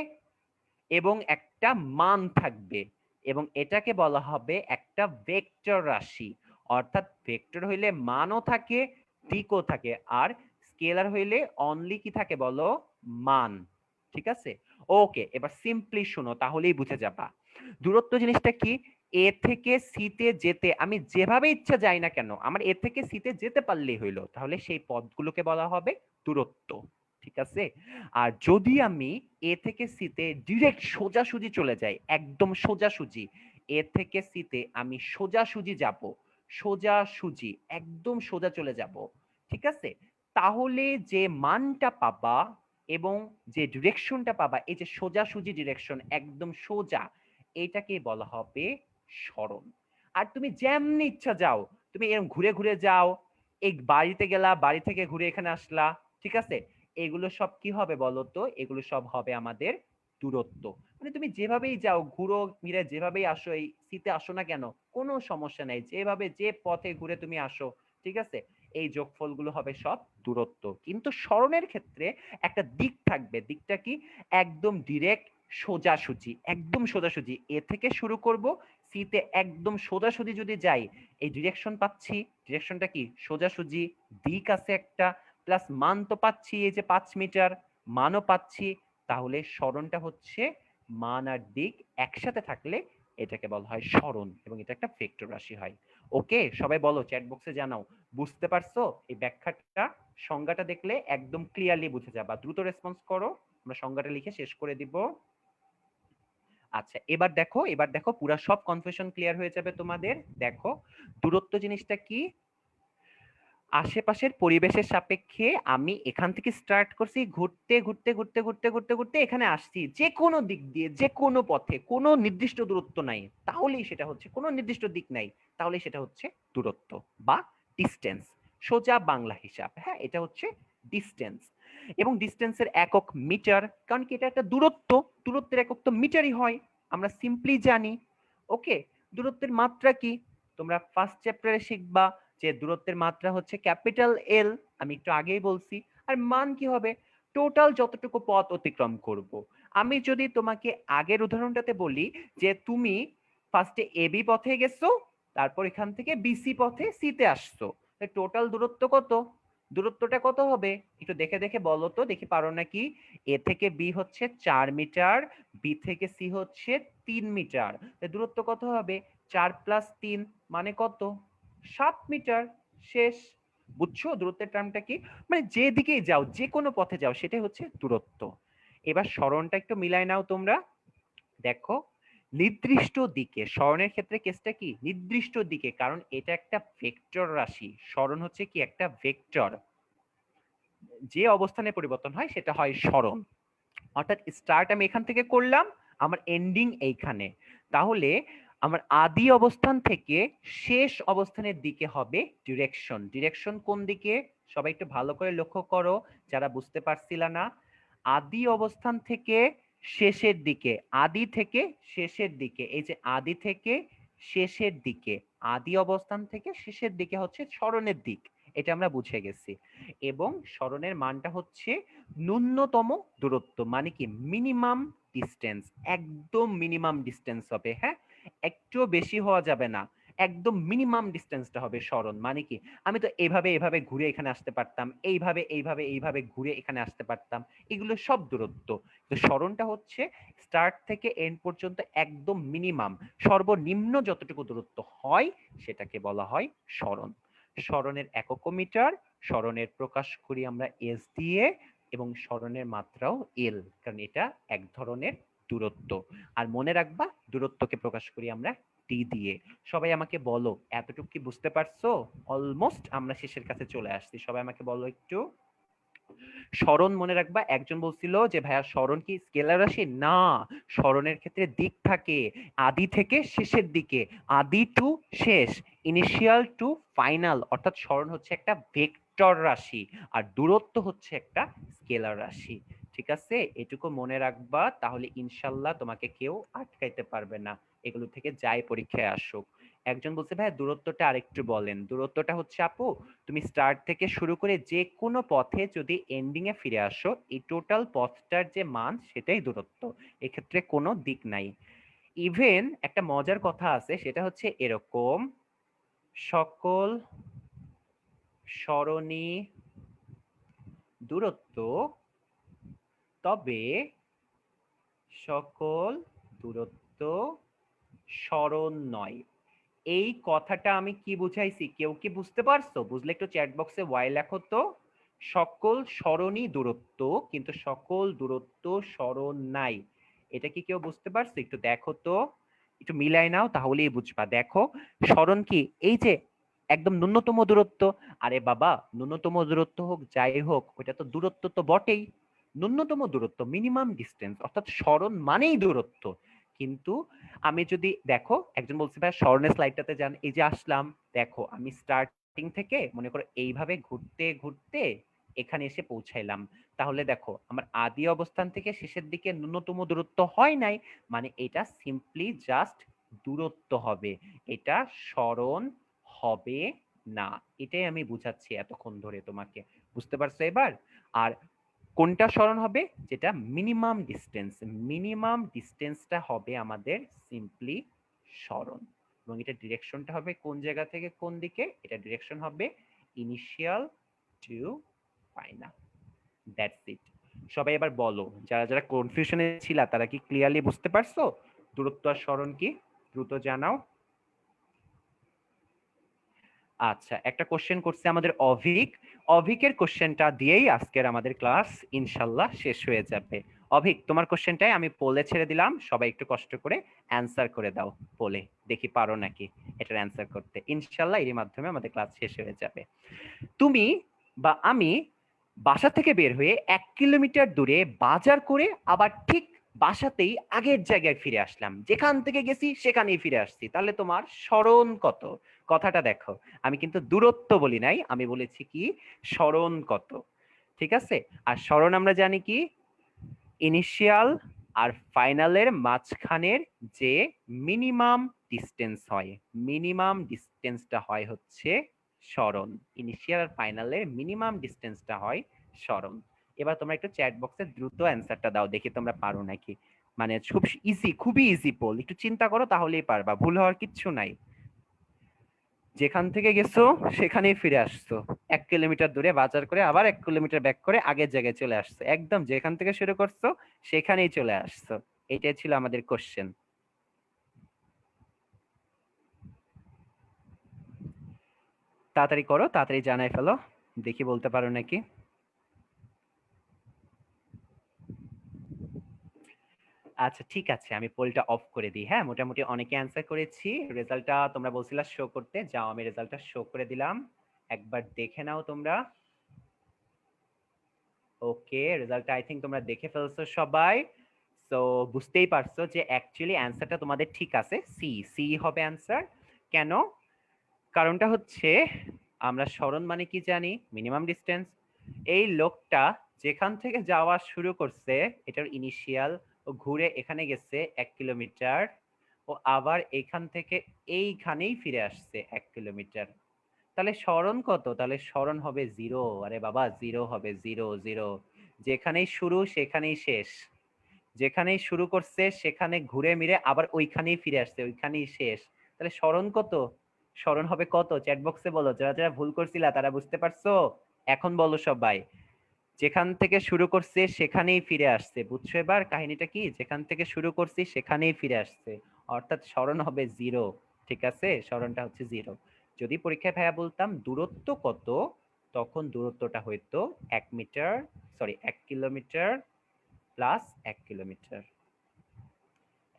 B: এবং একটা মান থাকবে, এবং এটাকে বলা হবে একটা ভেক্টর রাশি। অর্থাৎ ভেক্টর হইলে মানও থাকে, দিকও থাকে, আর স্কেলার হইলে অনলি কি থাকে বলো? মান। ঠিক আছে, ওকে, এবার সিম্পলি শুনো, তাহলেই বুঝে যাবা। দূরত্ব জিনিসটা কি, এ থেকে সিতে যেতে আমি যেভাবে ইচ্ছা যাই না কেন, আমার এ থেকে সিতে যেতে পারলেই হইলো, তাহলে সেই পথগুলোকে বলা হবে দূরত্ব। ঠিক আছে, আর যদি আমি এ থেকে সিতে ডিরেক্ট সোজাসুজি চলে যাই, একদম সোজাসুজি, এ থেকে সিতে আমি সোজাসুজি যাব, সোজাসুজি একদম সোজা চলে যাব, ঠিক আছে, তাহলে যে মানটা পাবা এবং যে ডিরেকশনটা পাবা, এই যে সোজাসুজি ডিরেকশন একদম সোজা, এটাকে বলা হবে সরণ। আর তুমি যেমনি ইচ্ছা যাও, তুমি এরকম ঘুরে ঘুরে যাও, এই বাড়িতে গেলা, বাড়ি থেকে ঘুরে এখানে আসলা, ঠিক আছে, এগুলো সব কি হবে বলতো? এগুলো সব হবে আমাদের দূরত্ব। মানে তুমি যেভাবেই যাও, ঘুরো ফিরে যেভাবেই আসো, এই সিতে আসো না কেন, কোনো সমস্যা নাই, যেভাবে যে পথে ঘুরে তুমি আসো, ঠিক আছে, এই যোগফলগুলো হবে সব দূরত্ব। কিন্তু সরণের ক্ষেত্রে একটা দিক থাকবে, দিকটা কি, একদম ডিরেক্ট সোজাসুজি, একদম সোজাসুজি এ থেকে শুরু করব, সিতে একদম সোজাসুজি যদি যাই, এই ডিরেকশন পাচ্ছি, ডিরেকশনটা কি, সোজাসুজি, দিক আছে একটা, প্লাস মান তো পাচ্ছি, এই যে 5 মিটার মানও পাচ্ছি, তাহলে সরণটা হচ্ছে মান আর দিক একসাথে থাকলে এটাকে বলা হয় সরণ, এবং এটা একটা ভেক্টর রাশি হয়। ওকে, সবাই বলো, চ্যাট বক্সে জানাও বুঝতে পারছো? এই ব্যাখ্যাটা, সংজ্ঞাটা দেখলে একদম ক্লিয়ারলি বুঝে যাবা। দ্রুত রেসপন্স করো, আমরা সংজ্ঞাটা লিখে শেষ করে দিব। আচ্ছা এবার দেখো, এবার দেখো পুরা সব কনফিউশন ক্লিয়ার হয়ে যাবে তোমাদের। দেখো দূরত্ব জিনিসটা কি, আশেপাশের পরিবেশের সাপেক্ষে আমি এখান থেকে স্টার্ট করছি, ঘুরতে ঘুরতে ঘুরতে ঘুরতে ঘুরতে ঘুরতে এখানে আসছি, যে কোনো দিক দিয়ে যে কোনো পথে, কোনো নির্দিষ্ট দূরত্ব নাই, তাহলেই সেটা হচ্ছে, কোনো নির্দিষ্ট দিক নাই, তাহলেই সেটা হচ্ছে দূরত্ব বা ডিস্টেন্স। সোজা বাংলা হিসাব, হ্যাঁ, এটা হচ্ছে ডিস্টেন্স। এবং ডিস্টেন্সের একক মিটার, কারণ কি এটা একটা দূরত্ব, দূরত্বের একক তো মিটারই হয়, আমরা সিম্পলি জানি। ওকে, দূরত্বের মাত্রা কি তোমরা ফার্স্ট চ্যাপ্টারে শিখবা, যে দূরত্বের মাত্রা হচ্ছে ক্যাপিটাল এল, আমি একটু আগেই বলছি। আর মান কি হবে? টোটাল যতটুকু পথ অতিক্রম করব। আমি যদি তোমাকে আগের উদাহরণটাতে বলি যে তুমি ফার্স্টে এবি পথে গেছো, তারপর এখান থেকে বিসি পথে সিতে আসছো, টোটাল দূরত্ব কত? দূরত্বটা কত হবে একটু দেখে দেখে বলো তো, দেখি পারো নাকি। এ থেকে বি হচ্ছে 4 মিটার, বি থেকে সি হচ্ছে 3 মিটার, দূরত্ব কত হবে? 4 + 3 মানে কত? 7 মিটার। শেষ। বুঝছো দূরত্বের টার্মটা কি? মানে যে দিকেই যাও, যে কোনো পথে যাও, সেটাই হচ্ছে দূরত্ব। এবার সরণটা একটু মিলাই নাও তোমরা। দেখো, নির্দিষ্ট দিকে, সরণের ক্ষেত্রে কেসটা কি? নির্দিষ্ট দিকে, কারণ এটা একটা ভেক্টর রাশি। সরণ হচ্ছে কি? একটা ভেক্টর। যে অবস্থানে পরিবর্তন হয় সেটা হয় সরণ। অর্থাৎ স্টার্ট আমি এখান থেকে করলাম, আমার এন্ডিং এইখানে। তাহলে আমার আদি অবস্থান থেকে শেষ অবস্থানের দিকে হবে ডিরেকশন। ডিরেকশন কোন দিকে? সবাই একটু ভালো করে লক্ষ্য করো, যারা বুঝতে পারছিলা না। আদি অবস্থান থেকে শেষের দিকে, আদি থেকে শেষের দিকে, এই যে আদি থেকে শেষের দিকে, আদি অবস্থান থেকে শেষের দিকে হচ্ছে সরণের দিক, এটা আমরা বুঝে গেছি। এবং সরণের মানটা হচ্ছে ন্যূনতম দূরত্ব, মানে কি মিনিমাম ডিস্টেন্স, একদম মিনিমাম ডিস্টেন্স হবে, হ্যাঁ, একটু বেশি হওয়া যাবে না, একদম মিনিমাম ডিস্টেন্সটা হবে সরণ। মানে কি আমি তো এইভাবে এইভাবে ঘুরে এখানে আসতে পারতাম, এইভাবে এইভাবে এইভাবে ঘুরে এখানে আসতে পারতাম, এগুলো সব দূরত্ব। তো সরণটা হচ্ছে স্টার্ট থেকে এন্ড পর্যন্ত একদম মিনিমাম, সর্বনিম্ন যতটুকু দূরত্ব হয় সেটাকে বলা হয় সরণ। সরণের একক মিটার, সরণের প্রকাশ করি আমরা এস দিয়ে, এবং সরণের মাত্রাও এল, কারণ এটা এক ধরনের দূরত্ব। আর মনে রাখবা দূরত্বকে প্রকাশ করি আমরা টি দিয়ে। সবাই আমাকে বলো, এতটুকু কি বুঝতে পারছো? অলমোস্ট আমরা শেষের কাছে চলে আসছি, সবাই আমাকে বলো একটু। সরণ মনে রাখবা, একজন বলছিল যে ভাইয়া সরণ কি স্কেলার রাশি? না, সরণের ক্ষেত্রে দিক থাকে, আদি থেকে শেষের দিকে, আদি টু শেষ, ইনিশিয়াল টু ফাইনাল। অর্থাৎ সরণ হচ্ছে একটা ভেক্টর রাশি, আর দূরত্ব হচ্ছে একটা স্কেলার রাশি। ঠিক আছে, এটুকু মনে রাখবা, তাহলে ইনশাল্লাহ তোমাকে কেউ আটকাইতে পারবে না, এগুলো থেকে যাই পরীক্ষায় আসুক। একজন বলছে ভাই দূরত্বটা আরেকটু বলেন। দূরত্বটা হচ্ছে আপু, তুমি স্টার্ট থেকে শুরু করে যে কোনো পথে যদি এন্ডিং এ ফিরে আসো, এই টোটাল পথটার যে মান সেটাই দূরত্ব, এক্ষেত্রে কোনো দিক নাই। ইভেন একটা মজার কথা আছে, সেটা হচ্ছে এরকম, সকল সরণি দূরত্ব, তবে সকল দূরত্ব সরণ নয়। এই কথাটা আমি কি বুঝাইছি, কেউ কি বুঝতে পারছো? বুঝলে একটু চ্যাট বক্সে ওয়াই লেখো তো। সকল সরণই দূরত্ব, কিন্তু সকল দূরত্ব সরণ নাই, এটা কি কেউ বুঝতে পারছো? একটু দেখো তো, একটু মিলাই নাও, তাহলেই বুঝবা। দেখো, সরণ কি? এই যে একদম ন্যূনতম দূরত্ব। আরে বাবা, ন্যূনতম দূরত্ব হোক যাই হোক, ওটা তো দূরত্ব তো বটেই, ন্যূনতম দূরত্ব, মিনিমাম ডিস্টেন্স, অর্থাৎ সরণ মানেই দূরত্ব। কিন্তু আমি যদি দেখো, একজন বলছে ভাই স্মরণের স্লাইডটাতে যান, এই যে আসলাম, দেখো আমি স্টার্টিং থেকে মনে করো এইভাবে ঘুরতে ঘুরতে এখানে এসে পৌঁছাইলাম। তাহলে দেখো আমার আদি অবস্থান থেকে শেষের দিকে ন্যূনতম দূরত্ব হয় নাই, মানে এটা সিম্পলি জাস্ট দূরত্ব হবে, এটা সরণ হবে না। এটাই আমি বুঝাচ্ছি এতক্ষণ ধরে তোমাকে, বুঝতে পারছো এবার? আর কোনটা সরণ হবে? যেটা মিনিমাম ডিস্টেন্স, মিনিমাম ডিস্টেন্সটা হবে আমাদের সিম্পলি সরণ। এবং এটা ডিরেকশনটা হবে কোন জায়গা থেকে কোন দিকে? এটা ডিরেকশন হবে initial to final. That's it. সবাই এবার বলো, যারা যারা কনফিউশনে ছিল তারা কি ক্লিয়ারলি বুঝতে পারছো দূরত্ব আর সরণ কি? দ্রুত জানাও। আচ্ছা, একটা কোশ্চেন করছে আমাদের অভিক। অভিকের কোশ্চেনটা দিয়েই আজকের আমাদের ক্লাস ইনশাল্লাহ শেষ হয়ে যাবে। অভিক, তোমার কোশ্চেনটাই আমি পোলে ছেড়ে দিলাম, সবাই একটু কষ্ট করে অ্যান্সার করে দাও পোলে, দেখি পারো নাকি এটার অ্যান্সার করতে। ইনশাল্লাহ এরই মাধ্যমে আমাদের ক্লাস শেষ হয়ে যাবে। তুমি বা আমি বাসা থেকে বের হয়ে 1 কিলোমিটার দূরে বাজার করে আবার ঠিক বাসাতেই আগের জায়গায় ফিরে আসলাম, যেখান থেকে গেছি সেখানেই ফিরে আসছি, তাহলে তোমার স্মরণ কত? কথাটা দেখো, আমি কিন্তু দূরত্ব বলি নাই, আমি বলেছি কি স্মরণ কত। ঠিক আছে? আর স্মরণ আমরা জানি কি, ইনিশিয়াল আর ফাইনালের মাঝখানের যে মিনিমাম ডিস্টেন্স হয়, মিনিমাম ডিস্টেন্সটা হয় হচ্ছে স্মরণ। ইনিশিয়াল আর ফাইনালের মিনিমাম ডিস্টেন্সটা হয় স্মরণ। এবার তোমরা একটু চ্যাট বক্সে দ্রুত অ্যান্সারটা দাও, দেখি তোমরা পারো নাকি। মানে খুব ইজি, খুবই ইজি পোল, একটু চিন্তা করো তাহলেই পারবা, ভুল হওয়ার কিচ্ছু নাই। যেখান থেকে গেছো সেখানেই ফিরে আসছো, 1 কিলোমিটার দূরে বাজার করে আবার 1 কিলোমিটার ব্যাক করে আগের জায়গায় চলে আসছো, একদম যেখান থেকে শুরু করছো সেখানেই চলে আসছো। এটাই ছিল আমাদের কোশ্চেন। তাড়াতাড়ি করো, তাড়াতাড়ি জানাই ফেলো, দেখি বলতে পারো নাকি। আচ্ছা ঠিক আছে, আমি পোলটা অফ করে দিই। হ্যাঁ, মোটামুটি অনেকে অ্যান্সার করেছি, রেজাল্টটা তোমরা বলছিলা শো করতে, যাও আমি রেজাল্টটা শো করে দিলাম, একবার দেখে নাও তোমরা। ওকে, রেজাল্টটা আই থিঙ্ক তোমরা দেখে ফেলছো সবাই। সো বুঝতেই পারছো যে অ্যাকচুয়ালি অ্যান্সারটা তোমাদের ঠিক আছে, সি সি হবে অ্যান্সার। কেন? কারণটা হচ্ছে আমরা স্মরণ মানে কি জানি, মিনিমাম ডিস্টেন্স। এই লোকটা যেখান থেকে যাওয়া শুরু করছে এটার ইনিশিয়াল, ও ঘুরে এখানে গেছে 1 কিলোমিটার, ও আবার এখান থেকে এইখানেই ফিরে আসছে 1 কিলোমিটার, তাহলে স্মরণ কত? তাহলে স্মরণ হবে জিরো। আরে বাবা, জিরো হবে, জিরো জিরো। যেখানেই শুরু সেখানেই শেষ, যেখানেই শুরু করছে সেখানে ঘুরে মিরে আবার ওইখানেই ফিরে আসছে, ওইখানেই শেষ, তাহলে স্মরণ কত? স্মরণ হবে কত? চ্যাট বক্সে বলো, যারা যারা ভুল করছিলা তারা বুঝতে পারছো? এখন বলো সবাই। যেখান থেকে শুরু করছে সেখানেই ফিরে আসছে, বুঝছো এবার কাহিনীটা কি? যেখান থেকে শুরু করছি সেখানেই ফিরে আসছে, অর্থাৎ স্মরণ হবে জিরো। ঠিক আছে, স্মরণটা হচ্ছে জিরো। যদি পরীক্ষায় ভাইয়া বলতাম দূরত্ব কত, তখন দূরত্বটা হইতো 1 metre, sorry 1 kilometre plus 1 kilometre.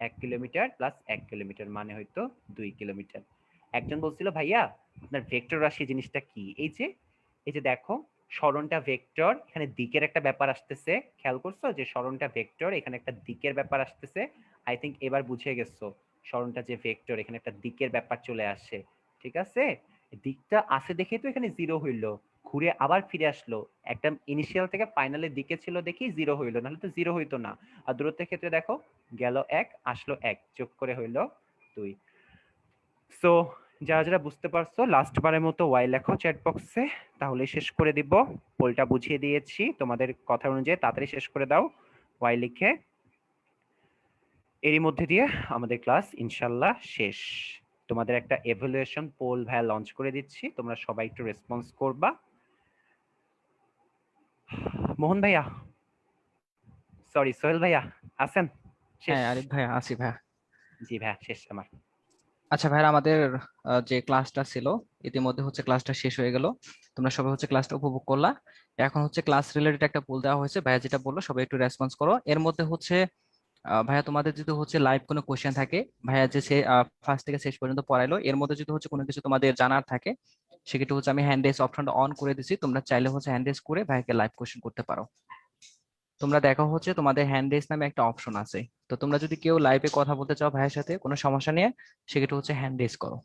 B: 1 kilometre plus 1 kilometre মানে হয়তো 2 কিলোমিটার। একজন বলছিল ভাইয়া আপনার ভেক্টর রাশি জিনিসটা কি? এই যে দেখো, সরণটা ভেক্টর, এখানে দিকের একটা ব্যাপার আসতেছে, খেয়াল করছো যে সরণটা ভেক্টর, এখানে একটা দিকের ব্যাপার আসতেছে। আই থিঙ্ক এবার বুঝে গেছো, সরণটা যে ভেক্টর এখানে একটা দিকের ব্যাপার চলে আসে। ঠিক আছে, দিকটা আসে দেখে তো এখানে জিরো হইলো, ঘুরে আবার ফিরে আসলো, একটা ইনিশিয়াল থেকে ফাইনালের দিকে ছিল দেখেই জিরো হইলো, নাহলে তো জিরো হইতো না। আর দূরত্বের ক্ষেত্রে দেখো, গেল 1 আসলো 1, যোগ করে হইলো 2। সো যারা যারা বুঝতে পারছো লাস্ট বারের মতো ওয়াই লেখো চ্যাট বক্সে, তাহলে শেষ করে দিব। পোলটা বুঝিয়ে দিয়েছি, তোমাদের কথা অনুযায়ী তাড়াতাড়ি শেষ করে দাও ওয়াই লিখে। এরই মধ্যে দিয়ে আমাদের ক্লাস ইনশাল্লাহ শেষ। তোমাদের একটা এভালুয়েশন পোল ভাইয়া লঞ্চ করে দিচ্ছি, তোমরা সবাই একটু রেসপন্স করবা। মোহন ভাইয়া, সরি সোহেল ভাইয়া আছেন? শেষ?
A: হ্যাঁ আরিফ ভাইয়া, আসি ভাইয়া।
B: জি ভাইয়া, শেষ আমার।
A: আচ্ছা ভাইয়া, আমাদের যে ক্লাসটা ছিল ইতিমধ্যে হচ্ছে ক্লাসটা শেষ হয়ে গেল। তোমরা সবাই হচ্ছে ক্লাসটা উপভোগ করলা। এখন হচ্ছে ক্লাস রিলেটেড একটা পোল দেওয়া হয়েছে, ভাইয়া যেটা বললো সবাই একটু রেসপন্স করো। এর মধ্যে হচ্ছে ভাইয়া তোমাদের যদি হচ্ছে লাইভ কোনো কোশ্চেন থাকে, ভাইয়া যে সে ফার্স্ট থেকে শেষ পর্যন্ত পড়াইলো, এর মধ্যে যদি হচ্ছে কোনো কিছু তোমাদের জানার থাকে, সেক্ষেত্রে হচ্ছে আমি হ্যান্ড রেজ অপশনটা অন করে দিচ্ছি, তোমরা চাইলে হচ্ছে হ্যান্ড রেজ করে ভাইয়াকে লাইভ কোশ্চেন করতে পারো। তোমরা দেখো হচ্ছে তোমাদের হ্যান্ড রেজ নামে একটা অপশন আছে, তো তোমরা যদি কেউ লাইভে কথা বলতে চাও ভাইয়ের সাথে কোনো সমস্যা নিয়ে, সেক্ষেত্রে হচ্ছে হ্যান্ড রেজ করো।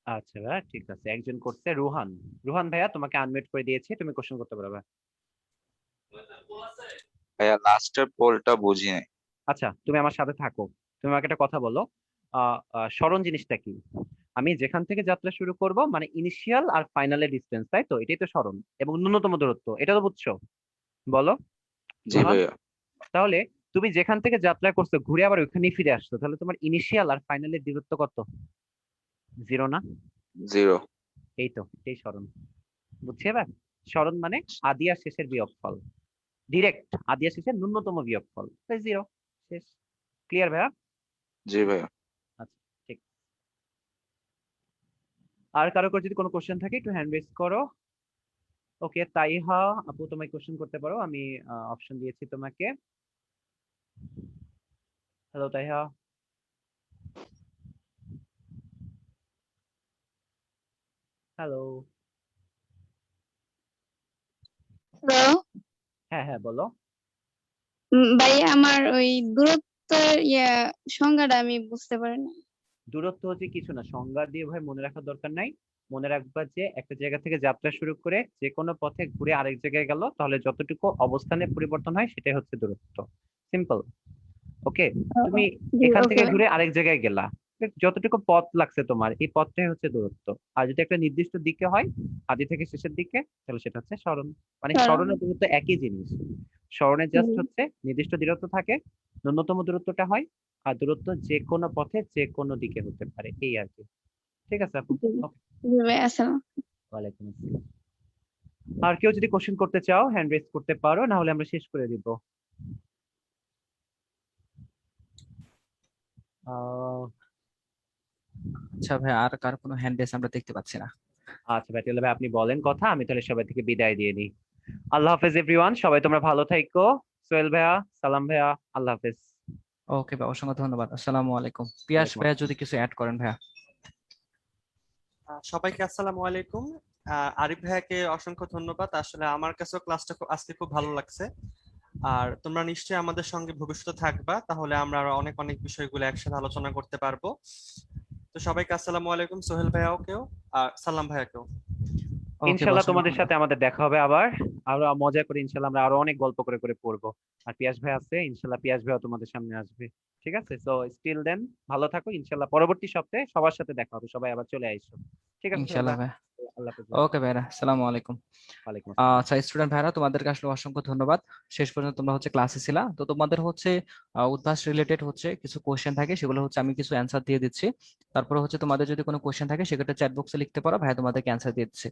B: আচ্ছা ভাইয়া ঠিক আছে, একজন করছে রুহান। রুহান ভাইয়া তোমাকে আনমিউট করে দিয়েছি, তুমি কোশ্চেন করতে পারবে।
D: ভাইয়া লাস্টের পোলটা বুঝি নাই।
B: আচ্ছা তুমি আমার সাথে থাকো, তুমি আমাকে একটা কথা বলো, স্মরণ জিনিসটা কি? আমি যেখান থেকে যাত্রা শুরু করব মানে ইনিশিয়াল আর ফাইনালের ডিস্টেন্স, তাই তো? এটাই তো স্মরণ, এবং ন্যূনতম দূরত্ব, এটা তো বুঝছো? বলো
D: জি
B: রুহান।
D: ভাইয়া।
B: তাহলে তুমি যেখান থেকে যাত্রা করছো ঘুরে আবার ওইখানেই ফিরে আসছো, তাহলে তোমার ইনিশিয়াল আর ফাইনালের দূরত্ব কত? জিরো না?
D: জিরো।
B: এই তো, এটাই স্মরণ। বুঝছি এবার? স্মরণ মানে আদি আর শেষের বিয়োগফল, ডিরেক্ট আদি আর শেষের ন্যূনতম বিয়োগফল, তাই জিরো। শেষ। ক্লিয়ার ভাইয়া?
D: জি ভাইয়া।
B: আচ্ছা ঠিক। আর কারো কাছে যদি কোনো কোশ্চেন থাকে একটু হ্যান্ড রেজ করো। ওকে, তাইহা আপু তোমায় কোশ্চেন করতে পারো, আমি অপশন দিয়েছি তোমাকে। হ্যালো তাইহা। হ্যালো।
E: হ্যালো।
B: হ্যাঁ হ্যাঁ বলো।
E: ভাইয়া আমার ওই দূরত্বের সংজ্ঞাটা আমি বুঝতে পারি না।
B: দূরত্ব হচ্ছে কিছু না, সংজ্ঞা দিয়ে ভাই মনে রাখার দরকার নাই। মনে রাখবা যে একটা জায়গা থেকে যাত্রা শুরু করে যে কোনো পথে ঘুরে আরেক জায়গায় গেল, তাহলে যতটুকু অবস্থানে পরিবর্তন হয় সেটাই হচ্ছে দূরত্ব। সিম্পল। ওকে, তুমি
E: জি,
B: এখান থেকে
E: ওকে।
B: ঘুরে আরেক জায়গায় গেলা, যতটুকু পথ লাগছে তোমার এই পথটাই হচ্ছে দূরত্ব। আর যদি একটা নির্দিষ্ট দিকে হয়, আদি থেকে শেষের দিকে, তাহলে সেটা হচ্ছে সরণ। মানে সরণ আর দূরত্ব একই জিনিস। সরণে জাস্ট হচ্ছে নির্দিষ্ট দূরত্ব থাকে, ন্যূনতম দূরত্বটা হয়, আর দূরত্ব যে কোনো পথে যে কোনো দিকে হতে পারে, এই আর কি। ঠিক আছে আপু। Okay,
E: জি ভাই, আসসালাম।
B: ওয়ালাইকুম আসসালাম। আর কেউ যদি কোশ্চেন করতে চাও হ্যান্ড রেজ করতে পারো, না হলে আমরা শেষ করে দিব। আহ
A: আচ্ছা ভাই, আর কার কোনো হ্যান্ড রেজ আমরা দেখতে পাচ্ছি না।
B: আচ্ছা ভাই, তাহলে ভাই আপনি বলেন কথা, আমি তাহলে সবাই থেকে বিদায় দিয়ে নিই। আল্লাহ হাফেজ এভরিওয়ান, সবাই তোমরা ভালো থাকো। সোহেল ভাইয়া, সালাম ভাইয়া, আল্লাহ হাফেজ।
A: ওকে ভাই, অসংখ্য ধন্যবাদ। আসসালামু আলাইকুম। পিয়াস
B: ওয়ালাইকুম
A: ভাইয়া যদি
B: আসসালাম।
A: কিছু অ্যাড করেন ভাইয়া।
C: সবাইকে আসসালামু আলাইকুম। আরিফ ভাইয়াকে অসংখ্য ধন্যবাদ, আসলে আমার কাছেও ক্লাসটা আজকে খুব ভালো লাগছে। আর তোমরা নিশ্চয়ই আমাদের সঙ্গে ভবিষ্যতে থাকবা, তাহলে আমরা আরো অনেক অনেক বিষয়গুলো একসাথে আলোচনা করতে পারবো। তো সবাইকে আসসালামু আলাইকুম, সোহেল ভাইয়াকেও আর সালাম ভাইয়াকেও।
A: ওকে ভাই,
B: ইনশাল্লাহ
A: অসংখ্য
B: তোমাদের
A: ধন্যবাদ।
B: সাথে আমাদের দেখা হবে আবার, আরো মজা করে ইনশাল্লাহ আমরা আরো অনেক গল্প করে করে পড়বো। আর পিয়াস ভাই আছে, ইনশাল্লাহ পিয়াস ভাইও তোমাদের সামনে আসবে। ঠিক আছে, সো স্টিল দেন ভালো থাকো, ইনশাল্লাহ পরবর্তী সপ্তাহে সবার সাথে দেখা হবে, সবাই আবার চলে আইসো। ঠিক আছে সোহেল
A: ইনশাল্লাহ
B: ভাই,
A: ভাই।
B: আল্লাহ হাফেজ ভাই।
A: ওকে ভাইরা, আসসালামু আলাইকুম।
B: ওয়ালাইকুম আসসালাম।
A: আচ্ছা স্টুডেন্ট ভাইরা, তোমাদেরকে আসলে অসংখ্য ধন্যবাদ। শেষ পর্যন্ত তোমরা হচ্ছে ক্লাসে ছিলা। তো তোমাদের হচ্ছে উদ্ভাস রিলেটেড হচ্ছে কিছু কোশ্চেন থাকে, সেগুলো হচ্ছে আমি কিছু অ্যান্সার দিয়ে দিচ্ছি। তারপরে হচ্ছে তোমাদের যদি কোনো কোশ্চেন থাকে সেক্ষেত্রে চ্যাট বক্সে লিখতে পারো, ভাইয়া তোমাদেরকে অ্যান্সার দিয়ে দিচ্ছে।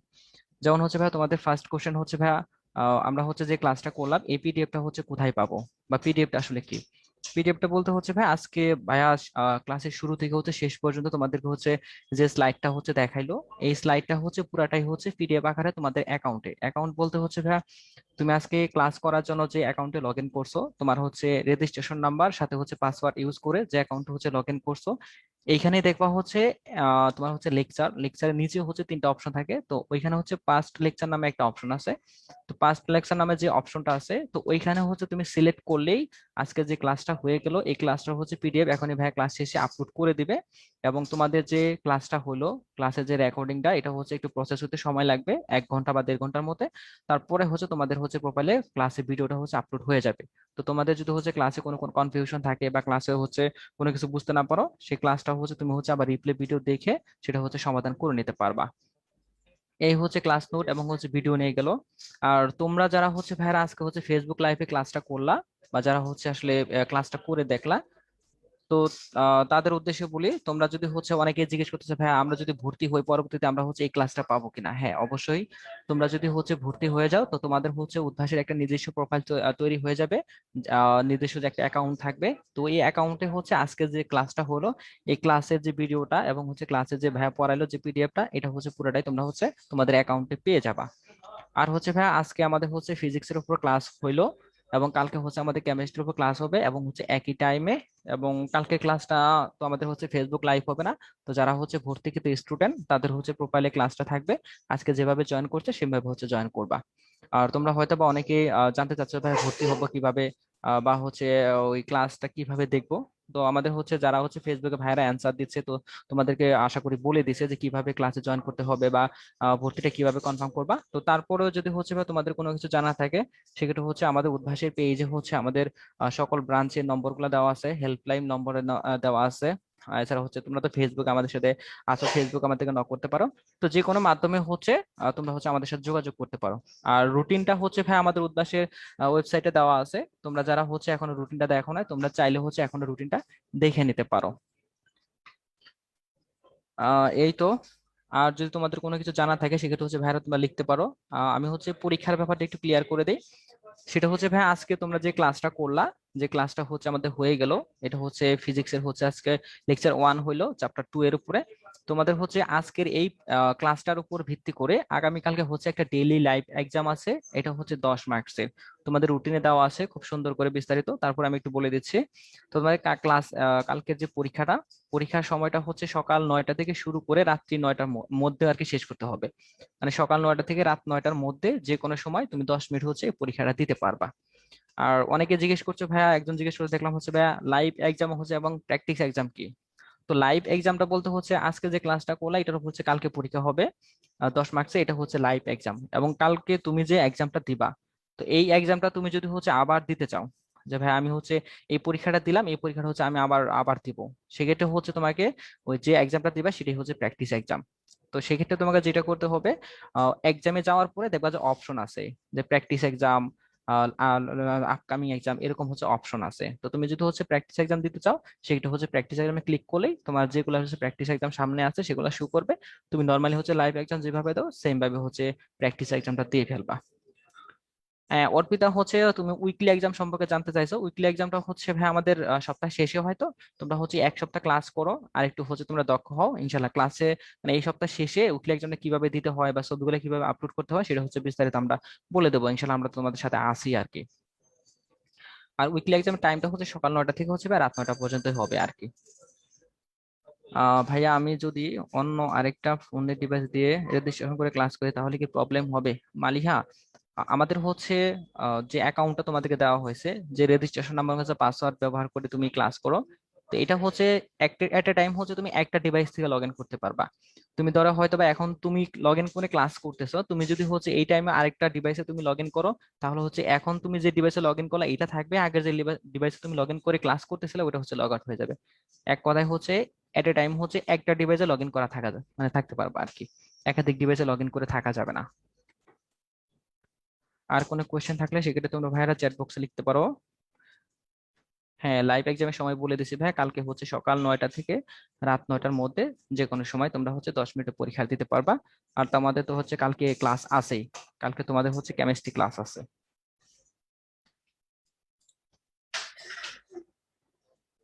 A: যেমন হচ্ছে ভাইয়া, তোমাদের ফার্স্ট কোশ্চেন হচ্ছে ভাইয়া, আমরা হচ্ছে যে ক্লাসটা করলাম এই পিডিএফটা হচ্ছে কোথায় পাবো, বা পিডিএফটা আসলে কি। পিডিএফটা বলতে হচ্ছে ভাই, আজকে ভাইয়া ক্লাসের শুরু থেকে হচ্ছে শেষ পর্যন্ত তোমাদেরকে হচ্ছে যে স্লাইডটা হচ্ছে দেখাইলো, এই স্লাইডটা হচ্ছে পুরাটাই হচ্ছে পিডিএফ আকারে তোমাদের অ্যাকাউন্টে। অ্যাকাউন্ট বলতে হচ্ছে ভাইয়া, তুমি আজকে ক্লাস করার জন্য যে অ্যাকাউন্টে লগ ইন করছো, তোমার হচ্ছে রেজিস্ট্রেশন নাম্বার সাথে হচ্ছে পাসওয়ার্ড ইউজ করে যে অ্যাকাউন্টে হচ্ছে লগ ইন করছো, এইখানে দেখবা হচ্ছে তোমার হচ্ছে লেকচারের নিচে হচ্ছে তিনটা অপশন থাকে। তো ওইখানে হচ্ছে পাস্ট লেকচার নামে একটা অপশন আছে। তো পাস্ট লেকচার নামে যে অপশনটা আছে, তো ওইখানে হচ্ছে তুমি সিলেক্ট করলেই আজকে যে ক্লাসটা হয়ে গেল এই ক্লাসটা হচ্ছে পিডিএফ এখনই ভাইয়া ক্লাস শেষে আপলোড করে দিবে। এবং তোমাদের যে ক্লাসটা হলো, ক্লাসের যে রেকর্ডিংটা, এটা হচ্ছে একটু প্রসেস হতে সময় লাগবে 1 ঘন্টা বা 1.5 ঘন্টার মধ্যে। তারপরে হচ্ছে তোমাদের হচ্ছে প্রোফাইলে ক্লাসের ভিডিওটা হচ্ছে আপলোড হয়ে যাবে। তো তোমাদের যদি হচ্ছে ক্লাসে কোনো কোনো কনফিউশন থাকে বা ক্লাসে হচ্ছে কোনো কিছু বুঝতে না পারো, সেই ক্লাসটা হচ্ছে তুমি হচ্ছে আবার রিপ্লে ভিডিও দেখে সেটা হচ্ছে সমাধান করে নিতে পারবা। এই হচ্ছে ক্লাস নোট এবং হচ্ছে ভিডিও নিয়ে গেল। আর তোমরা যারা হচ্ছে ভাইরা আজকে হচ্ছে ফেসবুক লাইভে ক্লাসটা করলা, বা যারা হচ্ছে আসলে ক্লাসটা করে দেখলা, তো তাদের উদ্দেশ্যে বলি, তোমরা যদি হচ্ছে অনেকে জিজ্ঞেস করতেছে ভাই আমরা যদি ভর্তি হই পরবর্তীতে আমরা হচ্ছে এই ক্লাসটা পাবো কিনা, হ্যাঁ অবশ্যই। তোমরা যদি হচ্ছে ভর্তি হয়ে যাও, তো তোমাদের হচ্ছে উদ্ভাসের একটা নিজস্ব প্রোফাইল তৈরি হয়ে যাবে, নিজস্ব যে একটা অ্যাকাউন্ট থাকবে। তো এই অ্যাকাউন্টে হচ্ছে আজকে যে ক্লাসটা হলো, এই ক্লাসের যে ভিডিওটা এবং হচ্ছে ক্লাসের যে ভাইয়া পড়াইলো যে পিডিএফটা, এটা হচ্ছে পুরোটাই তোমরা হচ্ছে তোমাদের অ্যাকাউন্টে পেয়ে যাবা। আর হচ্ছে ভাইয়া, আজকে আমাদের হচ্ছে ফিজিক্সের উপর ক্লাস হইলো, এবং কালকে হচ্ছে আমাদের কেমিস্ট্রির উপর ক্লাস হবে এবং হচ্ছে একই টাইমে। এবং কালকে ক্লাসটা তো আমাদের হচ্ছে ফেসবুক লাইভ হবে না। তো যারা হচ্ছে ভর্তিকৃত স্টুডেন্ট তাদের হচ্ছে প্রোফাইলে ক্লাসটা থাকবে, আজকে যেভাবে জয়েন করছে সেভাবে হচ্ছে জয়েন করবা। আর তোমরা হয়তো বা অনেকে জানতে চাচ্ছো ভাই ভর্তি হবো কিভাবে, বা হচ্ছে ওই ক্লাসটা কিভাবে দেখবো। তো আমাদের হচ্ছে যারা হচ্ছে ফেসবুকে ভাইরা অ্যান্সার দিচ্ছে, তো তোমাদেরকে আশা করি বলে দিছে যে কিভাবে ক্লাসে জয়েন করতে হবে বা ভর্তিটা কিভাবে কনফার্ম করবা। তো তারপরেও যদি হচ্ছে বা তোমাদের কোনো কিছু জানা থাকে, সেক্ষেত্রে হচ্ছে আমাদের উদ্ভাসের পেজে হচ্ছে আমাদের সকল ব্রাঞ্চের নম্বরগুলো দেওয়া আছে, হেল্পলাইন নম্বরে দেওয়া আছে। এছাড়া হচ্ছে তোমরা তো ফেসবুক আমাদের সাথে আছো, ফেসবুক আমাদেরকে নক করতে পারো। তো যে কোনো মাধ্যমে হচ্ছে তোমরা হচ্ছে আমাদের সাথে যোগাযোগ করতে পারো। আর রুটিনটা হচ্ছে ভাই আমাদের উদ্ভাসের ওয়েবসাইটে দেওয়া আছে। তোমরা যারা হচ্ছে এখনো রুটিনটা দেখো না, তোমরা চাইলে হচ্ছে এখনো রুটিনটা দেখে নিতে পারো। এই তো। আর যদি তোমাদের কোনো কিছু জানা থাকে সেক্ষেত্রে হচ্ছে ভাইরা তোমরা লিখতে পারো। আমি হচ্ছে পরীক্ষার ব্যাপারটা একটু ক্লিয়ার করে দিই। সেটা হচ্ছে ভাই, আজকে তোমরা যে ক্লাসটা করলা, যে ক্লাসটা হচ্ছে আমাদের হয়ে গেল, এটা হচ্ছে ফিজিক্সের হচ্ছে আজকে লেকচার 1 হইলো চ্যাপ্টার 2 এর উপরে। তোমাদের হচ্ছে আজকের এই ক্লাসটার উপর ভিত্তি করে আগামীকালকে হচ্ছে একটা ডেইলি লাইভ এক্সাম আছে, এটা হচ্ছে 10 মার্কসের। তোমাদের রুটিনে দেওয়া আছে খুব সুন্দর করে বিস্তারিত, তারপর আমি একটু বলে দিচ্ছি। তো তোমাদের ক্লাস কালকের যে পরীক্ষাটা, পরীক্ষার সময়টা হচ্ছে সকাল 9টা থেকে শুরু করে রাত্রি 9টার মধ্যে আর কি শেষ করতে হবে। মানে সকাল 9টা থেকে রাত 9টার মধ্যে যে কোনো সময় তুমি 10 মিনিট হচ্ছে এই পরীক্ষাটা দিতে পারবা। আর অনেকে জিজ্ঞেস করছো ভাইয়া, একজন জিজ্ঞেস করে দেখলাম হচ্ছে ভাইয়া লাইভ এক্সাম হচ্ছে এবং প্র্যাকটিস এক্সাম কি। তো লাইভ এক্সামটা বলতে হচ্ছে আজকে যে ক্লাসটা করলা এটার উপর হচ্ছে কালকে পরীক্ষা হবে 10 মার্কসে, এটা হচ্ছে লাইভ এক্সাম। এবং কালকে তুমি যে এক্সামটা দিবা, তো এই এক্সামটা তুমি যদি হচ্ছে আবার দিতে চাও, যে ভাই আমি হচ্ছে এই পরীক্ষাটা দিলাম, এই পরীক্ষাটা হচ্ছে আমি আবার আবার দিব, সেক্ষেত্রে হচ্ছে তোমাকে ওই যে এক্সামটা দিবা সেটাই হচ্ছে প্র্যাকটিস এক্সাম। তো সেক্ষেত্রে তোমাকে যেটা করতে হবে, এক্সামে যাওয়ার পরে দেখবা যে অপশন আছে যে প্র্যাকটিস এক্সাম, আপকামিং এক্সাম, এরকম হচ্ছে অপশন আছে। তো তুমি যদি হচ্ছে প্র্যাকটিস এক্সাম দিতে চাও, সেটা হচ্ছে প্র্যাকটিস এক্সামে ক্লিক করলেই তোমার যেগুলো হচ্ছে প্র্যাকটিস এক্সাম সামনে আছে সেগুলো শো করবে। তুমি নর্মালি হচ্ছে লাইভ এক্সাম যেভাবে দাও সেম ভাবে হচ্ছে প্র্যাকটিস এক্সামটা দিয়ে ফেলবা। হ্যাঁ, অর্পিতা হচ্ছে তুমি উইকলি এক্সাম সম্পর্কে জানতে চাইছো। উইকলি এক্সামটা হচ্ছে ভাই আমাদের সপ্তাহ শেষে হয়তো তোমরা হচ্ছে এক সপ্তাহ ক্লাস করো আর একটু হচ্ছে তোমরা দক্ষ হও ইনশাল্লাহ ক্লাসে, মানে এই সপ্তাহ শেষে উইকলি এক্সামটা কিভাবে দিতে হয় বা ছবিগুলো কিভাবে আপলোড করতে হয় সেটা হচ্ছে বিস্তারিত আমরা বলে দেবো ইনশাল্লাহ, আমরা তোমাদের সাথে আসি আর কি। আর উইকলি এক্সাম টাইমটা হচ্ছে সকাল 9টা থেকে হচ্ছে বা রাত 9টা পর্যন্ত হবে আর কি। ভাইয়া আমি যদি অন্য আরেকটা ফোনের ডিভাইস দিয়ে রেজিস্ট্রেশন করে ক্লাস করি তাহলে কি প্রবলেম হবে? মালিহা, আমাদের হচ্ছে যে অ্যাকাউন্টটা তোমাদেরকে দেওয়া হয়েছে, যে রেজিস্ট্রেশন নাম্বার হচ্ছে পাসওয়ার্ড ব্যবহার করে তুমি ক্লাস করো, তো এটা হচ্ছে এট এ টাইম হচ্ছে তুমি একটা ডিভাইস থেকে লগ ইন করতে পারবা। তুমি ধরো হয়তো বা এখন তুমি লগ ইন করে ক্লাস করতেছো, তুমি যদি হচ্ছে এই টাইমে আরেকটা ডিভাইসে তুমি লগ ইন করো, তাহলে হচ্ছে এখন তুমি যে ডিভাইসে লগ ইন করলে এটা থাকবে, আগের যে ডিভাইসে তুমি লগ ইন করে ক্লাস করতেছিলে ওটা হচ্ছে লগ আউট হয়ে যাবে। এক কথায় হচ্ছে এট এ টাইম হচ্ছে একটা ডিভাইসে লগ ইন করা থাকা মানে থাকতে পারবা আর কি, একাধিক ডিভাইসে লগ ইন করে থাকা যাবে না। আর কোনো কোয়েশ্চেন থাকলে সেক্ষেত্রে তোমরা ভাইয়ারা চ্যাট বক্সে লিখতে পারো। হ্যাঁ, লাইভ এক্সামের সময় বলে দিছি ভাই, কালকে হচ্ছে সকাল 9টা থেকে রাত 9টার মধ্যে যে কোনো সময় তোমরা হচ্ছে 10 মিনিটের পরীক্ষা দিতে পারবা। আর তোমাদের তো হচ্ছে কালকে ক্লাস আছেই, কালকে তোমাদের হচ্ছে কেমিস্ট্রি ক্লাস আছে।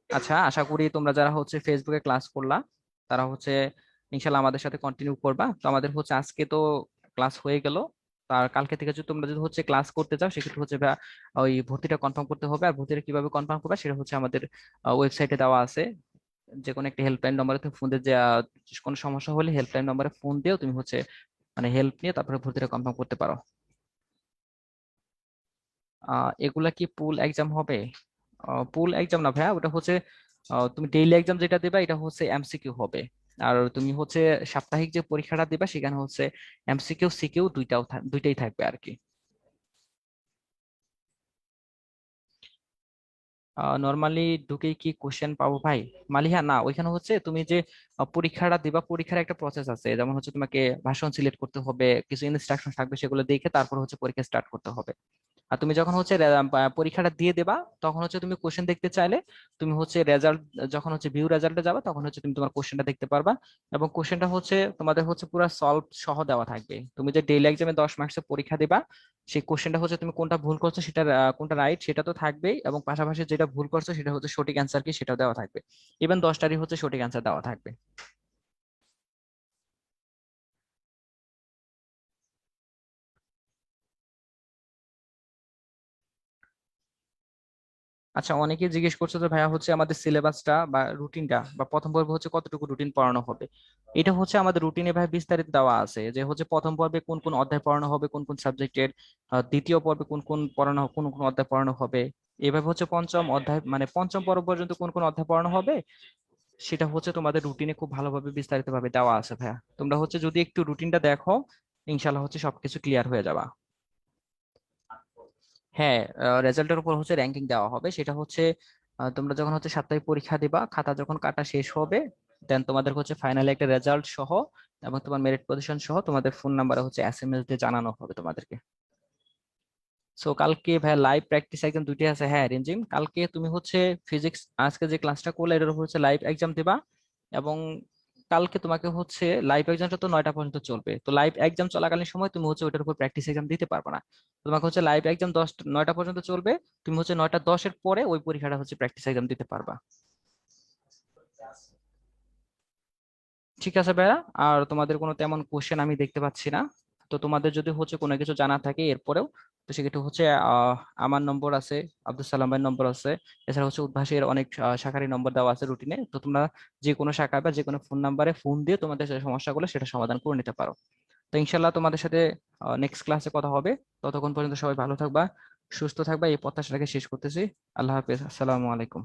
A: আচ্ছা, আশা করি তোমরা যারা হচ্ছে ফেসবুকে ক্লাস করলা তারা হচ্ছে ইনশাল্লাহ আমাদের সাথে কন্টিনিউ করবা। তো আমাদের হচ্ছে আজকে তো ক্লাস হয়ে গেল, তার কালকে থেকে যদি তোমরা যদি হচ্ছে ক্লাস করতে চাও সেক্ষেত্রে হচ্ছে ওই ভর্তিটা কনফার্ম করতে হবে। আর ভর্তিটা কিভাবে কনফার্ম করবে সেটা হচ্ছে আমাদের ওয়েবসাইটে দেওয়া আছে। যে কোনো একটা হেল্পলাইন নম্বরে তুমি ফোন দিয়ে কোনো সমস্যা হলে হেল্পলাইন নম্বরে ফোন দিয়েও তুমি হচ্ছে মানে হেল্প নিয়ে তারপরে ভর্তিটা কনফার্ম করতে পারো। এগুলা কি পুল এক্সাম হবে? পুল এক্সাম না ভাইয়া, ওটা হচ্ছে তুমি ডেইলি এক্সাম যেটা দেবা এটা হচ্ছে এমসিকিউ হবে। আর তুমি হচ্ছে সাপ্তাহিক যে পরীক্ষাটা দিবা সেখানে হচ্ছে এমসিকিউ সিকিউ দুইটাই থাকবে আর কি। নর্মালি ঢুকেই কি কোশ্চেন পাবো ভাই? মালিহা না, ওইখানে হচ্ছে তুমি যে পরীক্ষাটা দিবা পরীক্ষার একটা প্রসেস আছে, যেমন হচ্ছে তোমাকে ভাষণ সিলেক্ট করতে হবে, কিছু ইনস্ট্রাকশন থাকবে সেগুলো দেখে তারপর হচ্ছে পরীক্ষা স্টার্ট করতে হবে। আর তুমি যখন হচ্ছে পরীক্ষাটা দিয়ে দেবা তখন হচ্ছে তুমি কোশ্চেন দেখতে চাইলে তুমি হচ্ছে রেজাল্ট, যখন হচ্ছে ভিউ রেজাল্টে যাবা তখন হচ্ছে তুমি তোমার কোশ্চেনটা দেখতে পারবা। এবং কোশ্চেনটা হচ্ছে তোমাদের হচ্ছে পুরো সলভ সহ দেওয়া থাকবে। তুমি যে ডেইলি এক্সামে 10 মার্কসের পরীক্ষা দিবা সেই কোশ্চেনটা হচ্ছে তুমি কোনটা ভুল করছো সেটা কোনটা রাইট সেটা তো থাকবেই, এবং পাশাপাশি যেটা ভুল করছো সেটা হচ্ছে সঠিক অ্যান্সার কি সেটাও দেওয়া থাকবে। ইভেন 10টারই হচ্ছে সঠিক অ্যান্সার দেওয়া থাকবে। আচ্ছা, অনেকে জিজ্ঞেস করছে যে ভাইয়া হচ্ছে আমাদের সিলেবাসটা বা রুটিনটা বা প্রথম পর্বে হচ্ছে কতটুকু রুটিন পড়ানো হবে। এটা হচ্ছে আমাদের রুটিনে ভাই বিস্তারিত দেওয়া আছে, যে হচ্ছে প্রথম পর্বে কোন কোন অধ্যায় পড়ানো হবে কোন কোন সাবজেক্টের, দ্বিতীয় পর্বে কোন কোন পড়ানো কোন কোন অধ্যায় পড়ানো হবে, এভাবে হচ্ছে পঞ্চম অধ্যায় মানে পঞ্চম পর্ব পর্যন্ত কোন কোন অধ্যায় পড়ানো হবে সেটা হচ্ছে তোমাদের রুটিনে খুব ভালোভাবে বিস্তারিত ভাবে দেওয়া আছে ভাইয়া। তোমরা হচ্ছে যদি একটু রুটিনটা দেখো ইনশাল্লাহ হচ্ছে সবকিছু ক্লিয়ার হয়ে যাবা। হ্যাঁ, রেজাল্টের উপর হচ্ছে র্যাঙ্কিং দেওয়া হবে, সেটা হচ্ছে তোমরা যখন হচ্ছে সাপ্তাহিক পরীক্ষা দিবা খাতা যখন কাটা শেষ হবে দেন তোমাদের হচ্ছে ফাইনালি একটা রেজাল্ট সহ এবং তোমার মেরিট পজিশন সহ তোমাদের ফোন নাম্বারে হচ্ছে এসএমএস দিয়ে জানানো হবে তোমাদেরকে। সো কালকে ভাই লাইভ প্র্যাকটিস একদম দুইটাই আছে। হ্যাঁ রেঞ্জিম, কালকে তুমি হচ্ছে ফিজিক্স আজকে যে ক্লাসটা করলে এটার উপর হচ্ছে লাইভ এক্সাম দিবা। এবং কালকে তোমাকে হচ্ছে লাইভ এক্সামটা তো 9টা পর্যন্ত চলবে, তো লাইভ এক্সাম চলাকালীন সময় তুমি হচ্ছে ওইটার উপর প্র্যাকটিস এক্সাম দিতে পারবে না। তোমাকে হচ্ছে লাইভ এক্সাম 9টা পর্যন্ত চলবে, তুমি হচ্ছে 9টা 10-এর পরে ওই পরীক্ষাটা হচ্ছে প্র্যাকটিস এক্সাম দিতে পারবা। ঠিক আছে ভাইয়া, আর তোমাদের কোনো তেমন কোশ্চেন আমি দেখতে পাচ্ছি না। তো তোমাদের যদি হচ্ছে কোনো কিছু জানা থাকে এরপরেও, তো সেক্ষেত্রে হচ্ছে আমার নম্বর আছে, আব্দুল সালাম ভাইয়ের নম্বর আছে, এছাড়া হচ্ছে উদ্ভাসের অনেক শাখারি নম্বর দেওয়া আছে রুটিনে। তো তোমরা যে কোনো শাখায় বা যে কোনো ফোন নাম্বারে ফোন দিয়ে তোমাদের যে সমস্যাগুলো সেটা সমাধান করে নিতে পারো। তো ইনশাল্লাহ তোমাদের সাথে নেক্সট ক্লাসে কথা হবে। ততক্ষণ পর্যন্ত সবাই ভালো থাকবা, সুস্থ থাকবা, এই প্রত্যাশাটাকে শেষ করতেছি। আল্লাহ হাফেজ, আসসালামু আলাইকুম।